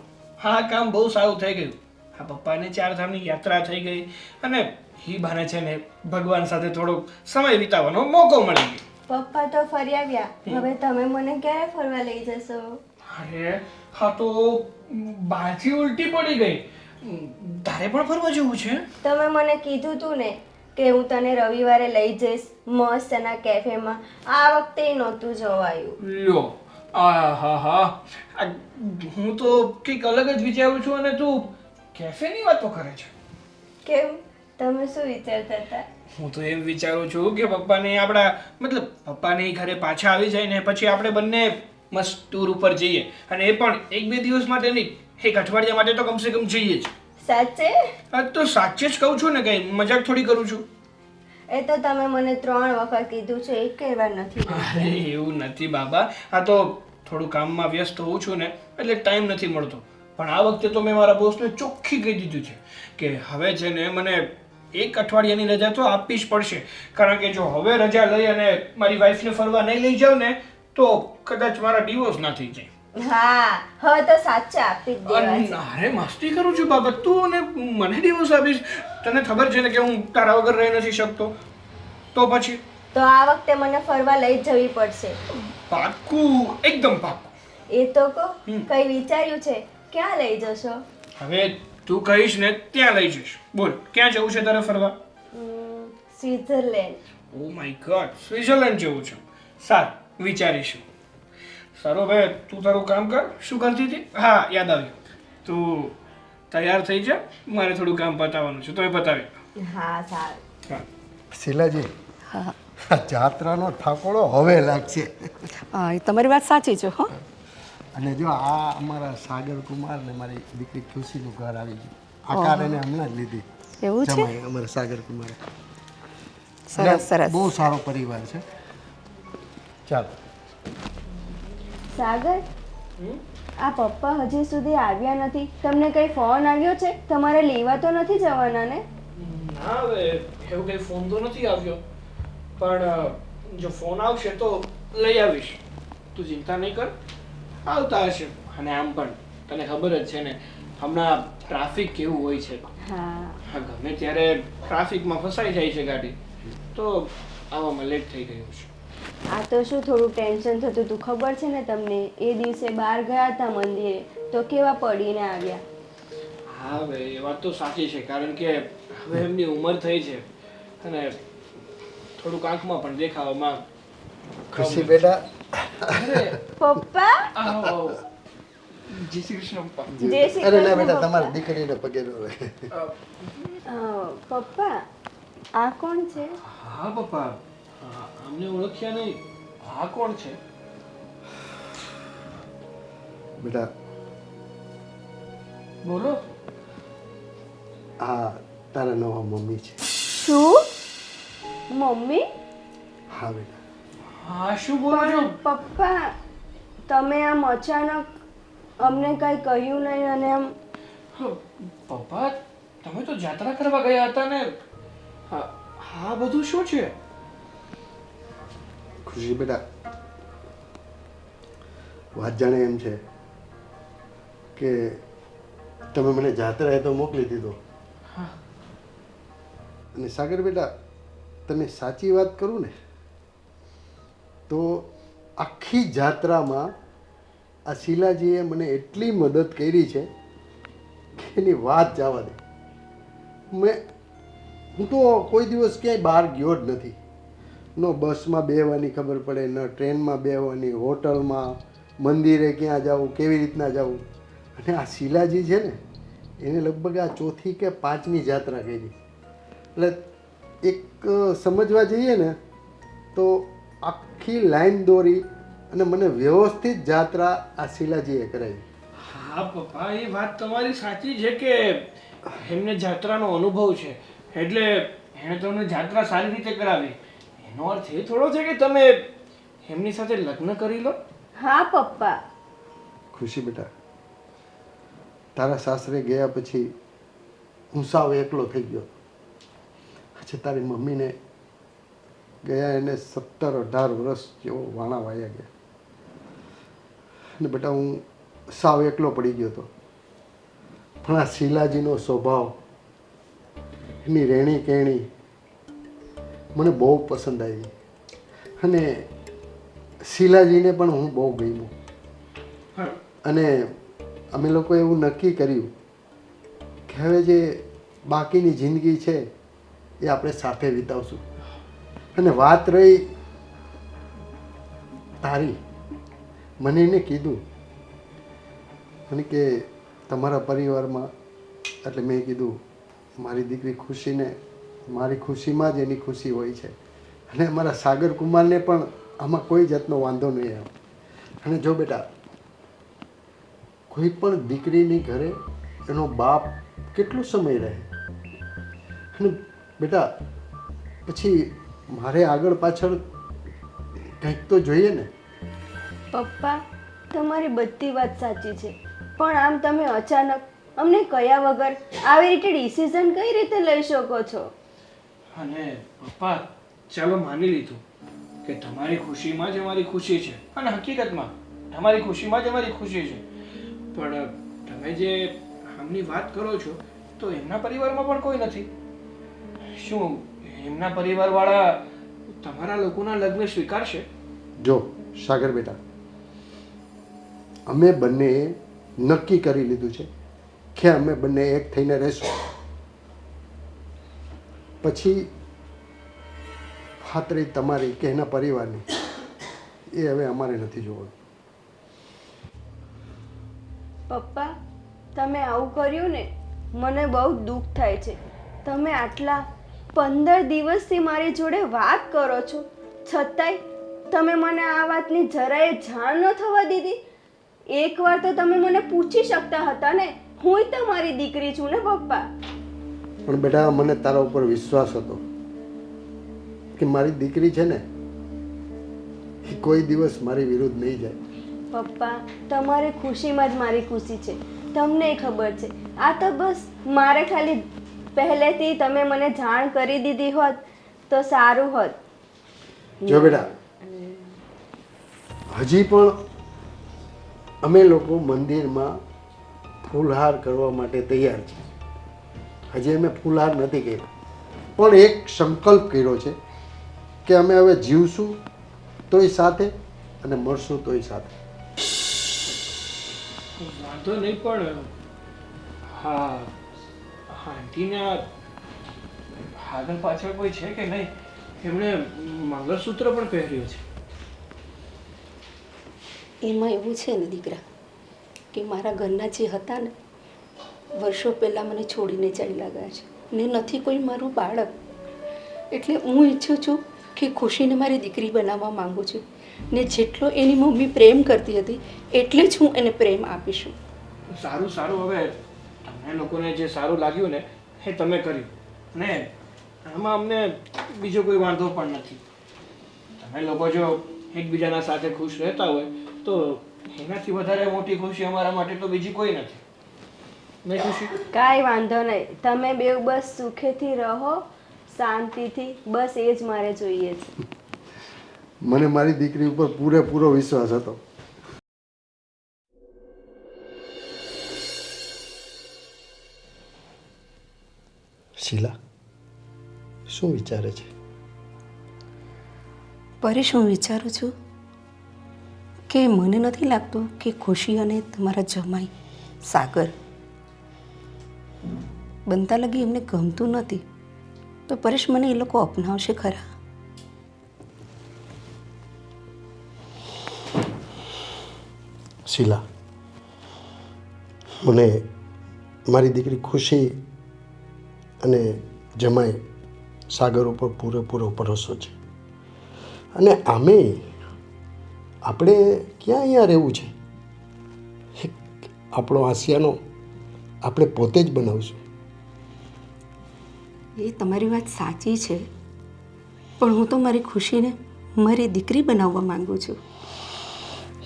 હા કામ બહુ સારું થઈ ગયું. આ પપ્પાને 4 ધામની યાત્રા થઈ ગઈ, અને એ બહાને છે ને ભગવાન સાથે થોડોક સમય વિતાવવાનો મોકો મળી ગયો. પપ્પા તો ફરી આવ્યા. હવે તમે મને ક્યારે ફરવા લઈ જશો? અરે હા તો બહારથી ઉલટી પડી ગઈ. તારે પણ ફરવા જવું છે? તમે મને કીધું તું ને કે હું તને રવિવારે લઈ જઈશ મસ્ત એના કેફેમાં. આ વખતે નહોતું જવાયું. લ્યો હા હું તો કંઈક અલગ જ વિચારું છું અને તું કેફેની વાતો કરે છે. કેમ? તમે શું વિચારતા હતા? હું તો એમ વિચારું છું કે પપ્પાને આપણા મતલબ પપ્પાને ઘરે પાછા આવી જાય ને પછી આપણે બંને મસ્ત ટૂર ઉપર જઈએ અને એ પણ 1-2 દિવસ માટે નહીં, 1 અઠવાડિયા માટે તો કમસે કમ જઈએ જ. સાચે? હા તો સાચે જ કહું છું ને, કઈ મજાક થોડી કરું છું. એ તો તમે મને 3 વખત કીધું છે, એક વાર નથી. અરે એવું નથી બાબા, આ તો થોડું કામમાં વ્યસ્ત હોઉં છું ને એટલે ટાઈમ નથી મળતો. પણ આ વખતે તો મેં મારા બોસને ચોખ્ખી કહી દીધું છે કે હવે છે ને મને 1 અઠવાડિયાની રજા તો આપવી જ પડશે. કારણ કે જો હવે રજા લઈ અને મારી વાઈફને ફરવા નહીં લઈ જાઉં ને તો કદાચ મારા ડિવોર્સ ના થઈ જાય. હા, હવે તો સાચે આપી જ દેવા છે. અરે મસ્તી કરું છું બાબા, તું અને મને ડિવોર્સ આપીશ? તને ખબર છે ને કે હું તારા વગર રહી નથી શકતો. તો પછી તો આ વખતે મને ફરવા લઈ જ જવી પડશે. પાક્કું, એકદમ પાક્કું. એ તો કહો, કઈ વિચાર્યું છે? ક્યાં લઈ જશો? હવે તું કહીશ ને ત્યાં લઈ જઈશ. બોલ ક્યાં જવું છે તારે ફરવા? Switzerland. Oh my God, Switzerland જવું છે. સારું, વિચારીશું. સારું, હવે તું તારું કામ કર. શું કરતી હતી? હા, યાદ આવ્યું. તું તૈયાર થઈ જા, મારે થોડું કામ પતાવવાનું છે, તો એ પતાવી. હા, સારું. હા. શીલાજી, જાત્રાનો ઠાકોરો હવે લાગશે. હા, એ તમારી વાત સાચી છે હો. અને જો આ અમારા સાગર કુમાર ને મારી દીકરી ખુશીનું ઘર આવી ગયું. આ કાર એને હમણાં જ લીધી. એવું છે? જમાઈ અમારા સાગર કુમારે. સરસ સરસ. બહુ સારો પરિવાર છે. ચાલો. સાગર, આ પપ્પા હજી સુધી આવ્યા નથી. તમને કઈ ફોન આવ્યો છે? તમારે લેવા તો નથી જવાના ને? ના, હવે એવું કઈ ફોન તો નથી આવ્યો, પણ જો ફોન આવશે તો લઈ આવીશ. તું ચિંતા નહીં કર, આવતા હશે. અને આમ પણ તને ખબર જ છે ને હમણાં ટ્રાફિક કેવું હોય છે. હા, ગમે ત્યારે ટ્રાફિકમાં ફસાઈ જાય છે ગાડી, તો આવવામાં લેટ થઈ ગયું છે. આ તો શું થોડું ટેન્શન થતું હતું ખબર છે ને તમને? એ દિવસે બહાર ગયા હતા મંદિરે તો કેવા પડીને આવ્યા. હા, હવે એ વાત તો સાચી છે, કારણ કે હવે એમની ઉંમર થઈ છે અને થોડુંક આંખમાં પણ દેખાવામાં. ખુશી બેટા, પપ્પા, આવો, આવો. જય શ્રી કૃષ્ણ પપ્પા. જય શ્રી અરે ના કૃષ્ણ બેટા, પપ્પા. તમારી દીકરીને પગે ન રહે. પપ્પા, આ કોણ છે? હા પપ્પા, અમને ઓળખ્યા નહીં. આ કોણ છે? બેટા, બોલો. આ તારા નવા મમ્મી છે. શું? મમ્મી? હા બેટા. હા, શું બોલો છો? પપ્પા, તમે આમ અચાનક અમને કઈ કહ્યું નહીં અને આમ. પપ્પા, તમે તો જાત્રા કરવા ગયા હતા ને. હા, બધું શું છે? ખુશી બેટા, વાત જાણે એમ છે કે તમે મને જાત્રાએ તો મોકલી દીધો. અને સાગર બેટા, તને સાચી વાત કરું ને તો આખી જાત્રામાં આ શીલાજીએ મને એટલી મદદ કરી છે કે એની વાત જવા દે. હું તો કોઈ દિવસ ક્યાંય બહાર ગયો જ નથી. ન બસમાં બેસવાની ખબર પડે, ન ટ્રેનમાં બેસવાની, હોટલમાં, મંદિરે ક્યાં જવું, કેવી રીતના જવું. અને આ શીલાજી છે ને એને લગભગ આ 4થી કે 5મી જાત્રા કરી. એટલે એક સમજવા જઈએ ને તો આખી લાઈન દોરી અને મને વ્યવસ્થિત જાત્રા આ શીલાજીએ કરાવી. હા પપ્પા, એ વાત તમારી સાચી છે કે એમને જાત્રાનો અનુભવ છે એટલે એણે તમને જાત્રા સારી રીતે કરાવી. એનો અર્થ એ થોડો છે કે તમે એમની સાથે લગ્ન કરી લો. હા પપ્પા. ખુશી બેટા, તારા સાસરે ગયા પછી હું સાવ એકલો થઈ ગયો. અચ્છા, તારી મમ્મીને ગયા એને 17-18 વર્ષ જેવો વાણા વાયા ગયા. અને બેટા હું સાવ એકલો પડી ગયો હતો. પણ આ શીલાજીનો સ્વભાવ, એની રહેણી કહેણી મને બહુ પસંદ આવી. અને શીલાજીને પણ હું બહુ ગમ્યું. અને અમે લોકોએ એવું નક્કી કર્યું કે હવે જે બાકીની જિંદગી છે એ આપણે સાથે વિતાવશું. અને વાત રહી તારી, મને એને કીધું મને કે તમારા પરિવારમાં, એટલે મેં કીધું મારી દીકરી ખુશીને મારી ખુશીમાં જ એની ખુશી હોય છે. અને અમારા સાગર કુમારને પણ આમાં કોઈ જાતનો વાંધો નહીં આવે. અને જો બેટા, કોઈ પણ દીકરીની ઘરે એનો બાપ કેટલો સમય રહે, અને બેટા પછી મારે આગળ પાછળ કંઈક તો જોઈએ ને. પપ્પા, તમારી બધી વાત સાચી છે, પણ આમ તમે અચાનક અમને કયા વગર આવી રીતે ડિસિઝન કઈ રીતે લઈ શકો છો? અને પપ્પા, ચાલો માની લીધું કે તમારી ખુશીમાં જ અમારી ખુશી છે, અને હકીકતમાં તમારી ખુશીમાં જ અમારી ખુશી છે. પણ તમે જે આમની વાત કરો છો તો એમના પરિવારમાં પણ કોઈ નથી. શું એમના પરિવારવાળા તમારા લોકોના લગ્ન સ્વીકારશે? જો સાગર બેટા, અમે બંનેએ નક્કી કરી લીધું છે કે અમે બંને એક થઈને રહેશું. પછી વાત રહી તમારી કે એના પરિવારની, એ હવે અમારે નથી જોવાનું. પપ્પા, તમે આવું કર્યું ને, મને બહુ દુઃખ થાય છે. તમે આટલા 15 દિવસથી મારી જોડે વાત કરો છો, છતાંય તમે મને આ વાતની જરાય જાણ ન થવા દીધી. એકવાર તો તમે મને પૂછી શકતા હતા ને, હું તમારી દીકરી છું ને પપ્પા. પણ બેટા, મને તારા ઉપર વિશ્વાસ હતો કે મારી દીકરી છે ને એ કોઈ દિવસ મારી વિરુદ્ધ નહીં જાય. પપ્પા, તમારી ખુશીમાં જ મારી ખુશી છે, તમને ખબર છે. આ તો બસ મારે ખાલી પહેલેથી તમે મને જાણ કરી દીધી હોત તો સારું હોત. જો બેટા, હજી પણ અમે લોકો મંદિરમાં ફૂલહાર કરવા માટે તૈયાર છીએ. હજી અમે ફૂલહાર નથી કર્યો, પણ એક સંકલ્પ કર્યો છે કે અમે હવે જીવશું તોય સાથે અને મરશું તોય સાથે. વાંધો નહીં, પણ હા, આંટીના આગળ પાછળ કોઈ છે કે નહીં? એમણે મંગળસૂત્ર પણ પહેર્યું છે. એમાં એવું છે ને દીકરા, કે મારા ઘરના જે હતા ને, વર્ષો પહેલાં મને છોડીને ચાલ્યા ગયા છે, ને નથી કોઈ મારું બાળક. એટલે હું ઈચ્છું છું કે ખુશીને મારી દીકરી બનાવવા માંગુ છું, ને જેટલો એની મમ્મી પ્રેમ કરતી હતી એટલે જ હું એને પ્રેમ આપીશું. સારું સારું, હવે તમને લોકોને જે સારું લાગ્યું ને એ તમે કર્યું, ને આમાં અમને બીજો કોઈ વાંધો પણ નથી. તમે લોકો જો એકબીજાના સાથે ખુશ રહેતા હોય તો એનાથી વધારે મોટી ખુશી અમારા માટે તો બીજી કોઈ નથી. નહીં ખુશી? કાંઈ વાંધો નહીં, તમે બેવ બસ સુખેથી રહો, શાંતિથી, બસ એ જ મારે જોઈએ છે. મને મારી દીકરી ઉપર પૂરેપૂરો વિશ્વાસ હતો. શીલા શું વિચારે છે? પરેશ, હું વિચારું છું કે મને નથી લાગતું કે ખુશી અને તમારા જમાઈ સાગર બનતા લગી એમને ગમતું નથી, તો પરેશ મને એ લોકો અપનાવશે ખરા? શીલા, મને મારી દીકરી ખુશી અને જમાઈ સાગર ઉપર પૂરેપૂરો ભરોસો છે. અને આમે આપણે ક્યાં અહીંયા રહેવું છે? આપણો આસિયાનો આપણે પોતે જ બનાવશું. એ તમારી વાત સાચી છે, પણ હું તો મારી ખુશીને મારી દીકરી બનાવવા માંગુ છું.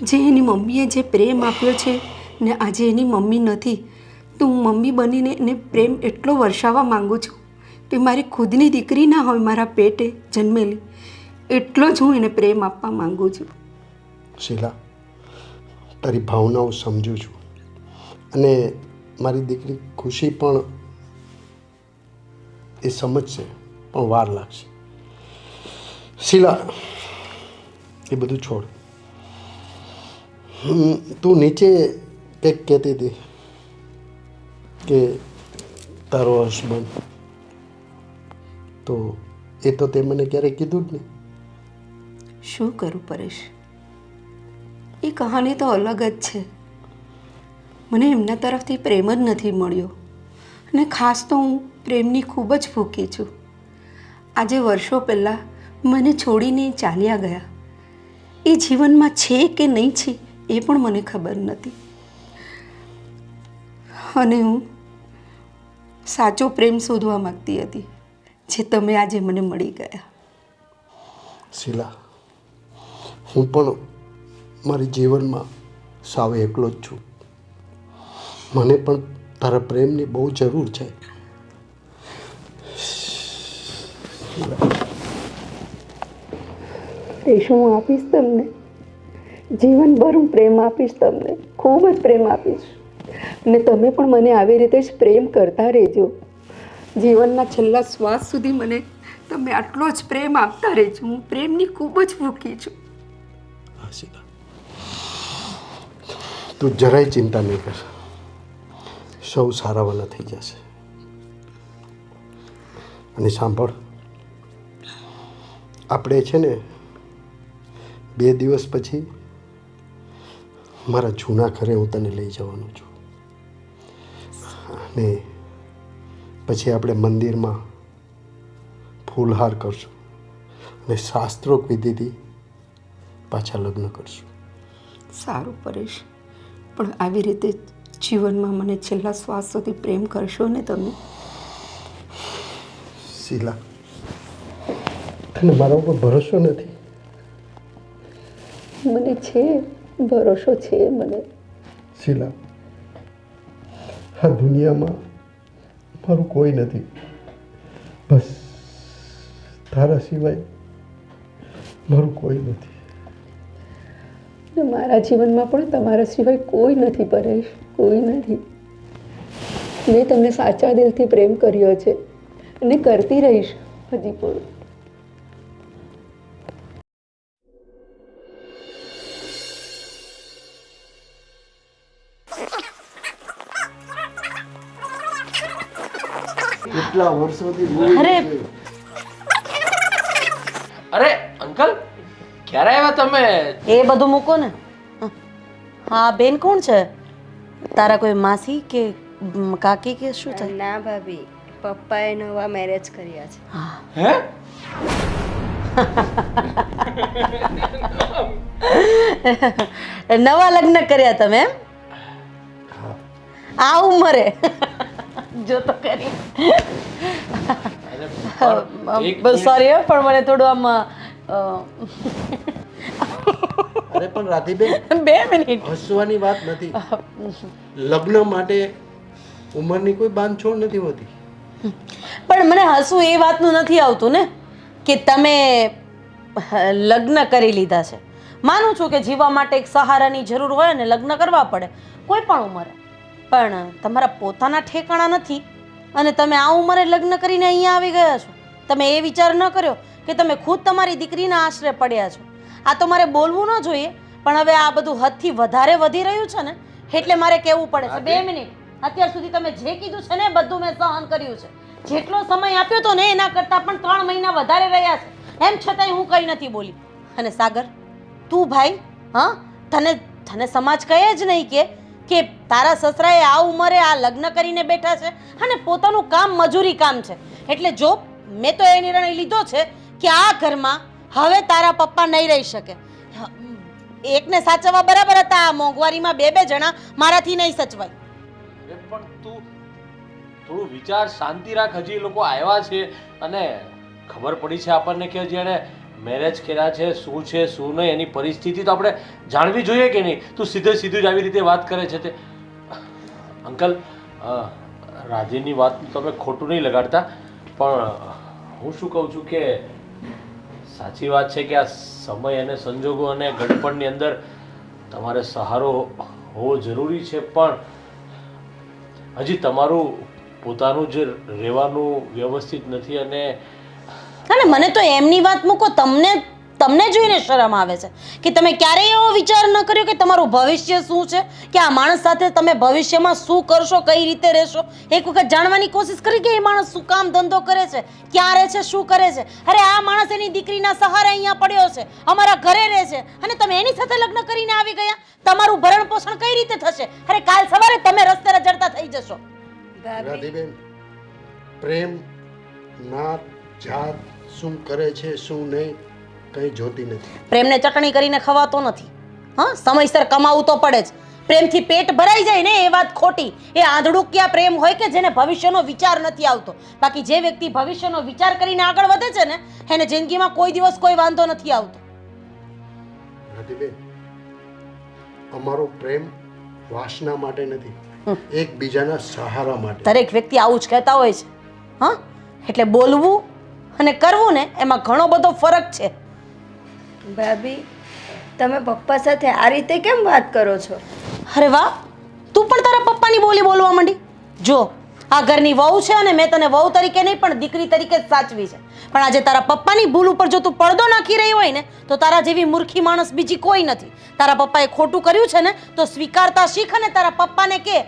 જે એની મમ્મીએ જે પ્રેમ આપ્યો છે ને આજે એની મમ્મી નથી, તો હું મમ્મી બનીને એને પ્રેમ એટલો વરસાવવા માંગુ છું કે મારી ખુદની દીકરી ના હોય, મારા પેટે જન્મેલી, એટલો જ હું એને પ્રેમ આપવા માંગુ છું. શીલા, તારી ભાવનાઓ સમજું છું, અને મારી દીકરી ખુશી પણ એ સમજશે, પણ વાર લાગશે. શીલા, એ બધું છોડ. તું નીચે કંઈક કહેતી હતી કે તારો હસબન્ડ, તો એ તો તે મને ક્યારેય કીધું જ નહીં. શું કરું પરેશ, એ કહાની તો અલગ જ છે. મને એમના તરફથી પ્રેમ જ નથી મળ્યો અને ખાસ તો હું પ્રેમની ખૂબ જ ભૂખી છું. આજે વર્ષો પહેલાં મને છોડીને એ ચાલ્યા ગયા. એ જીવનમાં છે કે નહીં છે એ પણ મને ખબર નથી. અને હું સાચો પ્રેમ શોધવા માગતી હતી, જે તમે આજે મને મળી ગયા. શીલા, હું પણ મારી જીવનમાં સાવ એકલો જ છું. મને પણ તારા પ્રેમની બહુ જરૂર છે. રેશુ, હું આપીશ તમને, જીવનભર હું પ્રેમ આપીશ તમને, ખૂબ જ પ્રેમ આપીશ. અને તમે પણ મને આવી રીતે જ પ્રેમ કરતા રહેજો. જીવનના છેલ્લા શ્વાસ સુધી મને તમે આટલો જ પ્રેમ આપતા રહેજો. હું પ્રેમની ખૂબ જ ભૂખી છું. હા શીલા, તું જરાય ચિંતા નહીં કર, સૌ સારાવાના થઈ જશે. અને સાંભળ, આપણે છે ને 2 દિવસ પછી મારા જૂના ઘરે હું તને લઈ જવાનો છું. અને પછી આપણે મંદિરમાં ફૂલહાર કરશું અને શાસ્ત્રોક્ત વિધિથી પાછા લગ્ન કરશું. સારું પરેશ, પણ આવી રીતે જીવનમાં મને છેલ્લા શ્વાસ સુધી પ્રેમ કરશો ને તમે? શીલા, તને મારા ઉપર ભરોસો નથી? મને છે ભરોસો, છે મને. શીલા, આ દુનિયામાં મારું કોઈ નથી, બસ તારા સિવાય મારું કોઈ નથી. ને મારા જીવનમાં પણ તમારા સિવાય કોઈ નથી પરેશ, કોઈ નથી. મેં તમને સાચા દિલથી પ્રેમ કર્યો છે અને કરતી રહીશ હજી પણ. કેટલા વર્ષોથી અરે! અરે અંકલ, ક્યારે આવ્યા તમે? એ બધું મૂકો ને. હા બેન, કોણ છે? તારા કોઈ માસી કે કાકી કે શું થાય? ના ભાભી, પપ્પાએ નવા મેરેજ કર્યા છે. હે? નવા લગ્ન કર્યા તમે એમ? આ ઉંમરે? જો તો કરી. સોરી, પણ મને થોડું આમ અરે પણ રાધીબેન, 2 મિનિટ. હસવાની વાત નથી. લગ્ન માટે ઉંમરની કોઈ બાંધછોડ નથી હોતી. પણ મને હસવું એ વાતનું નથી આવતું ને કે તમે લગ્ન કરી લીધા છે. માનું છું કે જીવવા માટે એક સહારાની જરૂર હોય ને લગ્ન કરવા પડે કોઈ પણ ઉંમરે, પણ તમારા પોતાના ઠેકાણા નથી અને તમે આ ઉંમરે લગ્ન કરીને અહીંયા આવી ગયા છો. તમે એ વિચાર ન કર્યો કે તમે ખુદ તમારી દીકરીના આશરે પડ્યા છો. આ તો મારે બોલવું ન જોઈએ, પણ હવે આ બધું હદથી વધારે વધી રહ્યું છે ને એટલે મારે કહેવું પડે છે. 2 મિનિટ. અત્યાર સુધી તમે જે કીધું છે ને બધું મેં સહન કર્યું છે. જેટલો સમય આપ્યો તો ને એના કરતાં પણ 3 મહિના વધારે રહ્યા છે. એમ છતાંય હું કંઈ નથી બોલી. અને સાગર, તું ભાઈ, હા, તને સમાજ કહે જ નહીં કે તારા સસરાએ આ ઉંમરે આ લગ્ન કરીને બેઠા છે અને પોતાનું કામ મજૂરી કામ છે. એટલે જો મેં તો એ નિર્ણય લીધો છે કે આ ઘરમાં હવે તારા પપ્પા નહીં રહી શકે. એકને સાચવવા બરાબર હતા, આ મોંઘવારીમાં 2 જણા મારાથી નહીં સચવાય. પણ તું થોડું વિચાર, શાંતિ રાખ. હજી એ લોકો આવ્યા છે અને ખબર પડી છે આપણને કે જેણે મેરેજ કર્યા છે, શું છે શું નહીં એની પરિસ્થિતિ તો આપણે જાણવી જોઈએ કે નહીં? તું સીધું જ આવી રીતે વાત કરે છે તે. અંકલ, રાધીની વાત તમે ખોટું નહીં લગાડતા, પણ હું શું કહું છું કે સાચી વાત છે કે આ સમય અને સંજોગો અને ગડપણની અંદર તમારે સહારો હોવો જરૂરી છે, પણ હજી તમારું પોતાનું જે રહેવાનું વ્યવસ્થિત નથી. અને મને તો એમની વાત મૂકો, તમને તમને જોઈને શરમ આવે છે કે તમે ક્યારેય એવો વિચાર ન કર્યો કે તમારું ભવિષ્ય શું છે, કે આ માણસ સાથે તમે ભવિષ્યમાં શું કરશો, કઈ રીતે રહેશો. એક વખત જાણવાની કોશિશ કરી કે એ માણસ શું કામ ધંધો કરે છે, ક્યાં રહે છે, શું કરે છે. અરે આ માણસ એની દીકરીના સહારે અહીંયા પડ્યો છે, અમારા ઘરે રહે છે, અને તમે એની સાથે લગ્ન કરીને આવી ગયા. તમારું ભરણ પોષણ કઈ રીતે થશે? અરે કાલ સવારે તમે રસ્તે રજડતા થઈ જશો. રાધીબેન, પ્રેમ નાત જાત શું કરે છે શું નહીં કંઈ જોતી નથી. પ્રેમને ચટણી કરીને ખવાતો નથી. હા, સમયસર કમાવું તો પડે જ. પ્રેમથી પેટ ભરાઈ જાય ને એ વાત ખોટી. એ આંધળુકિયા પ્રેમ હોય કે જેને ભવિષ્યનો વિચાર નથી આવતો. બાકી જે વ્યક્તિ ભવિષ્યનો વિચાર કરીને આગળ વધે છે ને એને જિંદગીમાં કોઈ દિવસ કોઈ વાંધો નથી આવતો. રાધીબેન, અમારો પ્રેમ વાસના માટે નથી, એકબીજાના સહારા માટે. દરેક વ્યક્તિ આવું જ કહેતા હોય છે. હા, એટલે બોલવું અને કરવું ને એમાં ઘણો બધો ફરક છે. ભાભી, તમે પપ્પા સાથે આ રીતે કેમ વાત કરો છો? અરે વાહ, તું પણ તારા પપ્પાની બોલી બોલવા માંડી. જો આ ઘરની વહુ છે અને મેં તને વહુ તરીકે નહીં પણ દીકરી તરીકે જ સાચવી છે. પણ આજે તારા પપ્પાની ભૂલ ઉપર જો તું પડદો નાખી રહી હોય ને તો તારા જેવી મૂર્ખી માણસ બીજી કોઈ નથી. તારા પપ્પાએ ખોટું કર્યું છે ને તો સ્વીકારતા શીખ અને તારા પપ્પાને કહે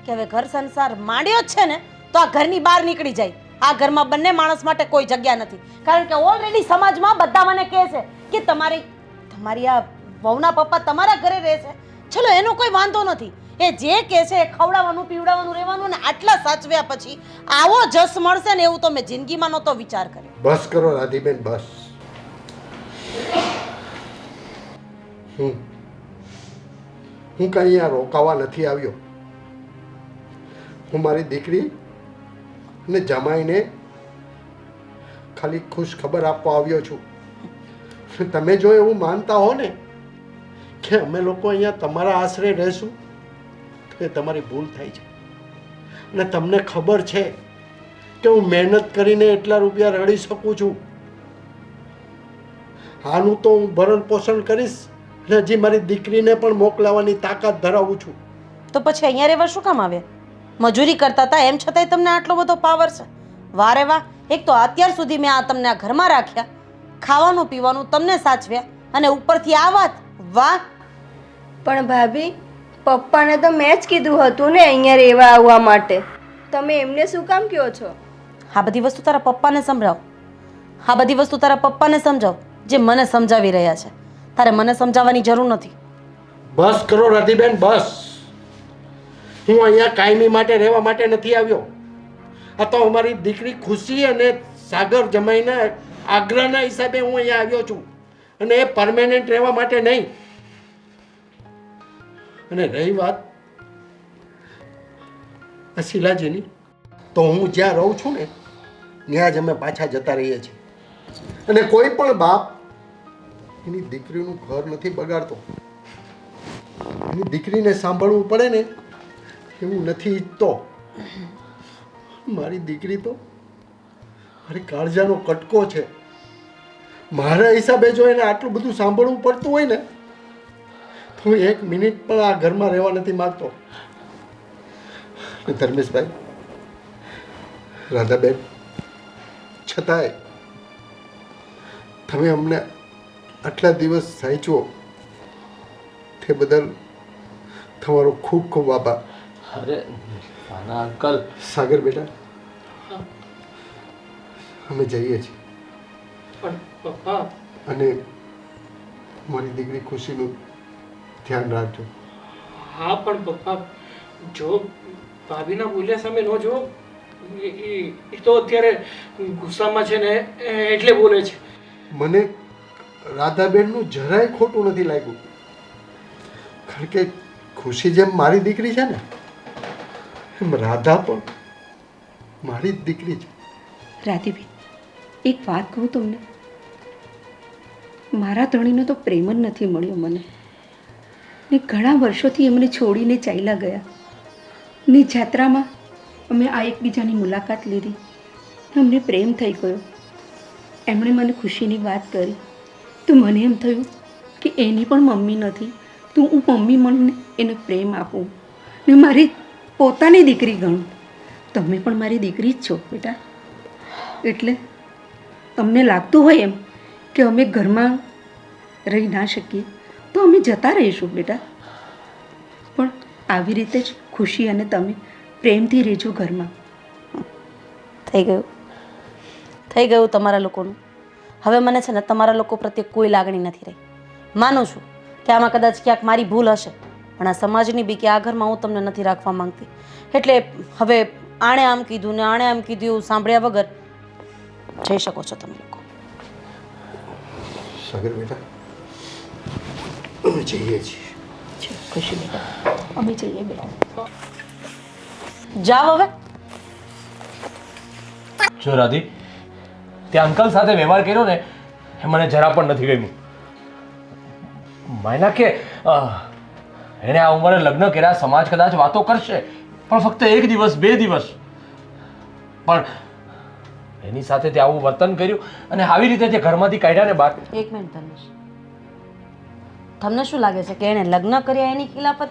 કે હવે ઘર સંસાર માંડ્યો જ છે ને તો આ ઘરની બહાર નીકળી જાય. આ ઘરમાં બંને માણસ માટે કોઈ જગ્યા નથી. કારણ કે ઓલરેડી સમાજમાં બધા મને કહે છે કે તમારી આ વહુના પપ્પા તમારા ઘરે રહે છે. ચલો એનો કોઈ વાંધો નથી, એ જે કહે છે એ ખવડાવવાનું પીવડાવવાનું રહેવાનું, ને આટલા સાચવ્યા પછી આવો જસ મળશે ને એવું તો મેં જિંદગીમાં નહોતો વિચાર કર્યો. બસ કરો રાધીબેન, બસ. હું કઈ અહીંયા રોકાવા નથી આવ્યો. હું મારી દીકરી ને જમાઈને ખાલી ખુશ ખબર આપવા આવ્યો છું. તમે જો એવું માનતા હો ને કે અમે લોકો અહીંયા તમારા આશરે રહેશું તો એ તમારી ભૂલ થાય છે. અને તમને ખબર છે કે હું મહેનત કરીને એટલા રૂપિયા રડી શકું છું. આનું તો હું ભરણ પોષણ કરીશ અને હજી મારી દીકરીને પણ મોકલાવાની તાકાત ધરાવું છું. તો પછી અહીંયા રહેવા શું કામ આવે? મજૂરી કરતા હતા એમ છતાંય તમને આટલો બધો પાવર છે. વારે વાહ, એક તો અત્યાર સુધી મેં તમને આ ઘરમાં રાખ્યા, ખાવાનું પીવાનું તમને સાચવ્યા, અને ઉપરથી આ વાત. વાહ. પણ ભાભી, પપ્પાને તો મેં જ કીધું હતું ને અહીંયા રહેવા આવવા માટે. તમે એમને શું કામ કહો છો? આ બધી વસ્તુ તારા પપ્પાને સંભળાવ. આ બધી વસ્તુ તારા પપ્પાને સમજાવ જે મને સમજાવી રહ્યા છે. તારે મને સમજાવવાની જરૂર નથી. બસ કરો રાધીબેન, બસ. હું અહીંયા કાયમી માટે રહેવા માટે નથી આવ્યો. આ તો અમારી દીકરી ખુશી અને સાગર જમાઈના આગ્રહના હિસાબે હું અહીંયા આવ્યો છું, અને એ પરમેનન્ટ રહેવા માટે નહીં. અને રહી વાત શીલાજીની, તો હું જ્યાં રહું છું ને ત્યાં જ અમે પાછા જતા રહીએ છીએ. અને કોઈ પણ બાપ એની દીકરીનું ઘર નથી બગાડતો. એની દીકરીને સાંભળવું પડે ને એવું નથી ઈચ્છતો. મારી દીકરી તો મારી કાળજાનો કટકો છે. મારા હિસાબે જો એને આટલું બધું સાંભળવું પડતું હોય ને તો હું એક મિનિટ પણ આ ઘરમાં રહેવા નથી માંગતો. ધર્મેશભાઈ, રાધાબેન, છતાંય તમે અમને આટલા દિવસ સાચવો તે બદલ તમારો ખૂબ ખૂબ આભાર. અરે નાના અંકલ. સાગર બેટા, અમે જઈએ છીએ. પણ પપ્પા, અને મારી દીકરી ખુશીનું ધ્યાન રાખજો. હા પણ પપ્પા, જો ભાભીના બોલ્યા સામે ન જો, એ તો અત્યારે ગુસ્સામાં છે ને એટલે બોલે છે. મને રાધાબેનનું જરાય ખોટું નથી લાગ્યું, કારણ કે ખુશી જેમ મારી દીકરી છે ને એમ રાધા પણ મારી જ દીકરી છે. રાધીબેન, એક વાત કહું તમને, મારા ધણીનો તો પ્રેમ જ નથી મળ્યો મને. ને ઘણા વર્ષોથી એમને છોડીને ચાલ્યા ગયા. ને જાત્રામાં અમે આ એકબીજાની મુલાકાત લીધી, અમને પ્રેમ થઈ ગયો. એમણે મને ખુશીની વાત કરી તો મને એમ થયું કે એની પણ મમ્મી નથી, તો હું મમ્મી મને એને પ્રેમ આપું ને મારી પોતાની દીકરી ગણું. તમે પણ મારી દીકરી જ છો બેટા. એટલે તમને લાગતું હોય એમ કે અમે ઘરમાં રહી ના શકીએ તો અમે જતા રહીશું બેટા, પણ આવી રીતે જ ખુશી અને તમે પ્રેમથી રહેજો ઘરમાં. થઈ ગયું તમારા લોકોનું. હવે મને છે ને તમારા લોકો પ્રત્યે કોઈ લાગણી નથી રહી. માનું છું કે આમાં કદાચ ક્યાંક મારી ભૂલ હશે, પણ આ સમાજની બી કે આ ઘરમાં હું તમને નથી રાખવા માંગતી. એટલે હવે આણે આમ કીધું ને આણે આમ કીધું એવું સાંભળ્યા વગર જઈ શકો છો તમે લોકો. સાગર બેટા, અમે જઈએ છીએ. ખુશી બેટા, અમે જઈએ બેટા. જાઓ હવે. જો રાધી, ત્યાં અંકલ સાથે વ્યવહાર કર્યો ને એ મને જરા પણ નથી ગમ્યું. માયના કે એણે આ ઉંમરે લગ્ન કર્યા, સમાજ કદાચ વાતો કરશે, પણ ફક્ત 1 દિવસ 2 દિવસ. પણ એની સાથે તે આવું વર્તન કર્યું અને આવી રીતે તે ઘરમાંથી કાઢ્યા ને બહાર. એક મિનિટ ધનુષ, તમને શું લાગે છે કે એણે લગ્ન કર્યા એની ખિલાફત